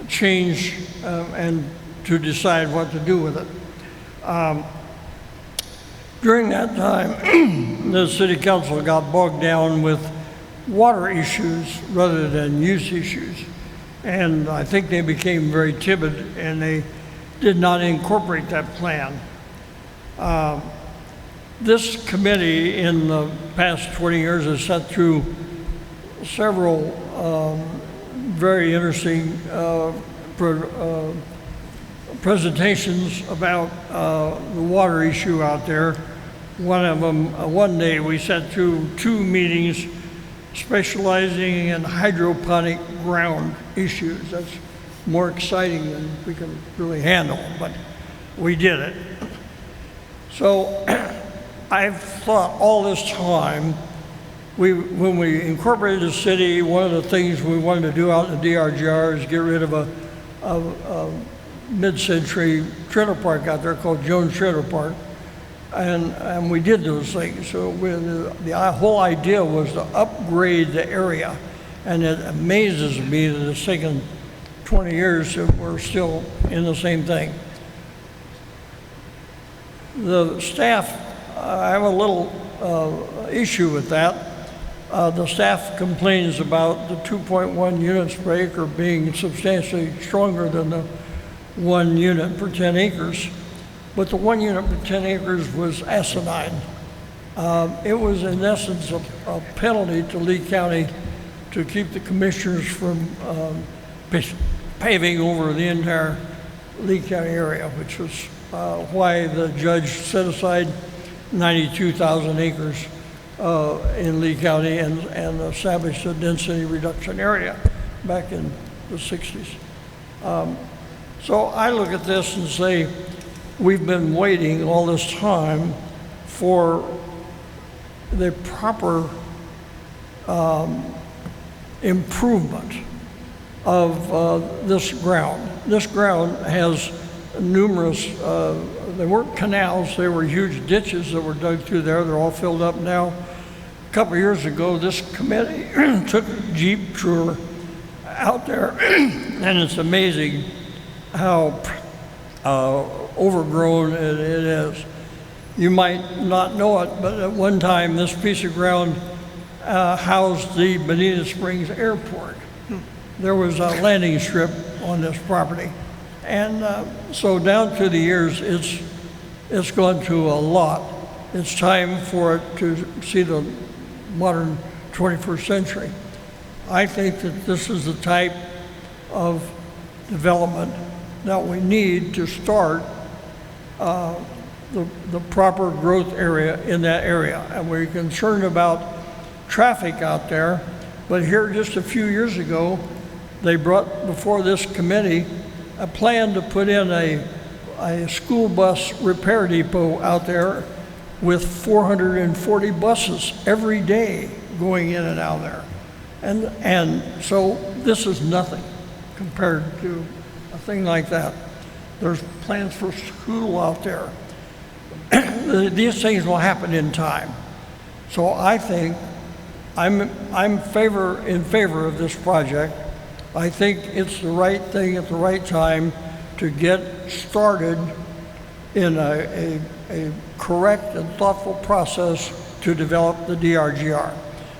change and to decide what to do with it. During that time, the city council got bogged down with water issues rather than use issues. And I think they became very timid and they did not incorporate that plan. This committee in the past 20 years has sat through several very interesting presentations about the water issue out there. One of them, one day we sat through 2 meetings specializing in hydroponic ground issues. That's more exciting than we can really handle, but we did it. So I've thought all this time, when we incorporated the city, one of the things we wanted to do out in the DRGR is get rid of a mid-century trailer park out there called Jones Trailer Park. And we did those things. So the whole idea was to upgrade the area. And it amazes me that it's taken 20 years and we're still in the same thing. The staff, I have a little issue with that. The staff complains about the 2.1 units per acre being substantially stronger than the 1 unit per 10 acres. But the 1 unit per 10 acres was asinine. It was in essence a penalty to Lee County to keep the commissioners from paving over the entire Lee County area, which was why the judge set aside 92,000 acres in Lee County and established a density reduction area back in the 60s. So I look at this and say, we've been waiting all this time for the proper improvement of this ground. This ground has numerous, they weren't canals, they were huge ditches that were dug through there. They're all filled up now. A couple of years ago, this committee took a Jeep tour out there, and it's amazing how overgrown it is. You might not know it, but at one time this piece of ground housed the Bonita Springs Airport. There was a landing strip on this property. And so down through the years, it's gone through a lot. It's time for it to see the modern 21st century. I think that this is the type of development that we need to start the proper growth area in that area. And we're concerned about traffic out there, but here just a few years ago, they brought before this committee a plan to put in a school bus repair depot out there with 440 buses every day going in and out there. And so this is nothing compared to a thing like that. There's plans for school out there. These things will happen in time. So I think I'm in favor of this project. I think it's the right thing at the right time to get started in a correct and thoughtful process to develop the DRGR.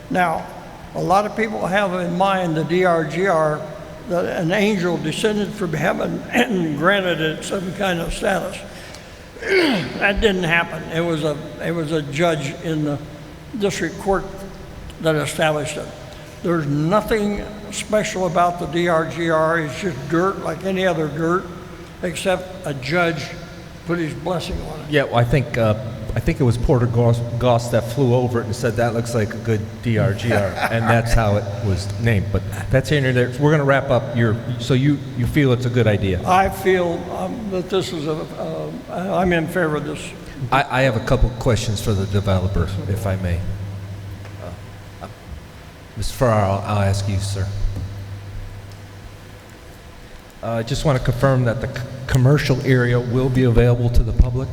Now, a lot of people have in mind the DRGR, that an angel descended from heaven and granted it some kind of status. That didn't happen. It was a judge in the district court that established it. There's nothing special about the DRGR. It's just dirt like any other dirt, except a judge put his blessing on it.
Yeah, well, I think I think it was Porter Goss that flew over it and said that looks like a good DRGR, and that's how it was named. But that's here and there. We're going to wrap up so you feel it's a good idea.
I feel that this is I'm in favor of this.
I have a couple questions for the developer, if I may. Mr. Farrar, I'll ask you, sir. I just want to confirm that the commercial area will be available to the public.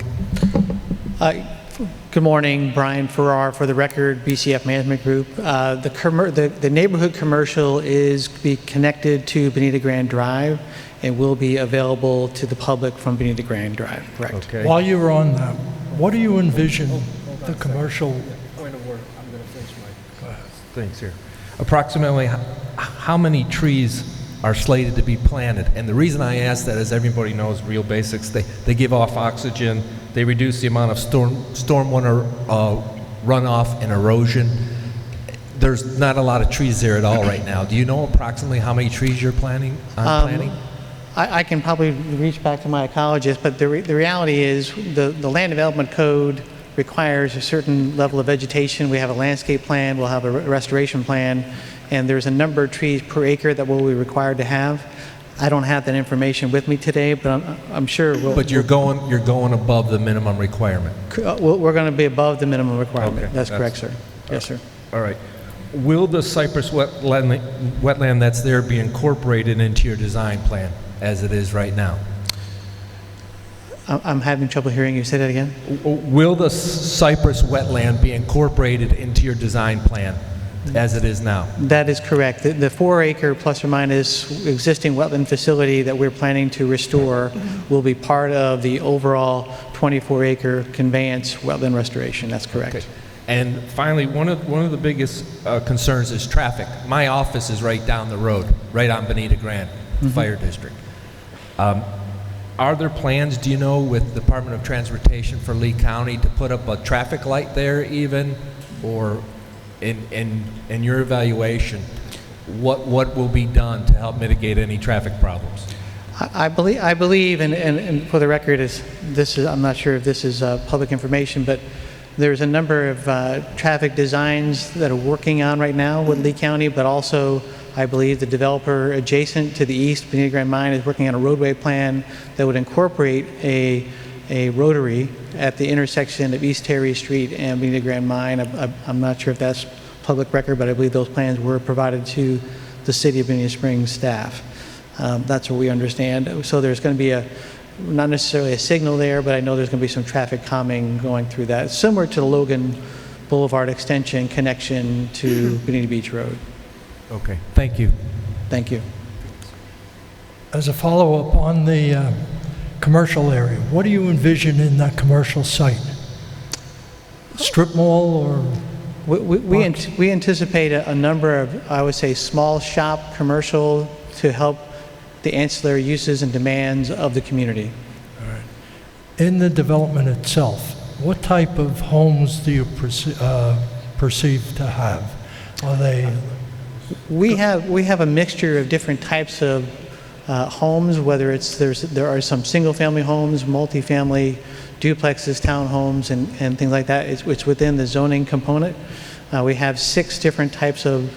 Good morning, Brian Farrar for the record, BCF Management Group. The neighborhood commercial is be connected to Bonita Grand Drive and will be available to the public from Bonita Grand Drive, correct?
Okay.
While you're on that, what do you envision the commercial?
Point of order. I'm going to finish my things here. Approximately how many trees are slated to be planted? And the reason I ask that is everybody knows real basics. They give off oxygen. They reduce the amount of stormwater runoff and erosion. There's not a lot of trees there at all right now. Do you know approximately how many trees you're planning?
I can probably reach back to my ecologist, but the reality is the land development code requires a certain level of vegetation. We have a landscape plan, we'll have a restoration plan, and there's a number of trees per acre that we'll be required to have. I don't have that information with me today, but I'm sure we'll...
But you're going above the minimum requirement.
We're going to be above the minimum requirement.
Okay,
that's correct, sir. Yes, sir.
All right. Will the Cypress wetland that's there be incorporated into your design plan as it is right now?
I'm having trouble hearing you. Say that again.
Will the Cypress wetland be incorporated into your design plan as it is now?
That is correct. The 4-acre plus or minus existing wetland facility that we're planning to restore will be part of the overall 24-acre conveyance wetland restoration. That's correct.
Okay. And finally, one of the biggest concerns is traffic. My office is right down the road, right on Bonita Grand Fire District. Are there plans, do you know, with the Department of Transportation for Lee County to put up a traffic light there even? Or in your evaluation, what will be done to help mitigate any traffic problems?
I believe, and for the record, I'm not sure if this is public information, but there's a number of traffic designs that are working on right now with Lee County, but also I believe the developer adjacent to the east, Bonita Grand Mine, is working on a roadway plan that would incorporate a rotary at the intersection of East Terry Street and Bonita Grand Mine. I'm not sure if that's public record, but I believe those plans were provided to the City of Bonita Springs staff. That's what we understand. So there's going to be not necessarily a signal there, but I know there's going to be some traffic calming going through that, similar to the Logan Boulevard extension connection to Bonita Beach Road.
Okay, thank you.
Thank you.
As a follow-up on the commercial area, what do you envision in that commercial site? Strip mall or?
We anticipate a number of, I would say, small shop commercial to help the ancillary uses and demands of the community.
All right. In the development itself, what type of homes do you perceive to have? Are they?
We have a mixture of different types of homes, whether there are some single-family homes, multifamily, duplexes, townhomes, and things like that. It's within the zoning component. We have 6 different types of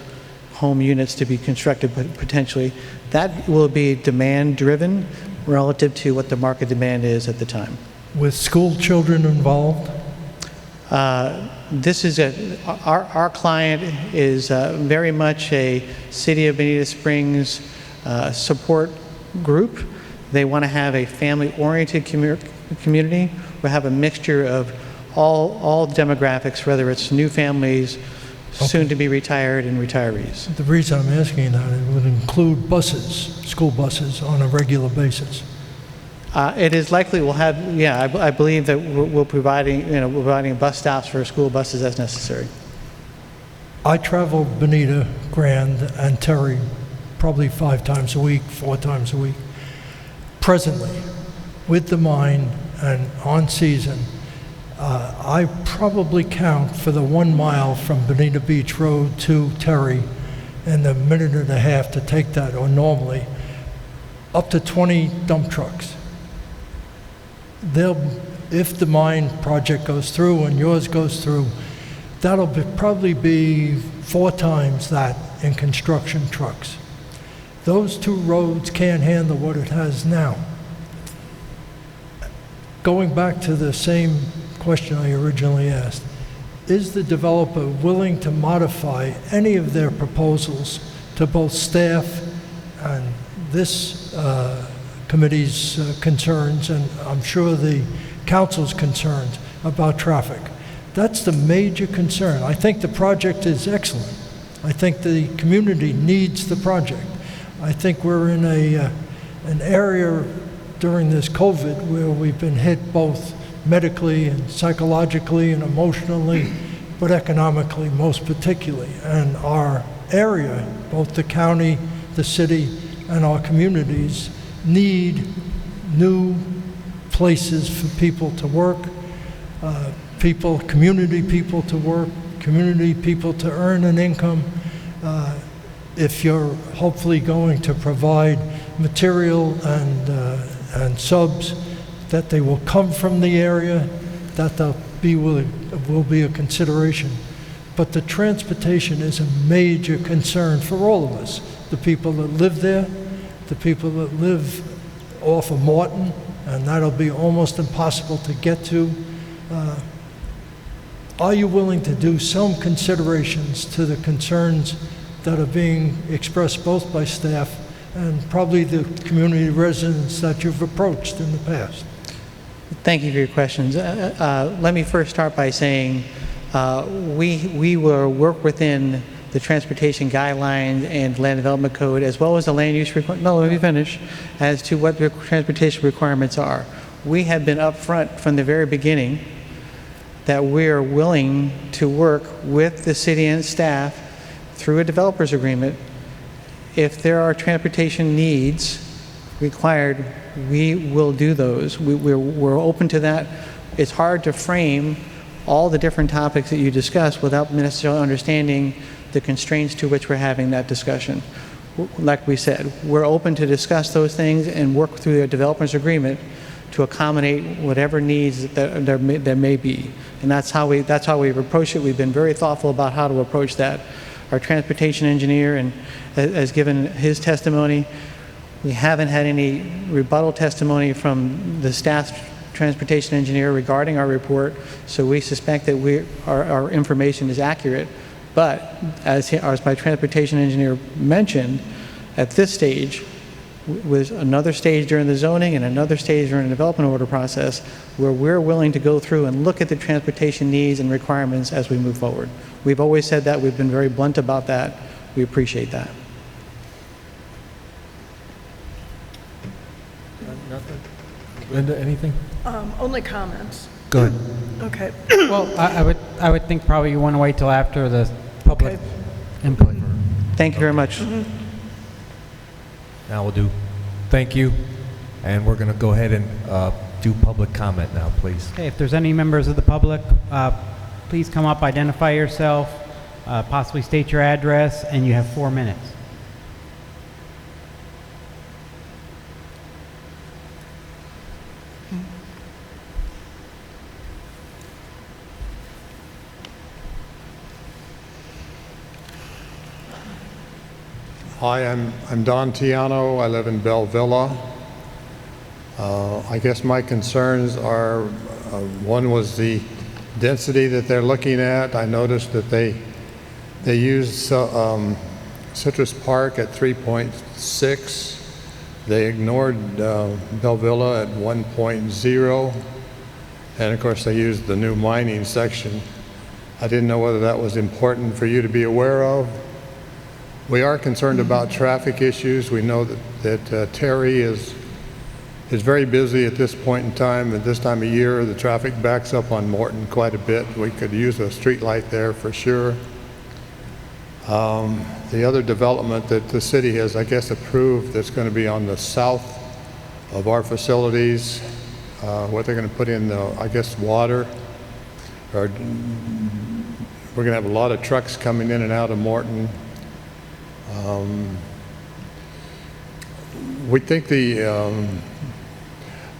home units to be constructed potentially. That will be demand-driven relative to what the market demand is at the time.
With school children involved?
This is our client is very much a City of Bonita Springs support group. They want to have a family-oriented community. We have a mixture of all demographics, whether it's new families, soon to be retired, and retirees.
The reason I'm asking that, it would include buses, school buses, on a regular basis.
It is likely we'll have, I believe that we're providing bus stops for school buses as necessary.
I travel Bonita, Grand, and Terry probably 5 times a week, 4 times a week. Presently, with the mine and on season, I probably count for the 1 mile from Bonita Beach Road to Terry in the minute and a half to take that, or normally, up to 20 dump trucks. if the mine project goes through and yours goes through, that'll probably be 4 times that in construction trucks. Those 2 roads can't handle what it has now. Going back to the same question I originally asked, is the developer willing to modify any of their proposals to both staff and this committee's concerns, and I'm sure the council's concerns about traffic? That's the major concern. I think the project is excellent. I think the community needs the project. I think we're in an area during this COVID where we've been hit both medically and psychologically and emotionally, but economically most particularly. And our area, both the county, the city, and our communities need new places for people to work, community people to work, community people to earn an income. If you're hopefully going to provide material and subs, that they will come from the area, that will be a consideration. But the transportation is a major concern for all of us. The people that live there, the people that live off of Morton, and that'll be almost impossible to get to. Are you willing to do some considerations to the concerns that are being expressed both by staff and probably the community residents that you've approached in the past?
Thank you for your questions. Let me first start by saying we will work within the transportation guidelines and land development code, as well as the land use let me finish, as to what the transportation requirements are. We have been upfront from the very beginning that we're willing to work with the city and staff through a developer's agreement. If there are transportation needs required, we will do those. We're open to that. It's hard to frame all the different topics that you discuss without necessarily understanding the constraints to which we're having that discussion. Like we said, we're open to discuss those things and work through a developer's agreement to accommodate whatever needs that there may be. And that's how we've approached it. We've been very thoughtful about how to approach that. Our transportation engineer has given his testimony. We haven't had any rebuttal testimony from the staff transportation engineer regarding our report, so we suspect that our information is accurate. But as my transportation engineer mentioned, at this stage, with another stage during the zoning and another stage during the development order process, where we're willing to go through and look at the transportation needs and requirements as we move forward. We've always said that. We've been very blunt about that. We appreciate that.
Nothing? Linda, anything?
Only comments.
Go ahead.
Okay.
Well, I would think probably you want to wait till after the public input.
Thank you very much.
Now we'll do thank you, and we're going to go ahead and do public comment now, please.
Okay, if there's any members of the public, please come up, identify yourself, possibly state your address, and you have 4 minutes.
Hi, I'm Don Tiano. I live in Belle Villa. I guess my concerns are, one was the density that they're looking at. I noticed that they used Citrus Park at 3.6. They ignored Belle Villa at 1.0. And of course they used the new mining section. I didn't know whether that was important for you to be aware of. We are concerned about traffic issues. We know that Terry is very busy at this point in time. At this time of year, the traffic backs up on Morton quite a bit. We could use a street light there for sure. The other development that the city has, I guess, approved that's going to be on the south of our facilities, what they're going to put in, I guess, water. We're going to have a lot of trucks coming in and out of Morton. We think we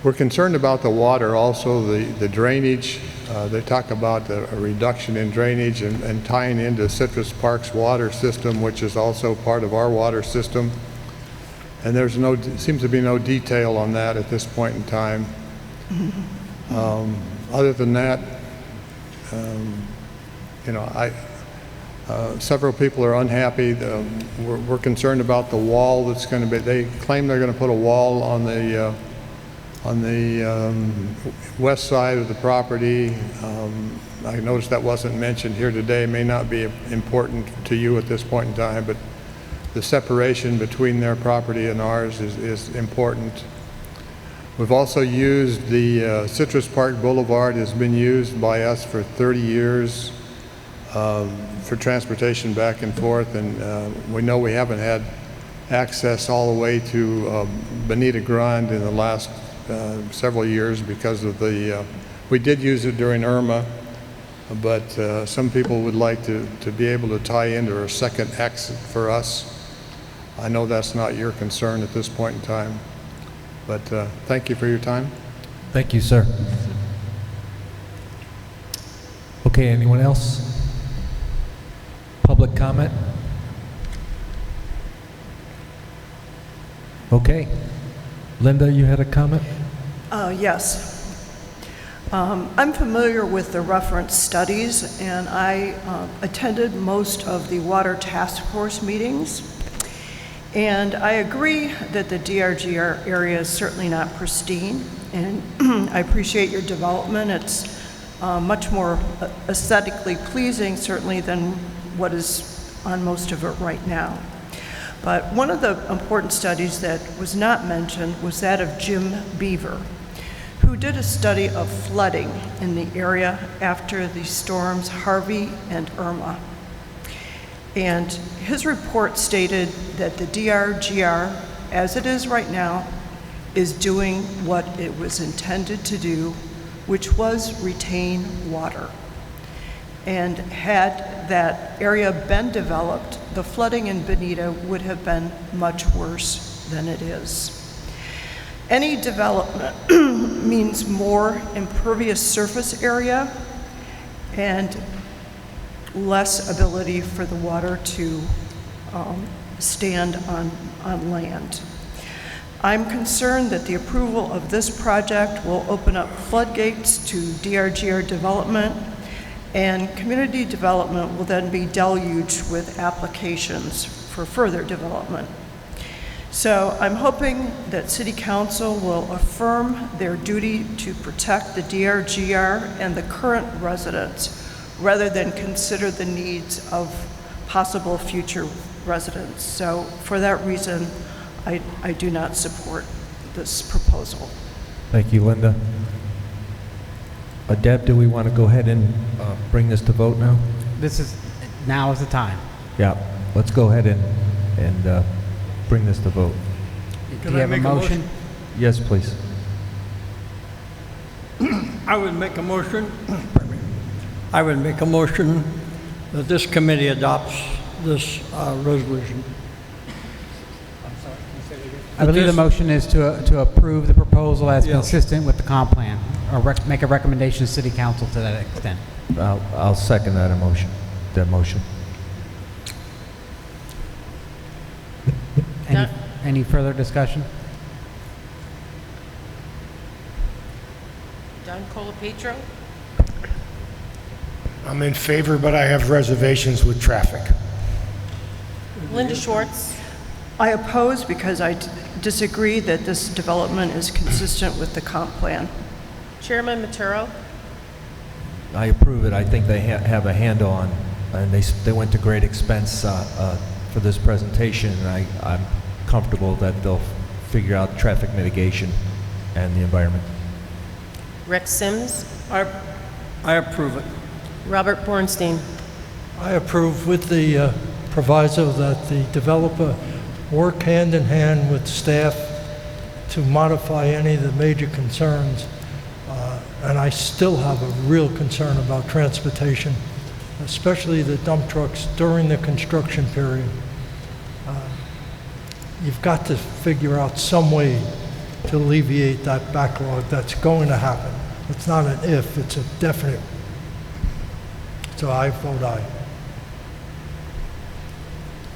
We're concerned about the water, also the drainage. They talk about a reduction in drainage and tying into Citrus Park's water system, which is also part of our water system. And there's seems to be no detail on that at this point in time. Other than that, you know, several people are unhappy. We're concerned about the wall that's going to be. They claim they're going to put a wall on the west side of the property. I noticed that wasn't mentioned here today. It may not be important to you at this point in time, but the separation between their property and ours is important. We've also used the Citrus Park Boulevard has been used by us for 30 years for transportation back and forth, and we know we haven't had access all the way to Bonita Grande in the last several years because of the, we did use it during Irma, but some people would like to be able to tie into a second exit for us. I know that's not your concern at this point in time, but thank you for your time.
Thank you, sir. Okay, anyone else? Public comment? Okay. Linda, you had a comment?
Yes. I'm familiar with the reference studies, and I attended most of the water task force meetings. And I agree that the Drgr area is certainly not pristine, and I appreciate your development. It's much more aesthetically pleasing, certainly, than what is on most of it right now. But one of the important studies that was not mentioned was that of Jim Beaver, who did a study of flooding in the area after the storms Harvey and Irma. And his report stated that the Drgr, as it is right now, is doing what it was intended to do, which was retain water. And had that area been developed, the flooding in Bonita would have been much worse than it is. Any development means more impervious surface area and less ability for the water to stand on land. I'm concerned that the approval of this project will open up floodgates to Drgr development, and community development will then be deluged with applications for further development. So I'm hoping that City Council will affirm their duty to protect the Drgr and the current residents, rather than consider the needs of possible future residents. So for that reason, I do not support this proposal.
Thank you, Linda. Deb, do we want to go ahead and bring this to vote now?
Now is the time.
Yeah, let's go ahead and bring this to vote.
Do you have a motion?
Yes, please.
I would make a motion. I would make a motion that this committee adopts this resolution.
I believe the motion is to approve the proposal as consistent with the comp plan, or make a recommendation to City Council to that extent.
I'll second that motion.
Any further discussion?
Don Colapetro?
I'm in favor, but I have reservations with traffic.
Linda Schwartz?
I oppose because I disagree that this development is consistent with the comp plan.
Chairman Maturo?
I approve it. I think they have a handle on, and they went to great expense for this presentation, and I'm comfortable that they'll figure out traffic mitigation and the environment.
Rex Sims?
I approve it.
Robert Bornstein?
I approve with the proviso that the developer work hand in hand with staff to modify any of the major concerns. And I still have a real concern about transportation, especially the dump trucks during the construction period. You've got to figure out some way to alleviate that backlog that's going to happen. It's not an if, it's a definite. So I vote aye.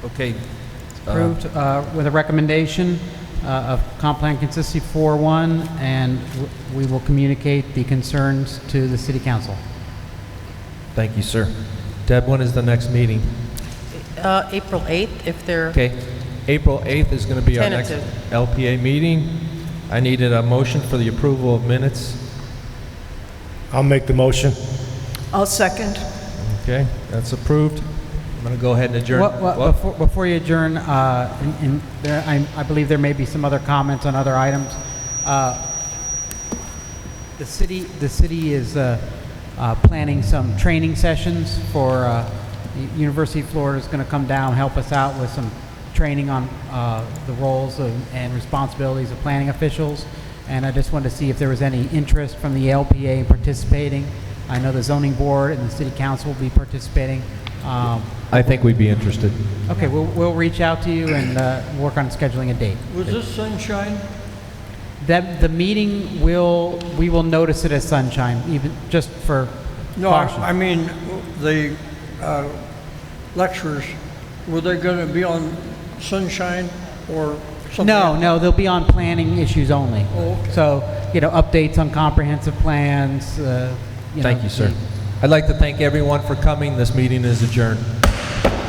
Okay.
Approved with a recommendation of comp plan consistency 4-1, and we will communicate the concerns to the city council.
Thank you, sir. Deb, when is the next meeting?
April 8th, if they're
Okay. April 8th is going to be our next
Tentative.
LPA meeting. I needed a motion for the approval of minutes.
I'll make the motion.
I'll second.
Okay, that's approved. I'm going to go ahead and adjourn.
Before you adjourn, I believe there may be some other comments on other items. The city is planning some training sessions for University of Florida is going to come down, help us out with some training on the roles and responsibilities of planning officials. And I just wanted to see if there was any interest from the LPA in participating. I know the zoning board and the city council will be participating.
I think we'd be interested.
Okay, we'll reach out to you and work on scheduling a date.
Was this sunshine?
The meeting we will notice it as sunshine, even just for
No,
caution.
I mean, the lectures, were they going to be on sunshine or something?
No, they'll be on planning issues only.
Oh, okay.
So, updates on comprehensive plans.
Thank you, sir. I'd like to thank everyone for coming. This meeting is adjourned.